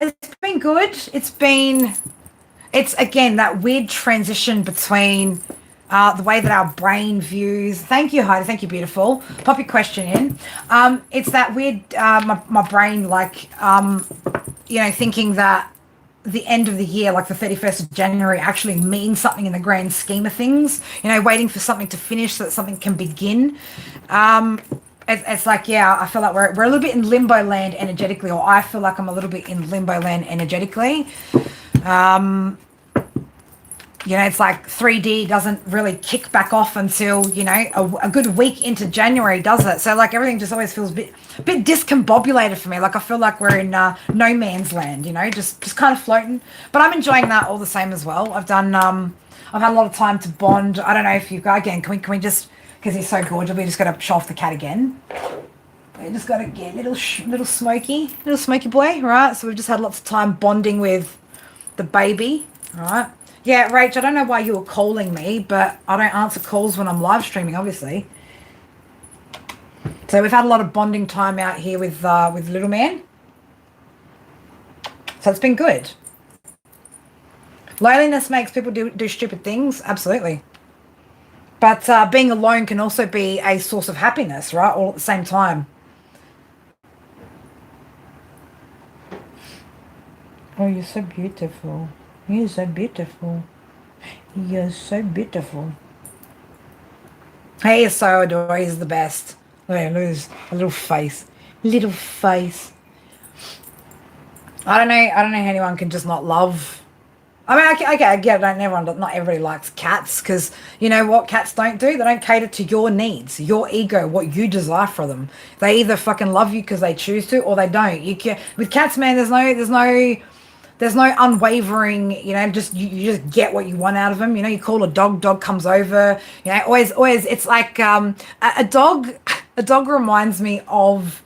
it's been good. It's again, that weird transition between the way that our brain views. Thank you, Heidi. Thank you, beautiful. Pop your question in. It's that weird, my brain, like, you know, thinking that the end of the year, like the 31st of January, actually means something in the grand scheme of things. You know, waiting for something to finish so that something can begin. It's like, yeah, I feel like we're a little bit in limbo land energetically, or I feel like I'm a little bit in limbo land energetically. You know, it's like 3D doesn't really kick back off until, you know, a good week into January does it. So like everything just always feels a bit discombobulated for me. Like I feel like we're in no man's land, you know, just kind of floating. But I'm enjoying that all the same as well. I've had a lot of time to bond. I don't know if you've got, again, can we just, because he's so gorgeous, we just got to show off the cat again. We just got to get little Smokey boy, right? So we've just had lots of time bonding with the baby, right? Yeah, Rach, I don't know why you were calling me, but I don't answer calls when I'm live streaming, obviously. So we've had a lot of bonding time out here with little man. So it's been good. Loneliness makes people do stupid things, absolutely. But being alone can also be a source of happiness, right? All at the same time. Oh, you're so beautiful. You're so beautiful. You're so beautiful. He is so adorable. He's the best. Look at him, lose a little face. Little face. I don't know how anyone can just not love. I mean, I get it. Not everybody likes cats because you know what cats don't do? They don't cater to your needs, your ego, what you desire for them. They either fucking love you because they choose to, or they don't. You can with cats, man. There's no unwavering. You know, just you just get what you want out of them. You know, you call a dog, dog comes over. You know, always. It's like a dog. A dog reminds me of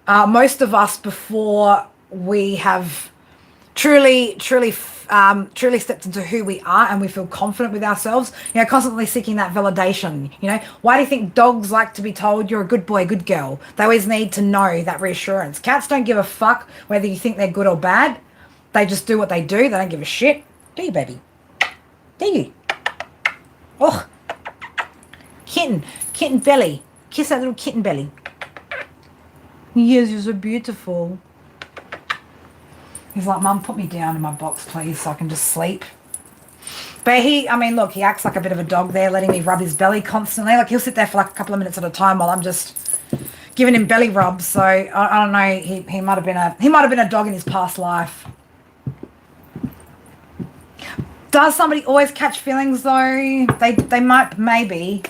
most of us before we have truly stepped into who we are and we feel confident with ourselves, you know, constantly seeking that validation. You know, why do you think dogs like to be told you're a good boy, good girl? They always need to know that reassurance. Cats don't give a fuck whether you think they're good or bad. They just do what they do. They don't give a shit. Do you, baby? Do you? Oh, kitten belly. Kiss that little kitten belly. Yes, you're so beautiful. He's like, Mum, put me down in my box, please, so I can just sleep. But I mean, look, he acts like a bit of a dog there, letting me rub his belly constantly. Like, he'll sit there for like a couple of minutes at a time while I'm just giving him belly rubs. So, I don't know, he might have been a dog in his past life. Does somebody always catch feelings, though? They might, maybe.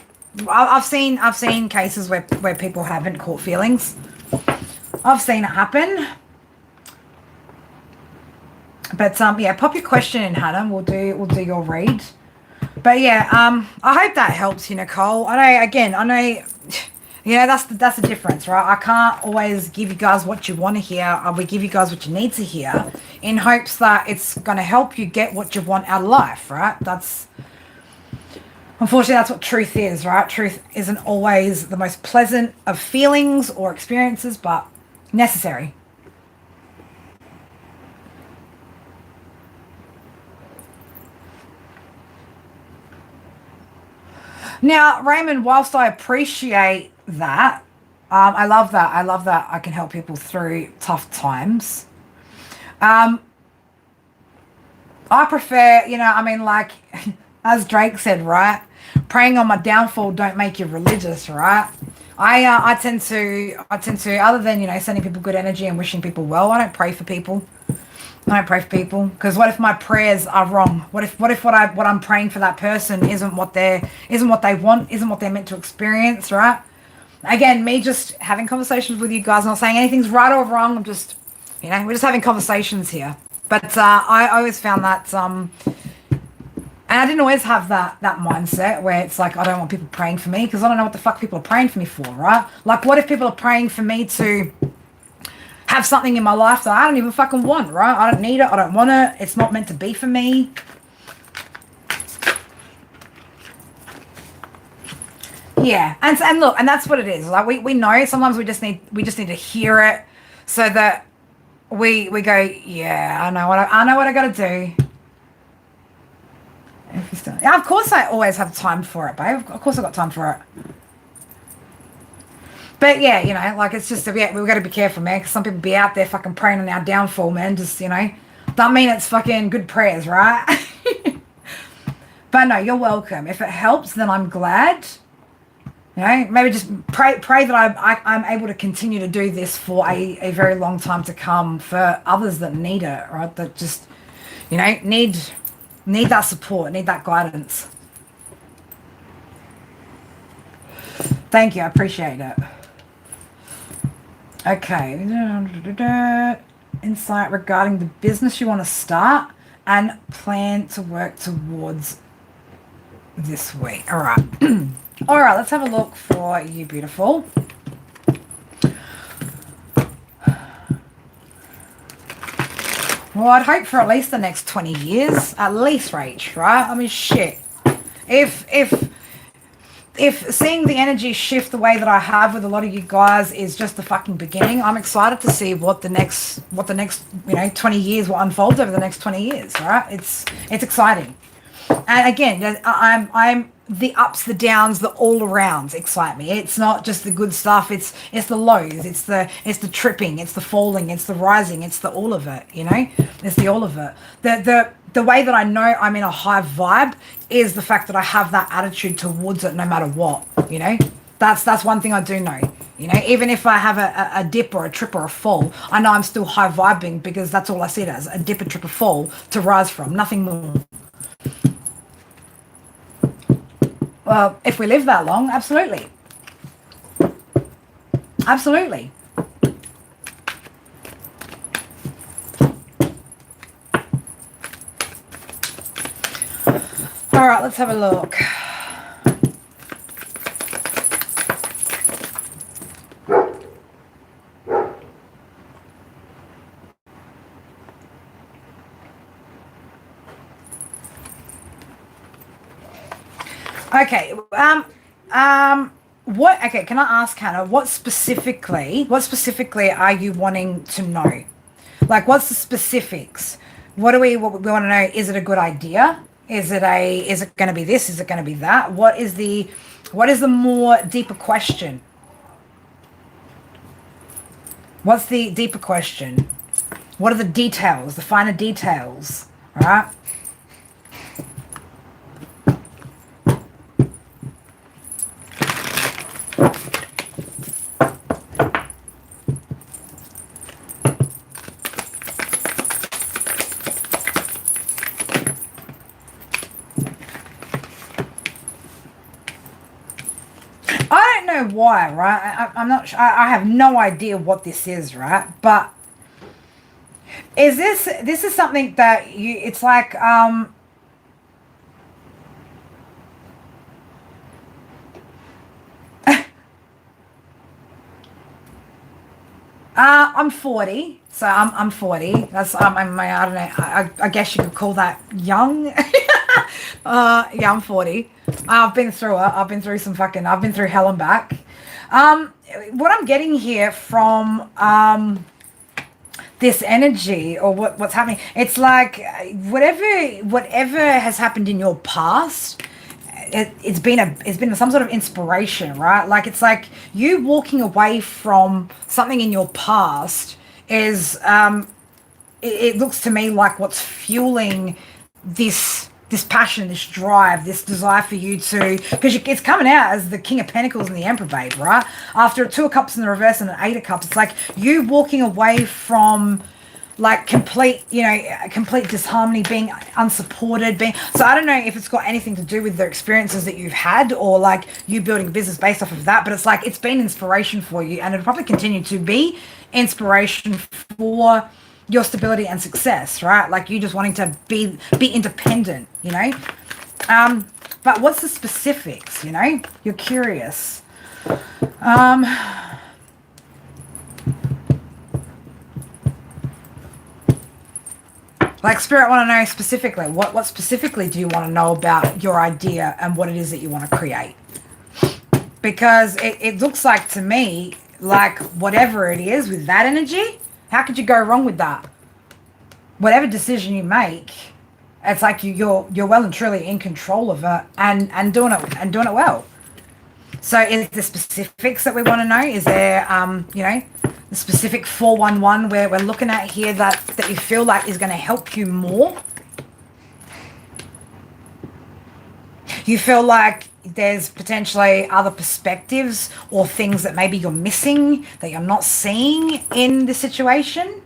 I've seen cases where people haven't caught feelings. I've seen it happen. But yeah, pop your question in, Hannah. We'll do your read. But yeah, I hope that helps you, Nicole. I know, you know, that's the difference, right? I can't always give you guys what you want to hear. We give you guys what you need to hear in hopes that it's going to help you get what you want out of life, right? Unfortunately, that's what truth is, right? Truth isn't always the most pleasant of feelings or experiences, but necessary. Now, Raymond, whilst I appreciate that, I love that. I love that I can help people through tough times. I prefer, you know, I mean, like, as Drake said, right? Praying on my downfall don't make you religious, right? I tend to, other than, you know, sending people good energy and wishing people well, I don't pray for people. I don't pray for people because what if my prayers are wrong? What if what I'm praying for that person isn't what they want, isn't what they're meant to experience, right? Again, me just having conversations with you guys, not saying anything's right or wrong. I'm just, you know, we're just having conversations here. But I always found that, and I didn't always have that mindset where it's like I don't want people praying for me because I don't know what the fuck people are praying for me for, right? Like, what if people are praying for me to have something in my life that I don't even fucking want, right? I don't need it. I don't want it. It's not meant to be for me. Yeah, and look, and that's what it is. Like we know sometimes we just need to hear it so that we go, yeah, I know what I got to do. Yeah, of course I always have time for it, babe. Of course I got time for it. But yeah, you know, like it's just, yeah, we've got to be careful, man, because some people be out there fucking praying on our downfall, man. Just, you know, don't mean it's fucking good prayers, right? But no, you're welcome. If it helps, then I'm glad. You know, maybe just pray that I'm able to continue to do this for a very long time to come for others that need it, right? That just, you know, need that support, need that guidance. Thank you, I appreciate it. Okay, insight regarding the business you want to start and plan to work towards this week. All right. All right, let's have a look for you, beautiful. Well, I'd hope for at least the next 20 years, at least, Rach, right? I mean, shit. If seeing the energy shift the way that I have with a lot of you guys is just the fucking beginning, I'm excited to see what the next, you know, 20 years will unfold over the next 20 years, right? It's exciting. And again, I'm the ups, the downs, the all arounds excite me. It's not just the good stuff. It's the lows. It's the tripping. It's the falling. It's the rising. It's the all of it. You know, it's the all of it. The way that I know I'm in a high vibe is the fact that I have that attitude towards it, no matter what. You know, that's one thing I do know. You know, even if I have a dip or a trip or a fall, I know I'm still high vibing because that's all I see it as, a dip, a trip, a fall to rise from, nothing more. Well, if we live that long, absolutely. Absolutely. All right, let's have a look. Okay. Okay, can I ask Hannah, what specifically are you wanting to know? Like, what's the specifics? What we want to know? Is it a good idea? Is it going to be this? Is it going to be that? What is the more deeper question? What's the deeper question? What are the details, the finer details, right? I don't know why, right? I'm not sure. I have no idea what this is, right? But is this is something that you? It's like I'm 40, so I'm 40. That's I don't know. I guess you could call that young. Yeah, I'm 40. I've been through it. I've been through I've been through hell and back. What I'm getting here from this energy or what's happening, it's like whatever has happened in your past, it's been some sort of inspiration, right? Like it's like you walking away from something in your past is it looks to me like what's fueling this passion, this drive, this desire for you to, because it's coming out as the King of Pentacles and the Emperor, babe, right? After a Two of Cups in the reverse and an Eight of Cups, it's like you walking away from like complete disharmony, being unsupported, so I don't know if it's got anything to do with the experiences that you've had or like you building a business based off of that, but it's like it's been inspiration for you and it'll probably continue to be inspiration for your stability and success, right? Like you just wanting to be independent, you know. But what's the specifics, you know? You're curious. Like Spirit want to know specifically, what specifically do you want to know about your idea and what it is that you want to create? Because it looks like to me, like whatever it is with that energy, how could you go wrong with that? Whatever decision you make, it's like you're well and truly in control of it and doing it well. So is the specifics that we want to know? Is there you know, the specific 411 where we're looking at here that you feel like is going to help you more? You feel like there's potentially other perspectives or things that maybe you're missing that you're not seeing in the situation?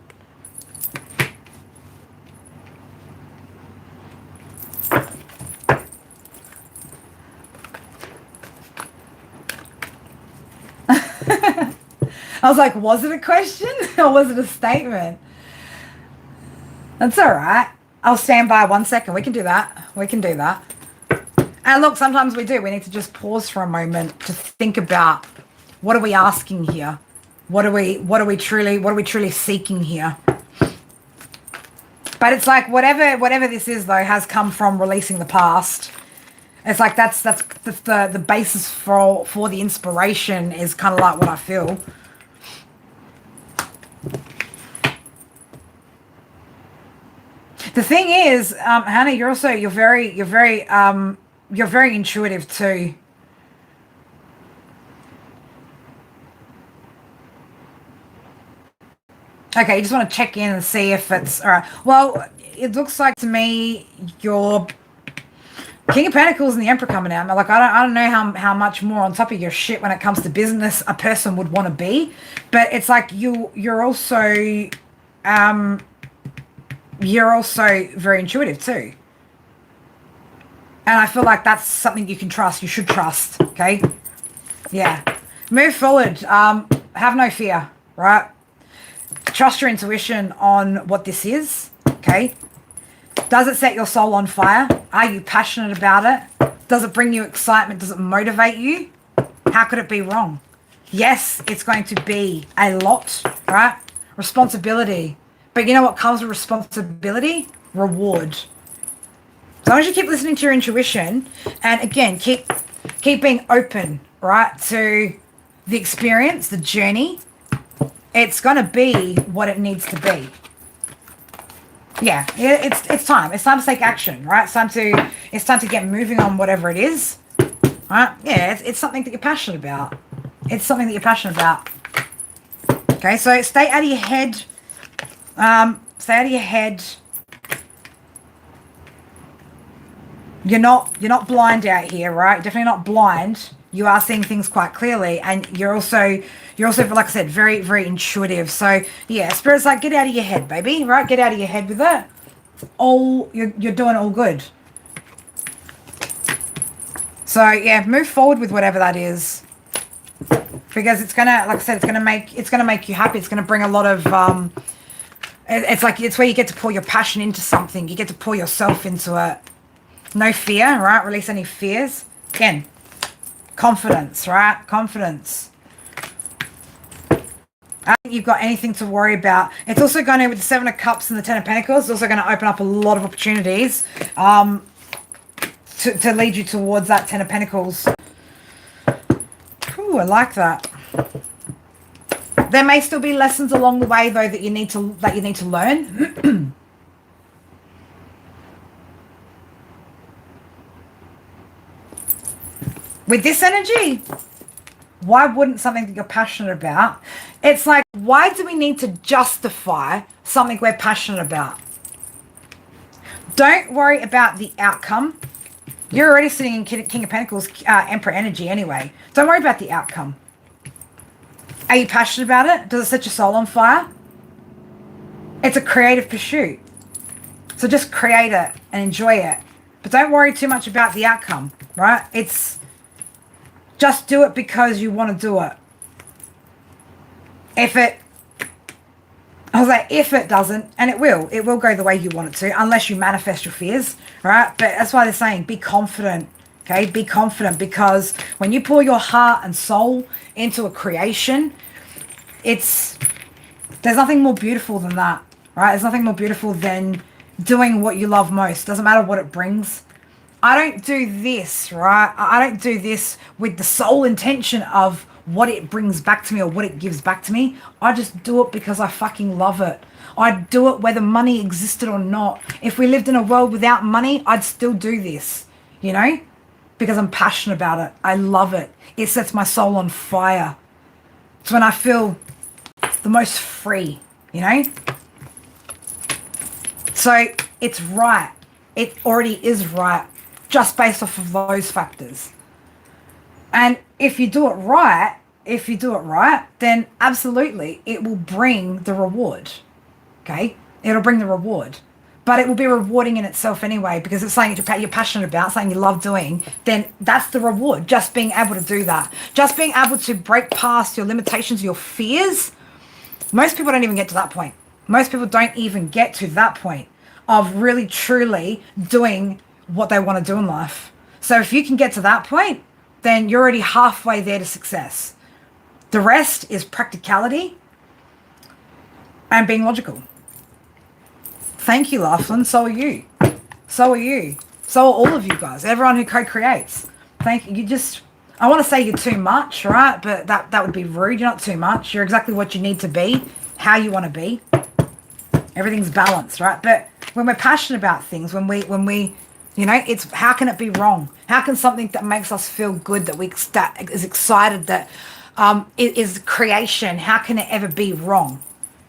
I was like, was it a question or was it a statement? That's all right. I'll stand by 1 second. We can do that. We can do that. And look, sometimes we do. We need to just pause for a moment to think about what are we asking here? What are we truly seeking here? But it's like whatever this is though has come from releasing the past. It's like that's the basis for the inspiration is kind of like what I feel. The thing is, Hannah, you're very intuitive too. Okay, you just want to check in and see if it's all right. Well, it looks like to me King of Pentacles and the Emperor coming out. Like, I don't know how much more on top of your shit when it comes to business a person would want to be, but it's like you're also very intuitive too. And I feel like that's something you can trust. You should trust. Okay. Yeah. Move forward. Have no fear. Right. Trust your intuition on what this is. Okay. Does it set your soul on fire? Are you passionate about it? Does it bring you excitement? Does it motivate you? How could it be wrong? Yes, it's going to be a lot, right? Responsibility. But you know what comes with responsibility? Reward. As long as you keep listening to your intuition, and again, keep being open, right, to the experience, the journey, it's going to be what it needs to be. Yeah, it's time. It's time to take action, right? It's time to get moving on whatever it is, right? Yeah, it's something that you're passionate about. It's something that you're passionate about. Okay, so stay out of your head. Stay out of your head. You're not blind out here, right? You're definitely not blind. You are seeing things quite clearly, and you're also, like I said, very, very intuitive. So yeah, Spirit's like, get out of your head, baby, right? Get out of your head with it. You're doing all good. So yeah, move forward with whatever that is, because it's gonna, like I said, it's gonna make you happy. It's gonna bring a lot of it's where you get to pour your passion into something. You get to pour yourself into it. No fear, right? Release any fears. Again, confidence, right? Confidence. I don't think you've got anything to worry about. It's also going to, with the Seven of Cups and the Ten of Pentacles, it's also going to open up a lot of opportunities to lead you towards that Ten of Pentacles. Ooh, I like that. There may still be lessons along the way, though, that you need to learn. With this energy, why wouldn't something that you're passionate about? It's like, why do we need to justify something we're passionate about? Don't worry about the outcome. You're already sitting in King of Pentacles, Emperor energy anyway. Don't worry about the outcome. Are you passionate about it? Does it set your soul on fire? It's a creative pursuit. So just create it and enjoy it. But don't worry too much about the outcome, right? Just do it because you want to do it. If it doesn't, and it will go the way you want it to, unless you manifest your fears, right? But that's why they're saying be confident, okay? Be confident, because when you pour your heart and soul into a creation, there's nothing more beautiful than that, right? There's nothing more beautiful than doing what you love most. Doesn't matter what it brings. I don't do this, right? I don't do this with the sole intention of what it brings back to me or what it gives back to me. I just do it because I fucking love it. I'd do it whether money existed or not. If we lived in a world without money, I'd still do this, you know? Because I'm passionate about it. I love it. It sets my soul on fire. It's when I feel the most free, you know? So it's right. It already is right, just based off of those factors. And if you do it right, then absolutely it will bring the reward. Okay? It'll bring the reward. But it will be rewarding in itself anyway, because it's something you're passionate about, something you love doing. Then that's the reward, just being able to do that. Just being able to break past your limitations, your fears. Most people don't even get to that point. Most people don't even get to that point of really, truly doing what they want to do in life. So if you can get to that point, then you're already halfway there to success. The rest is practicality and being logical. Thank you, Laughlin. So are you. So are you. So are all of you guys. Everyone who co-creates. Thank you. I want to say you're too much, right? But that would be rude. You're not too much. You're exactly what you need to be, how you want to be. Everything's balanced, right? But when we're passionate about things, when we you know, it's how can it be wrong? How can something that makes us feel good, that is excited, that it is creation, how can it ever be wrong?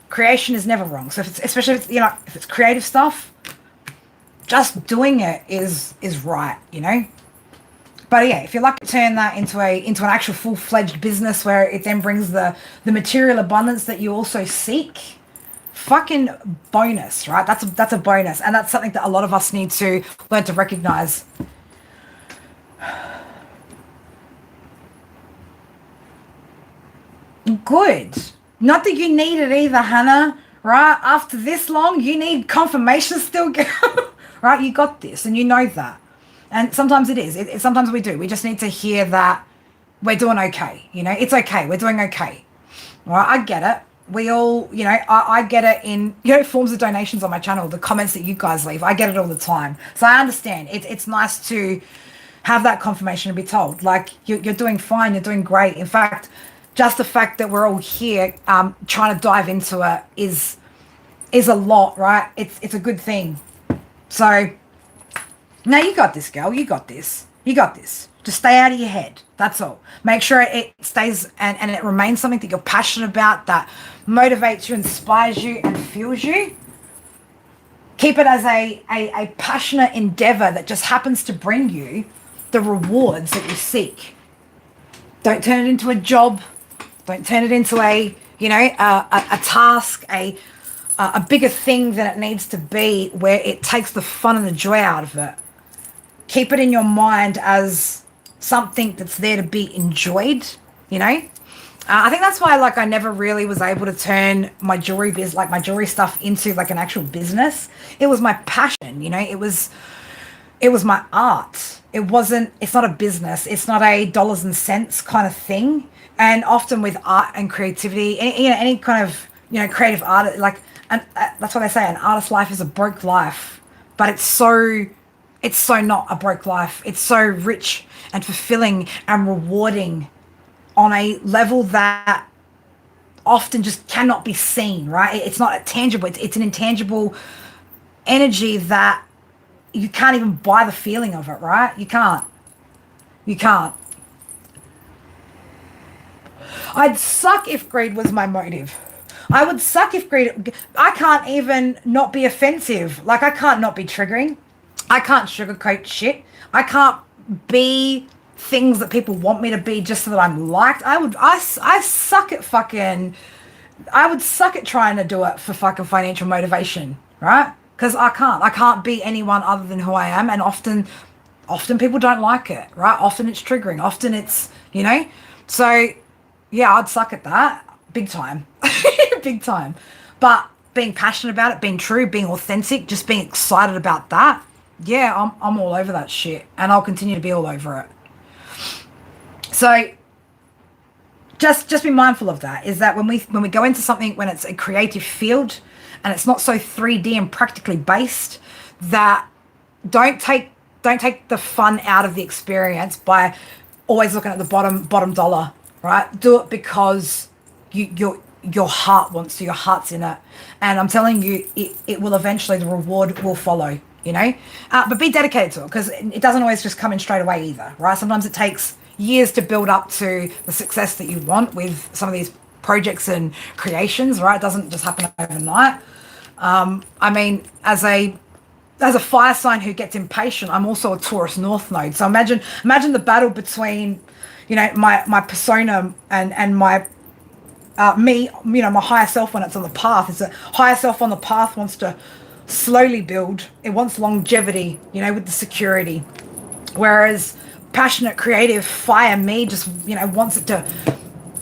Creation is never wrong. So especially if it's creative stuff, just doing it is right, you know. But yeah, if you're lucky to turn that into an actual full-fledged business where it then brings the material abundance that you also seek, fucking bonus, right? That's a bonus, and that's something that a lot of us need to learn to recognize. Good. Not that you need it either, Hannah, right? After this long, you need confirmation still, girl. Right? You got this, and you know that. And sometimes it is. Sometimes we do. We just need to hear that we're doing okay. You know, it's okay. We're doing okay. Right? I get it. We all, you know, I get it in, you know, forms of donations on my channel, the comments that you guys leave. I get it all the time. So I understand. It's nice to have that confirmation and be told, like, you're doing fine, you're doing great. In fact, just the fact that we're all here trying to dive into it is a lot, right? It's a good thing. So, now you got this, girl. You got this. You got this. Just stay out of your head. That's all. Make sure it stays and it remains something that you're passionate about, that motivates you, inspires you, and fuels you. Keep it as a passionate endeavor that just happens to bring you the rewards that you seek. Don't turn it into a job. Don't turn it into a task, a bigger thing than it needs to be, where it takes the fun and the joy out of it. Keep it in your mind as something that's there to be enjoyed, you know. I think that's why, like, I never really was able to turn my jewelry my jewelry stuff into like an actual business. It was my passion, you know. It was my art. It's not a business. It's not a dollars and cents kind of thing. And often with art and creativity, any kind of, you know, creative art, like, and that's what they say, an artist's life is a broke life, but it's so not a broke life. It's so rich and fulfilling and rewarding on a level that often just cannot be seen, right? It's not tangible. It's an intangible energy that you can't even buy the feeling of it, right? You can't. I'd suck if greed was my motive. I would suck if greed... I can't even not be offensive. Like, I can't not be triggering. I can't sugarcoat shit. I can't be things that people want me to be just so that I'm liked. I suck at fucking... I would suck at trying to do it for fucking financial motivation, right? Because I can't be anyone other than who I am. And often people don't like it, right? Often it's triggering. Often it's, you know? So, yeah, I'd suck at that. Big time. Big time. But being passionate about it, being true, being authentic, just being excited about that, yeah, I'm all over that shit. And I'll continue to be all over it. So just be mindful of that, is that when we go into something, when it's a creative field and it's not so 3D and practically based, that don't take the fun out of the experience by always looking at the bottom dollar, right? Do it because your heart wants to, your heart's in it. And I'm telling you, it will eventually, the reward will follow, you know? But be dedicated to it, because it doesn't always just come in straight away either, right? Sometimes it takes years to build up to the success that you want with some of these projects and creations, right? It doesn't just happen overnight. I mean, as a fire sign who gets impatient, I'm also a Taurus North node. So imagine the battle between, you know, my persona and my me, you know, my higher self when it's on the path. Is a higher self on the path wants to slowly build. It wants longevity, you know, with the security. Whereas passionate, creative fire me just, you know, wants it to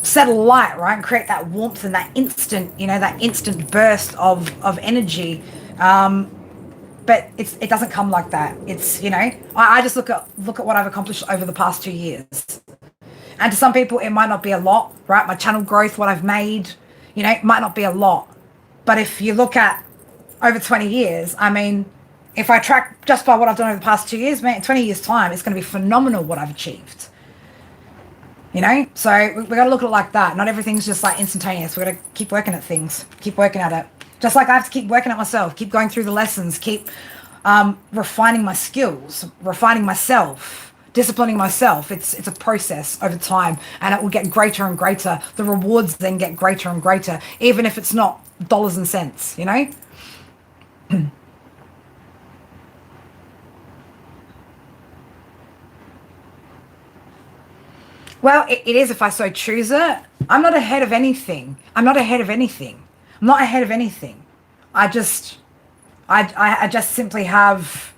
set a light, right, and create that warmth and that instant, you know, that instant burst of energy. But it doesn't come like that. It's, you know, I just look at what I've accomplished over the past 2 years. And to some people, it might not be a lot, right? My channel growth, what I've made, you know, it might not be a lot. But if you look at over 20 years, I mean, if I track just by what I've done over the past 2 years, man, in 20 years' time, it's going to be phenomenal what I've achieved. You know? So we got to look at it like that. Not everything's just like instantaneous. We got to keep working at things, keep working at it. Just like I have to keep working at myself, keep going through the lessons, keep refining my skills, refining myself, disciplining myself. It's a process over time, and it will get greater and greater. The rewards then get greater and greater, even if it's not dollars and cents, you know? Well, it is if I so choose it. I'm not ahead of anything. I'm not ahead of anything. I'm not ahead of anything. I just, I just simply have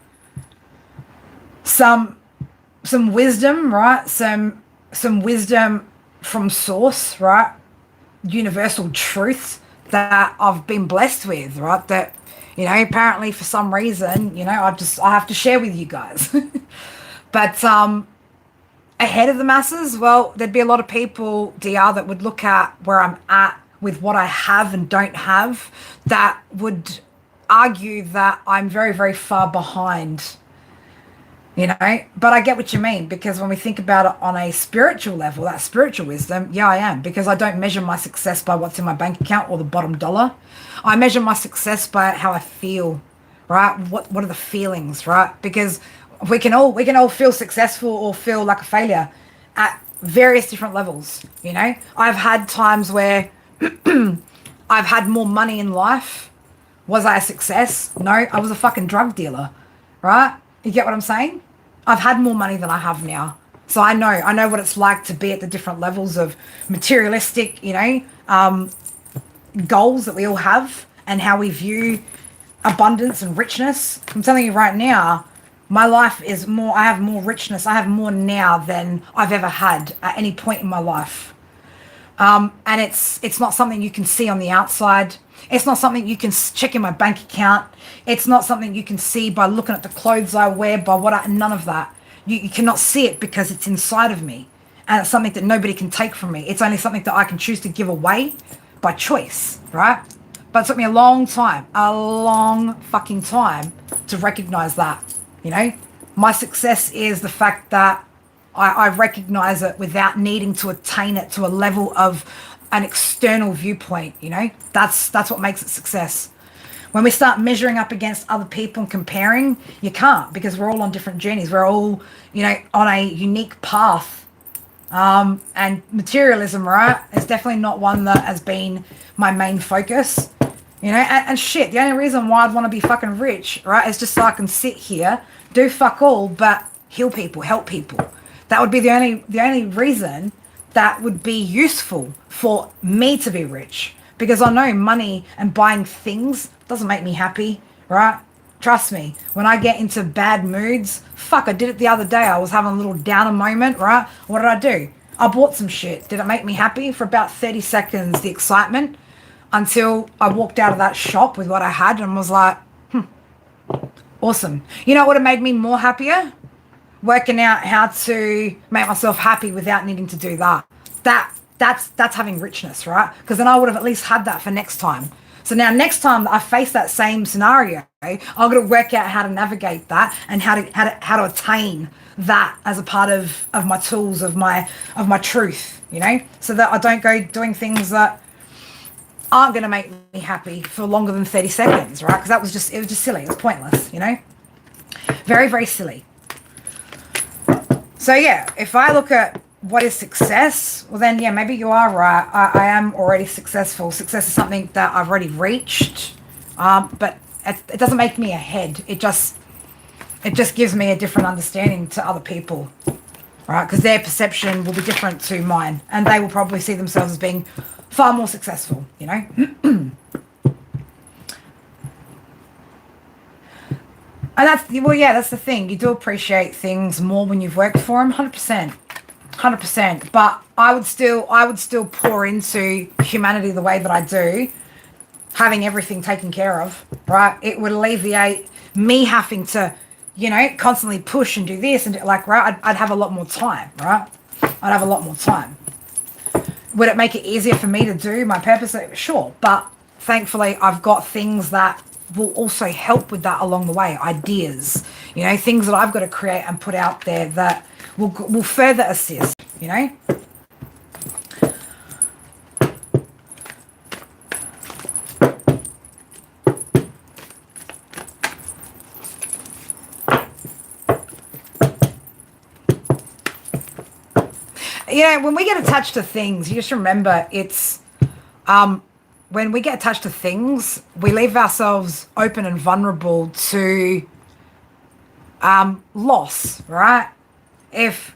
some wisdom, right? Some wisdom from source, right? Universal truths that I've been blessed with, right? That, apparently for some reason, I have to share with you guys. But ahead of the masses, well, there'd be a lot of people, DR, that would look at where I'm at with what I have and don't have, that would argue that I'm very, very far behind, But I get what you mean, because when we think about it on a spiritual level, that spiritual wisdom, yeah, I am, because I don't measure my success by what's in my bank account or the bottom dollar. I measure my success by how I feel, right? What are the feelings, right? Because we can all feel successful or feel like a failure at various different levels. I've had times where I've had more money in life. Was I a success? No, I was a fucking drug dealer, right? You get what I'm saying? I've had more money than I have now. So I know what it's like to be at the different levels of materialistic, goals that we all have, and how we view abundance and richness. I'm telling you right now, my life is more, I have more richness. I have more now than I've ever had at any point in my life. And it's not something you can see on the outside. It's not something you can check in my bank account. It's not something you can see by looking at the clothes I wear, none of that. You cannot see it because it's inside of me. And it's something that nobody can take from me. It's only something that I can choose to give away by choice, right? But it took me a long fucking time to recognize that, My success is the fact that I recognize it without needing to attain it to a level of an external viewpoint, That's what makes it success. When we start measuring up against other people and comparing, you can't, because we're all on different journeys. We're all, on a unique path. And materialism, right, is definitely not one that has been my main focus. And shit, the only reason why I'd want to be fucking rich, right, is just so I can sit here, do fuck all, but heal people, help people. That would be the only reason that would be useful for me to be rich. Because I know money and buying things doesn't make me happy, right? Trust me, when I get into bad moods, fuck, I did it the other day. I was having a little downer moment, right? What did I do? I bought some shit. Did it make me happy? For about 30 seconds, the excitement, until I walked out of that shop with what I had and was like, awesome. You know what would have made me more happier? Working out how to make myself happy without needing to do that. That's having richness, right? Because then I would have at least had that for next time. So now next time that I face that same scenario, I've got to work out how to navigate that and how to attain that as a part of my tools, of my truth, so that I don't go doing things that aren't going to make me happy for longer than 30 seconds, right? Because it was just silly. It was pointless, Very, very silly. So yeah, if I look at what is success, well then, yeah, maybe you are right. I am already successful. Success is something that I've already reached, but it doesn't make me ahead. It just gives me a different understanding to other people, right? Because their perception will be different to mine, and they will probably see themselves as being far more successful, And that's the thing. You do appreciate things more when you've worked for them, 100%. But I would still pour into humanity the way that I do, having everything taken care of, right? It would alleviate me having to, constantly push and do this and right? I'd have a lot more time, right? I'd have a lot more time. Would it make it easier for me to do my purpose? Sure, but thankfully I've got things that will also help with that along the way. Ideas, things that I've got to create and put out there that will further assist, when we get attached to things, you just remember it's when we get attached to things, we leave ourselves open and vulnerable to loss, right? If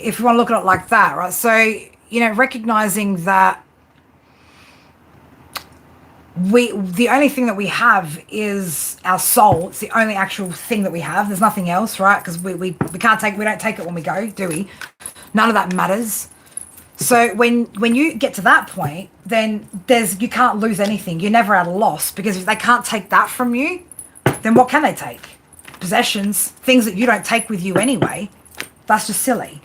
if you want to look at it like that, right? So, recognizing that the only thing that we have is our soul. It's the only actual thing that we have. There's nothing else, right? Because we don't take it when we go, do we? None of that matters. So when you get to that point, then you can't lose anything. You're never at a loss, because if they can't take that from you, then what can they take? Possessions, things that you don't take with you anyway. That's just silly.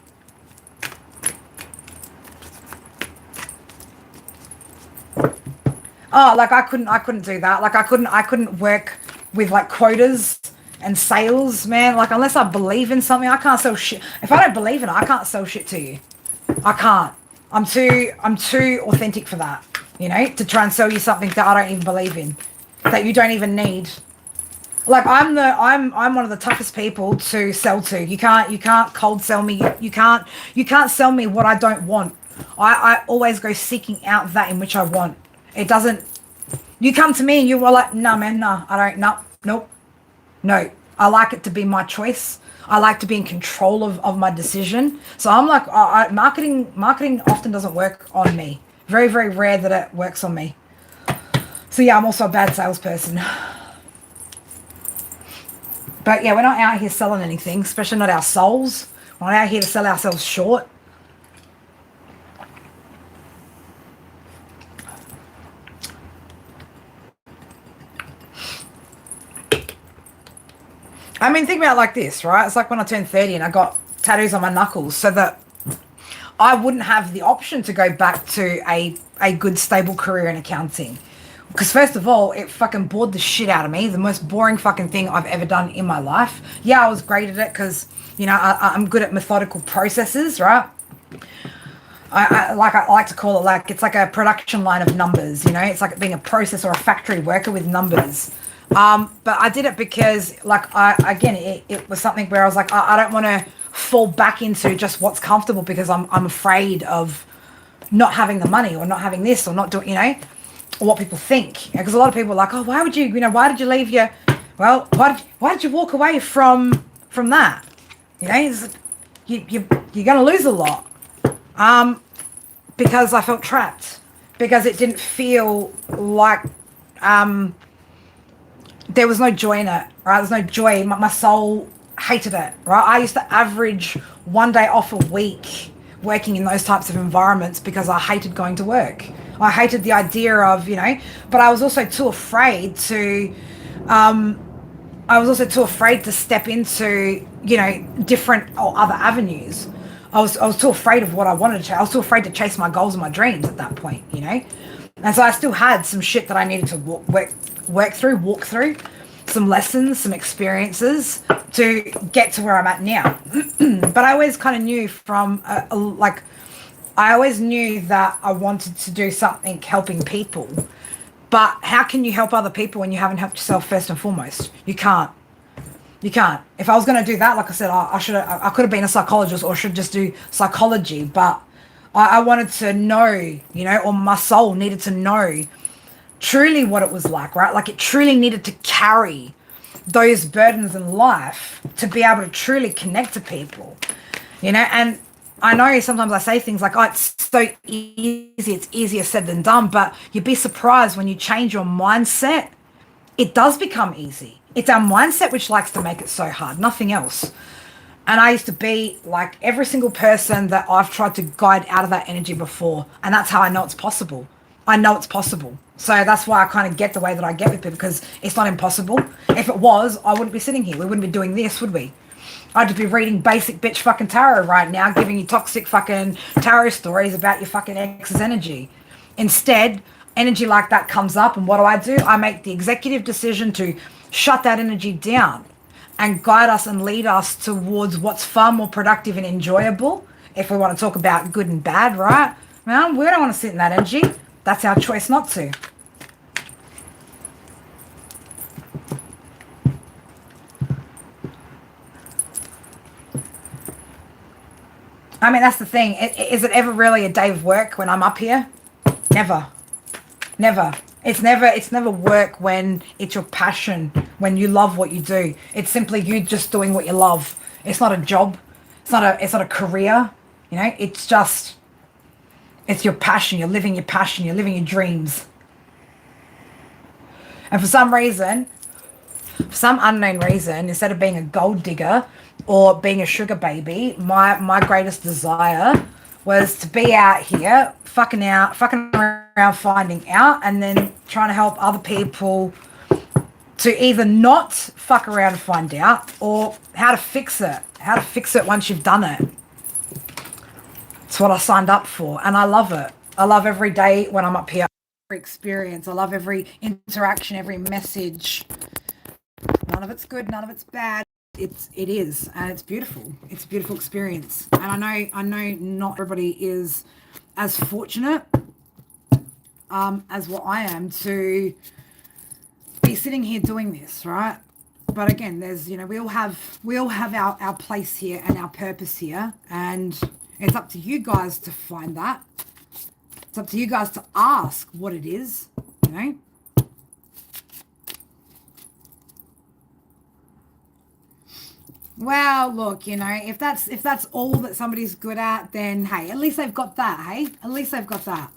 Oh, like I couldn't do that. Like I couldn't work with like quotas and sales, man. Like unless I believe in something, I can't sell shit. If I don't believe in it, I can't sell shit to you. I can't. I'm too authentic for that, to try and sell you something that I don't even believe in, that you don't even need. Like I'm one of the toughest people to sell to. You can't cold sell me. You can't sell me what I don't want. I always go seeking out that in which I want. It doesn't. You come to me and you were like, nah, man, nah, I don't. Nope. No, I like it to be my choice. I like to be in control of my decision. So I'm like, marketing often doesn't work on me. Very, very rare that it works on me. So yeah, I'm also a bad salesperson. But yeah, we're not out here selling anything, especially not our souls. We're not out here to sell ourselves short. I mean, think about it like this, right? It's like when I turned 30 and I got tattoos on my knuckles so that I wouldn't have the option to go back to a good, stable career in accounting. Because first of all, it fucking bored the shit out of me. The most boring fucking thing I've ever done in my life. Yeah, I was great at it because, I'm good at methodical processes, right? I like to call it like, it's like a production line of numbers, It's like being a process or a factory worker with numbers. But I did it because, like, it was something where I was like, I don't want to fall back into just what's comfortable because I'm afraid of not having the money or not having this or not doing, or what people think. Because a lot of people are like, oh, why would you, why did you leave your, well, why did you walk away from that? You're going to lose a lot. Because I felt trapped. Because it didn't feel like, there was no joy in it, right? There's no joy. My soul hated it, right? I used to average 1 day off a week working in those types of environments because I hated going to work. I hated the idea of, but I was also too afraid to, step into, different or other avenues. I was too afraid of what I wanted to. I was too afraid to chase my goals and my dreams at that point, And so I still had some shit that I needed to walk through, some lessons, some experiences to get to where I'm at now. But I always kind of knew I always knew that I wanted to do something helping people. But how can you help other people when you haven't helped yourself first and foremost? You can't. If I was going to do that, like I said, I could have been a psychologist or should just do psychology. But I wanted to know, or my soul needed to know truly what it was like, right? Like it truly needed to carry those burdens in life to be able to truly connect to people, and I know sometimes I say things like, oh, it's so easy, it's easier said than done, but you'd be surprised when you change your mindset, it does become easy. It's our mindset which likes to make it so hard, nothing else. And I used to be like every single person that I've tried to guide out of that energy before, and that's how I know it's possible. I know it's possible. So that's why I kind of get the way that I get with people, because it's not impossible. If it was, I wouldn't be sitting here. We wouldn't be doing this, would we? I'd just be reading basic bitch fucking tarot right now, giving you toxic fucking tarot stories about your fucking ex's energy. Instead, energy like that comes up, and what do? I make the executive decision to shut that energy down and guide us and lead us towards what's far more productive and enjoyable. If we want to talk about good and bad, right? Well, we don't want to sit in that energy. That's our choice not to. I mean, that's the thing. Is it ever really a day of work when I'm up here? Never. It's never work when it's your passion, when you love what you do. It's simply you just doing what you love. It's not a job. It's not a career. You know, it's your passion. You're living your passion. You're living your dreams. And for some unknown reason, instead of being a gold digger or being a sugar baby, my greatest desire was to be out here fucking around, finding out, and then trying to help other people to either not fuck around and find out, or how to fix it. How to fix it once you've done it. It's what I signed up for, and I love it. I love every day when I'm up here. Every experience. I love every interaction, every message. None of it's good, none of it's bad. It is, and it's beautiful. It's a beautiful experience, and I know not everybody is as fortunate as what I am to be sitting here doing this, right? But again, there's, we all have our place here and our purpose here, and it's up to you guys to find that. It's up to you guys to ask what it is, you know. Well, look, if that's all that somebody's good at, then hey, at least they've got that. Hey, at least they've got that.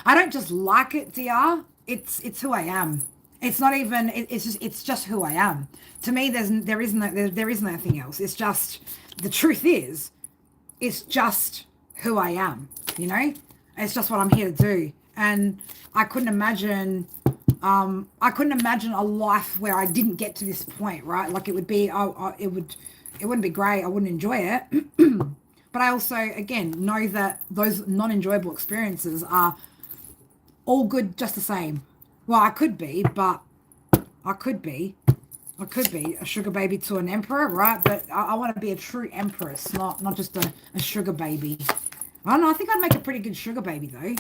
I don't just like it, DR. It's who I am. It's not even. It's just who I am. To me, there is nothing else. It's just the truth is, it's just who I am. You know, it's just what I'm here to do, and I couldn't imagine. I couldn't imagine a life where I didn't get to this point, right? Like it would be, it wouldn't be great. I wouldn't enjoy it. But I also, again, know that those non-enjoyable experiences are all good just the same. Well, I could be, but I could be. I could be a sugar baby to an emperor, right? But I want to be a true empress, not just a sugar baby. I don't know. I think I'd make a pretty good sugar baby, though.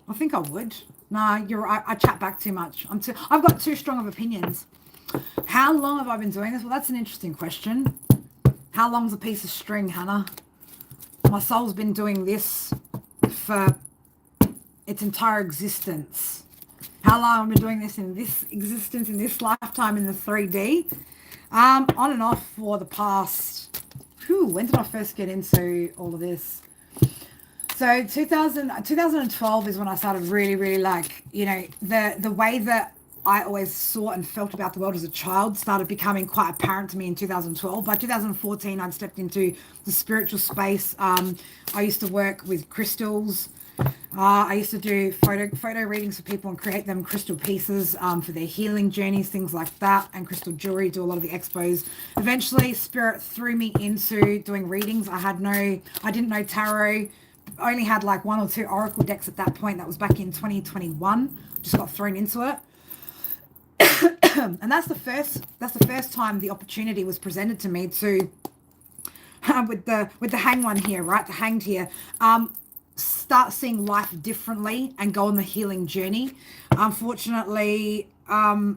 I think I would. Nah, you're right. I chat back too much. I've got too strong of opinions. How long have I been doing this? Well, that's an interesting question. How long's a piece of string, Hannah? My soul's been doing this for its entire existence. How long have I been doing this in this existence, in this lifetime, in the 3D? On and off for the past... when did I first get into all of this? So 2012 is when I started really, really the way that I always saw and felt about the world as a child started becoming quite apparent to me in 2012. By 2014, I'd stepped into the spiritual space. I used to work with crystals. I used to do photo readings for people and create them crystal pieces for their healing journeys, things like that, and crystal jewelry, do a lot of the expos. Eventually, Spirit threw me into doing readings. I didn't know tarot. I only had like one or two oracle decks at that point. That was back in 2021. Just got thrown into it. And that's the first time the opportunity was presented to me to with the hang one here, right? The hanged here. Start seeing life differently and go on the healing journey. Unfortunately, my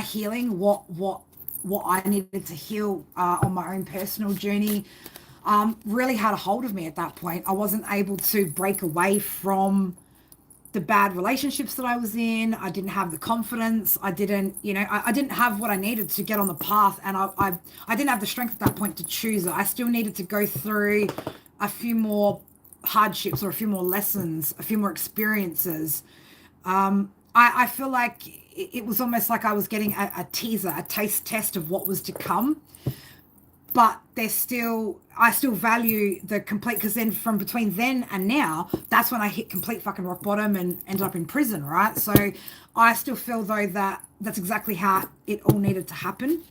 healing, what I needed to heal on my own personal journey, really had a hold of me at that point. I wasn't able to break away from the bad relationships that I was in. I didn't have the confidence. I didn't have what I needed to get on the path, and I didn't have the strength at that point to choose it. I still needed to go through a few more hardships or a few more lessons, a few more experiences. I feel like it was almost like I was getting a teaser, a taste test of what was to come. But I still value the complete, because then from between then and now, that's when I hit complete fucking rock bottom and ended up in prison, right? So I still feel though that that's exactly how it all needed to happen,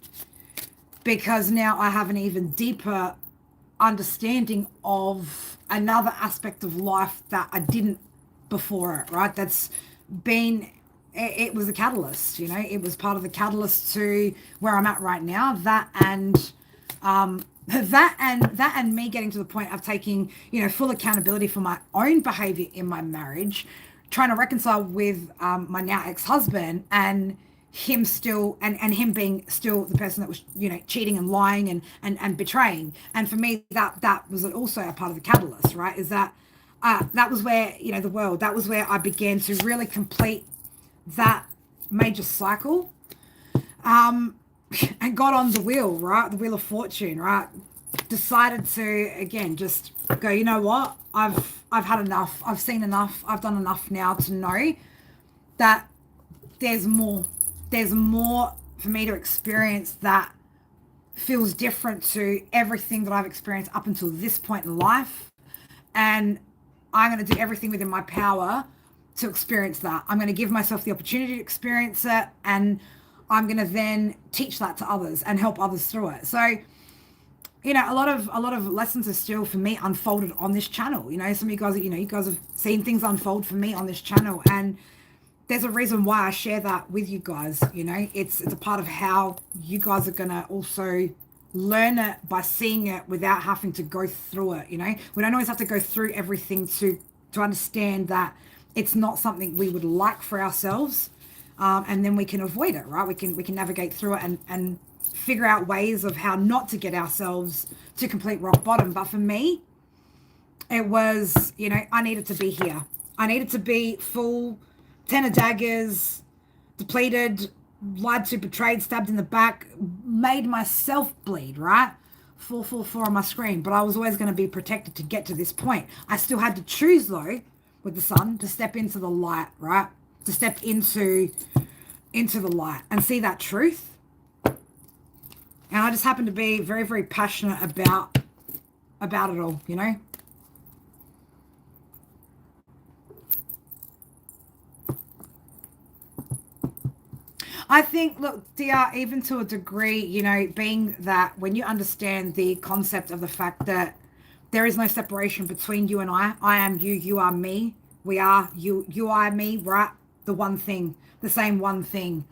because now I have an even deeper understanding of another aspect of life that I didn't before it, right? It was a catalyst, it was part of the catalyst to where I'm at right now. That and me getting to the point of taking, full accountability for my own behavior in my marriage, trying to reconcile with my now ex-husband, and him still and him being still the person that was, cheating and lying and betraying. And for me, that was also a part of the catalyst, right? Is that that was where, that was where I began to really complete that major cycle. And got on the wheel, right? The wheel of fortune, right? decided to, again, just go, you know what? I've had enough. I've seen enough. I've done enough now to know that there's more. There's more for me to experience that feels different to everything that I've experienced up until this point in life. And I'm going to do everything within my power to experience that. I'm going to give myself the opportunity to experience it, and I'm going to then teach that to others and help others through it. So, you know, a lot of lessons are still for me unfolded on this channel. You know, some of you guys, you guys have seen things unfold for me on this channel, and there's a reason why I share that with you guys. You know, it's a part of how you guys are going to also learn it by seeing it without having to go through it. You know, we don't always have to go through everything to understand that it's not something we would like for ourselves, and then we can avoid it, right? We can navigate through it and figure out ways of how not to get ourselves to complete rock bottom. But for me, it was, you know, I needed to be here. I needed to be full 10 of daggers, depleted, lied to, betrayed, stabbed in the back, made myself bleed, right? 444 on my screen. But I was always going to be protected to get to this point. I still had to choose, though, with the sun, to step into the light, right? To step into the light and see that truth. And I just happen to be very, very passionate about it all, you know? I think, look, dear, even to a degree, you know, being that when you understand the concept of the fact that there is no separation between you and I am you, you are me, we are you are me, right? The one thing, the same one thing.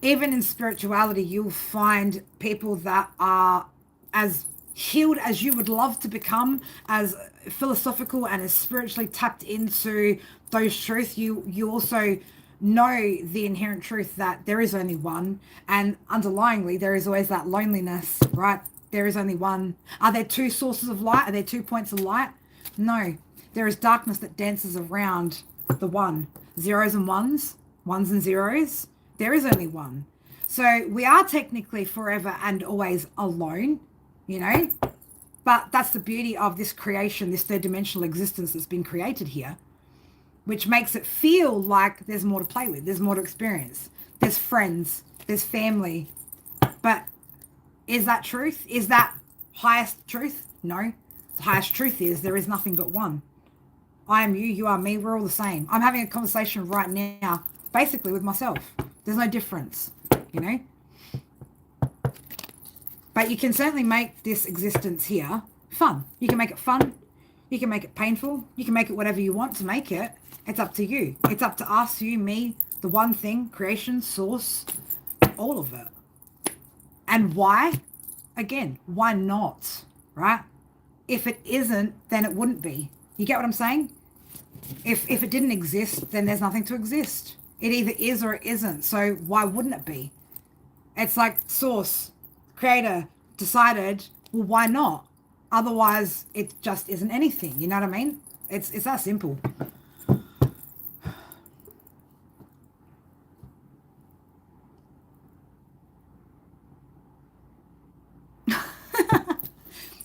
Even in spirituality, you'll find people that are as healed as you would love to become, as philosophical and as spiritually tapped into those truths. You also know the inherent truth that there is only one, and underlyingly there is always that loneliness, right? There is only one. Are there two sources of light? Are there 2 points of light? No. There is darkness that dances around the one. Zeros and ones, ones and zeros. There is only one. So we are technically forever and always alone, you know, but that's the beauty of this creation, this third dimensional existence that's been created here, which makes it feel like there's more to play with, there's more to experience, there's friends, there's family. But is that truth? Is that highest truth? No. The highest truth is there is nothing but one. I am you, you are me, we're all the same. I'm having a conversation right now, basically with myself. There's no difference, you know? But you can certainly make this existence here fun. You can make it fun. You can make it painful. You can make it whatever you want to make it. It's up to you. It's up to us, you, me, the one thing, creation, source, all of it. And why? Again, why not, right? If it isn't, then it wouldn't be. You get what I'm saying? If it didn't exist, then there's nothing to exist. It either is or it isn't. So why wouldn't it be? It's like source, creator, decided, well, why not? Otherwise, it just isn't anything. You know what I mean? It's that simple.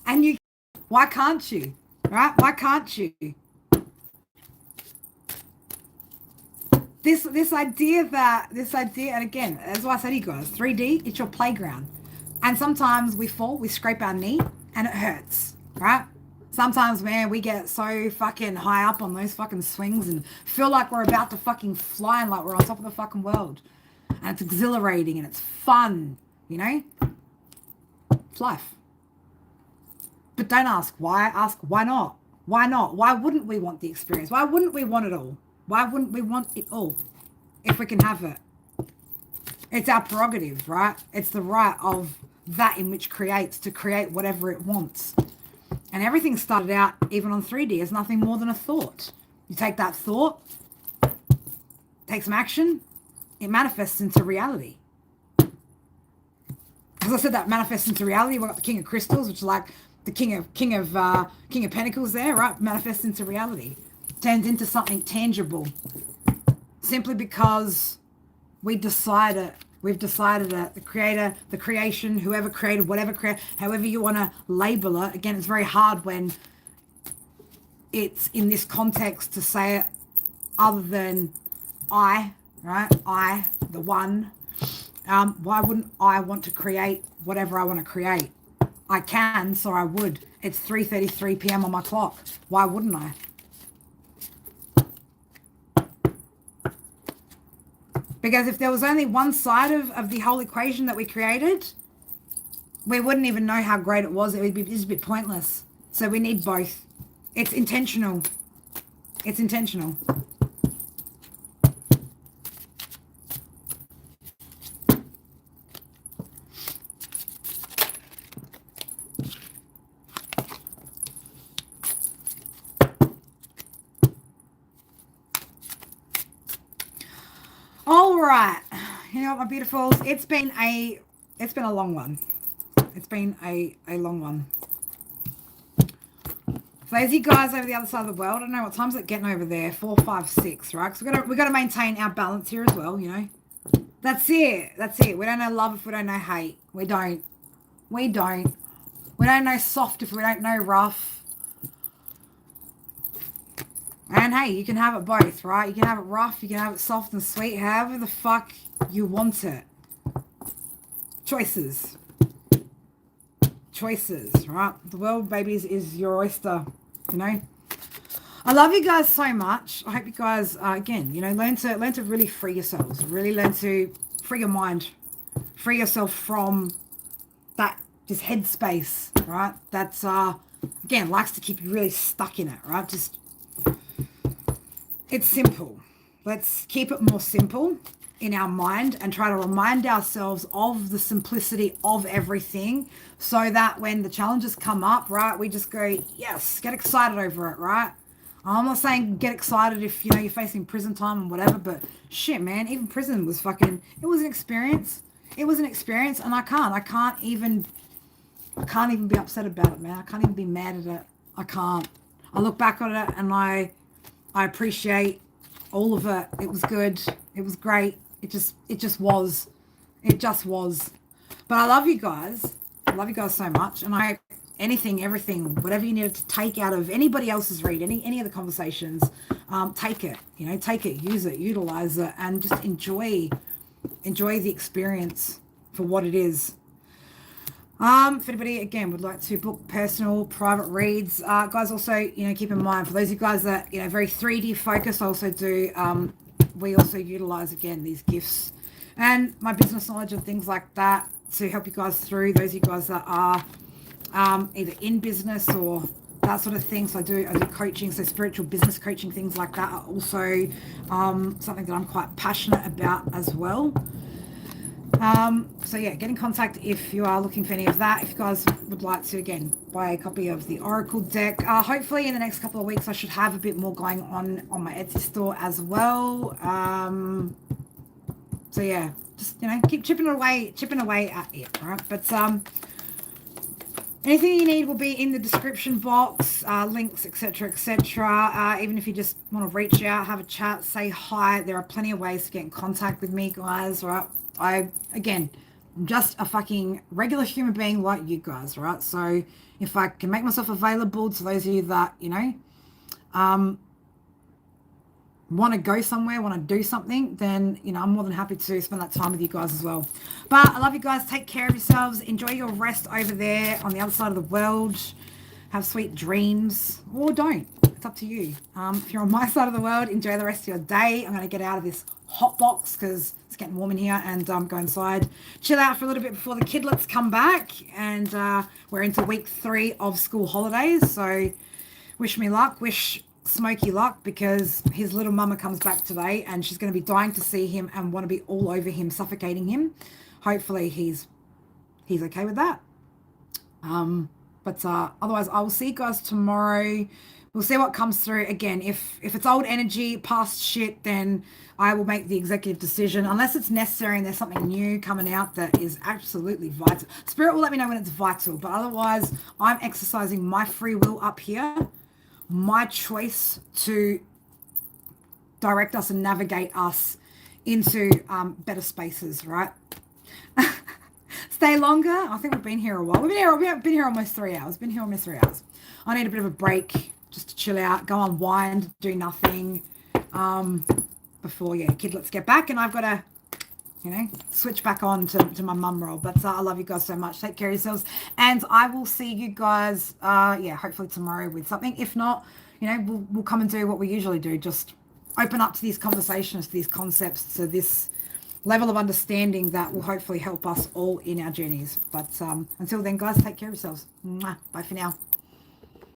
And you, why can't you? Right? Why can't you? This idea, and again, that's why I say to you guys, 3D, it's your playground. And sometimes we fall, we scrape our knee, and it hurts, right? Sometimes, man, we get so fucking high up on those fucking swings and feel like we're about to fucking fly and like we're on top of the fucking world. And it's exhilarating and it's fun, you know? It's life. But don't ask why, ask why not? Why not? Why wouldn't we want the experience? Why wouldn't we want it all? Why wouldn't we want it all if we can have it? It's our prerogative, right? It's the right of that in which creates to create whatever it wants. And everything started out, even on 3D, as nothing more than a thought. You take that thought, take some action, it manifests into reality. As I said, that manifests into reality. We've got the King of Crystals, which is like the King of Pentacles there, right? Manifests into reality. Turns into something tangible. Simply because we decide it We've decided that the creator, the creation, whoever created, whatever created, however you want to label it. Again, it's very hard when it's in this context to say it other than I, right? I, the one. Why wouldn't I want to create whatever I want to create? I can, so I would. It's 3:33 p.m. on my clock. Why wouldn't I? Because if there was only one side of the whole equation that we created, we wouldn't even know how great it was. It would be just a bit pointless. So we need both. It's intentional. It's intentional. All right, you know what, my beautifuls, it's been a long one. It's been a long one. For those of you guys over the other side of the world, I don't know what time's it getting over there. 4, 5, 6, right? Because we got to maintain our balance here as well. You know, that's it. That's it. We don't know love if we don't know hate. We don't. We don't know soft if we don't know rough. And hey, you can have it both, right? You can have it rough, you can have it soft and sweet, however the fuck you want it. Choices. Choices, right? The world, babies, is your oyster, you know? I love you guys so much. I hope you guys, again, you know, learn to really free yourselves. Really learn to free your mind. Free yourself from that, just headspace, right? That's, again, likes to keep you really stuck in it, right? Just... It's simple. Let's keep it more simple in our mind and try to remind ourselves of the simplicity of everything so that when the challenges come up, right, we just go, yes, get excited over it, right? I'm not saying get excited if, you know, you're facing prison time and whatever, but shit, man, even prison was fucking, it was an experience. It was an experience, and I can't even be upset about it, man. I can't even be mad at it. I can't. I look back on it and I appreciate all of it. It was good. It was great. It just was. It just was. But I love you guys. I love you guys so much. And I hope anything, everything, whatever you needed to take out of anybody else's read, any of the conversations, take it. You know, take it, use it, utilize it, and just enjoy the experience for what it is. If anybody, again, would like to book personal private reads, guys, also, you know, keep in mind, for those of you guys that, you know, very 3D focused, I also do, we also utilize, again, these gifts and my business knowledge and things like that to help you guys through, those of you guys that are either in business or that sort of thing. So I do coaching, so spiritual business coaching, things like that are also something that I'm quite passionate about as well. So yeah, get in contact if you are looking for any of that. If you guys would like to, again, buy a copy of the Oracle deck, hopefully in the next couple of weeks I should have a bit more going on my Etsy store as well. So yeah, just, you know, keep chipping away at it, right? But anything you need will be in the description box, links, etc., even if you just want to reach out, have a chat, say hi, there are plenty of ways to get in contact with me, guys, right? I'm just a fucking regular human being like you guys, right? So if I can make myself available to those of you that, you know, want to go somewhere, want to do something, then, you know, I'm more than happy to spend that time with you guys as well. But I love you guys. Take care of yourselves. Enjoy your rest over there on the other side of the world. Have sweet dreams, or don't. It's up to you. If you're on my side of the world, enjoy the rest of your day. I'm going to get out of this hot box because it's getting warm in here, and go inside, chill out for a little bit before the kidlets come back. And we're into week 3 of school holidays. So wish me luck. Wish Smokey luck, because his little mama comes back today and she's going to be dying to see him and want to be all over him, suffocating him. Hopefully he's okay with that. But otherwise I will see you guys tomorrow. We'll see what comes through. Again, if it's old energy, past shit, then I will make the executive decision, unless it's necessary and there's something new coming out that is absolutely vital. Spirit will let me know when it's vital, but otherwise I'm exercising my free will up here, my choice to direct us and navigate us into better spaces, right? Stay longer. I think we've been here a while. We've been here almost 3 hours. I need a bit of a break just to chill out, go unwind, do nothing before, kidlets get back. And I've got to, switch back on to my mum role. But I love you guys so much. Take care of yourselves. And I will see you guys, hopefully tomorrow with something. If not, we'll come and do what we usually do. Just open up to these conversations, to these concepts, to this level of understanding that will hopefully help us all in our journeys. But until then, guys, take care of yourselves. Mwah. Bye for now.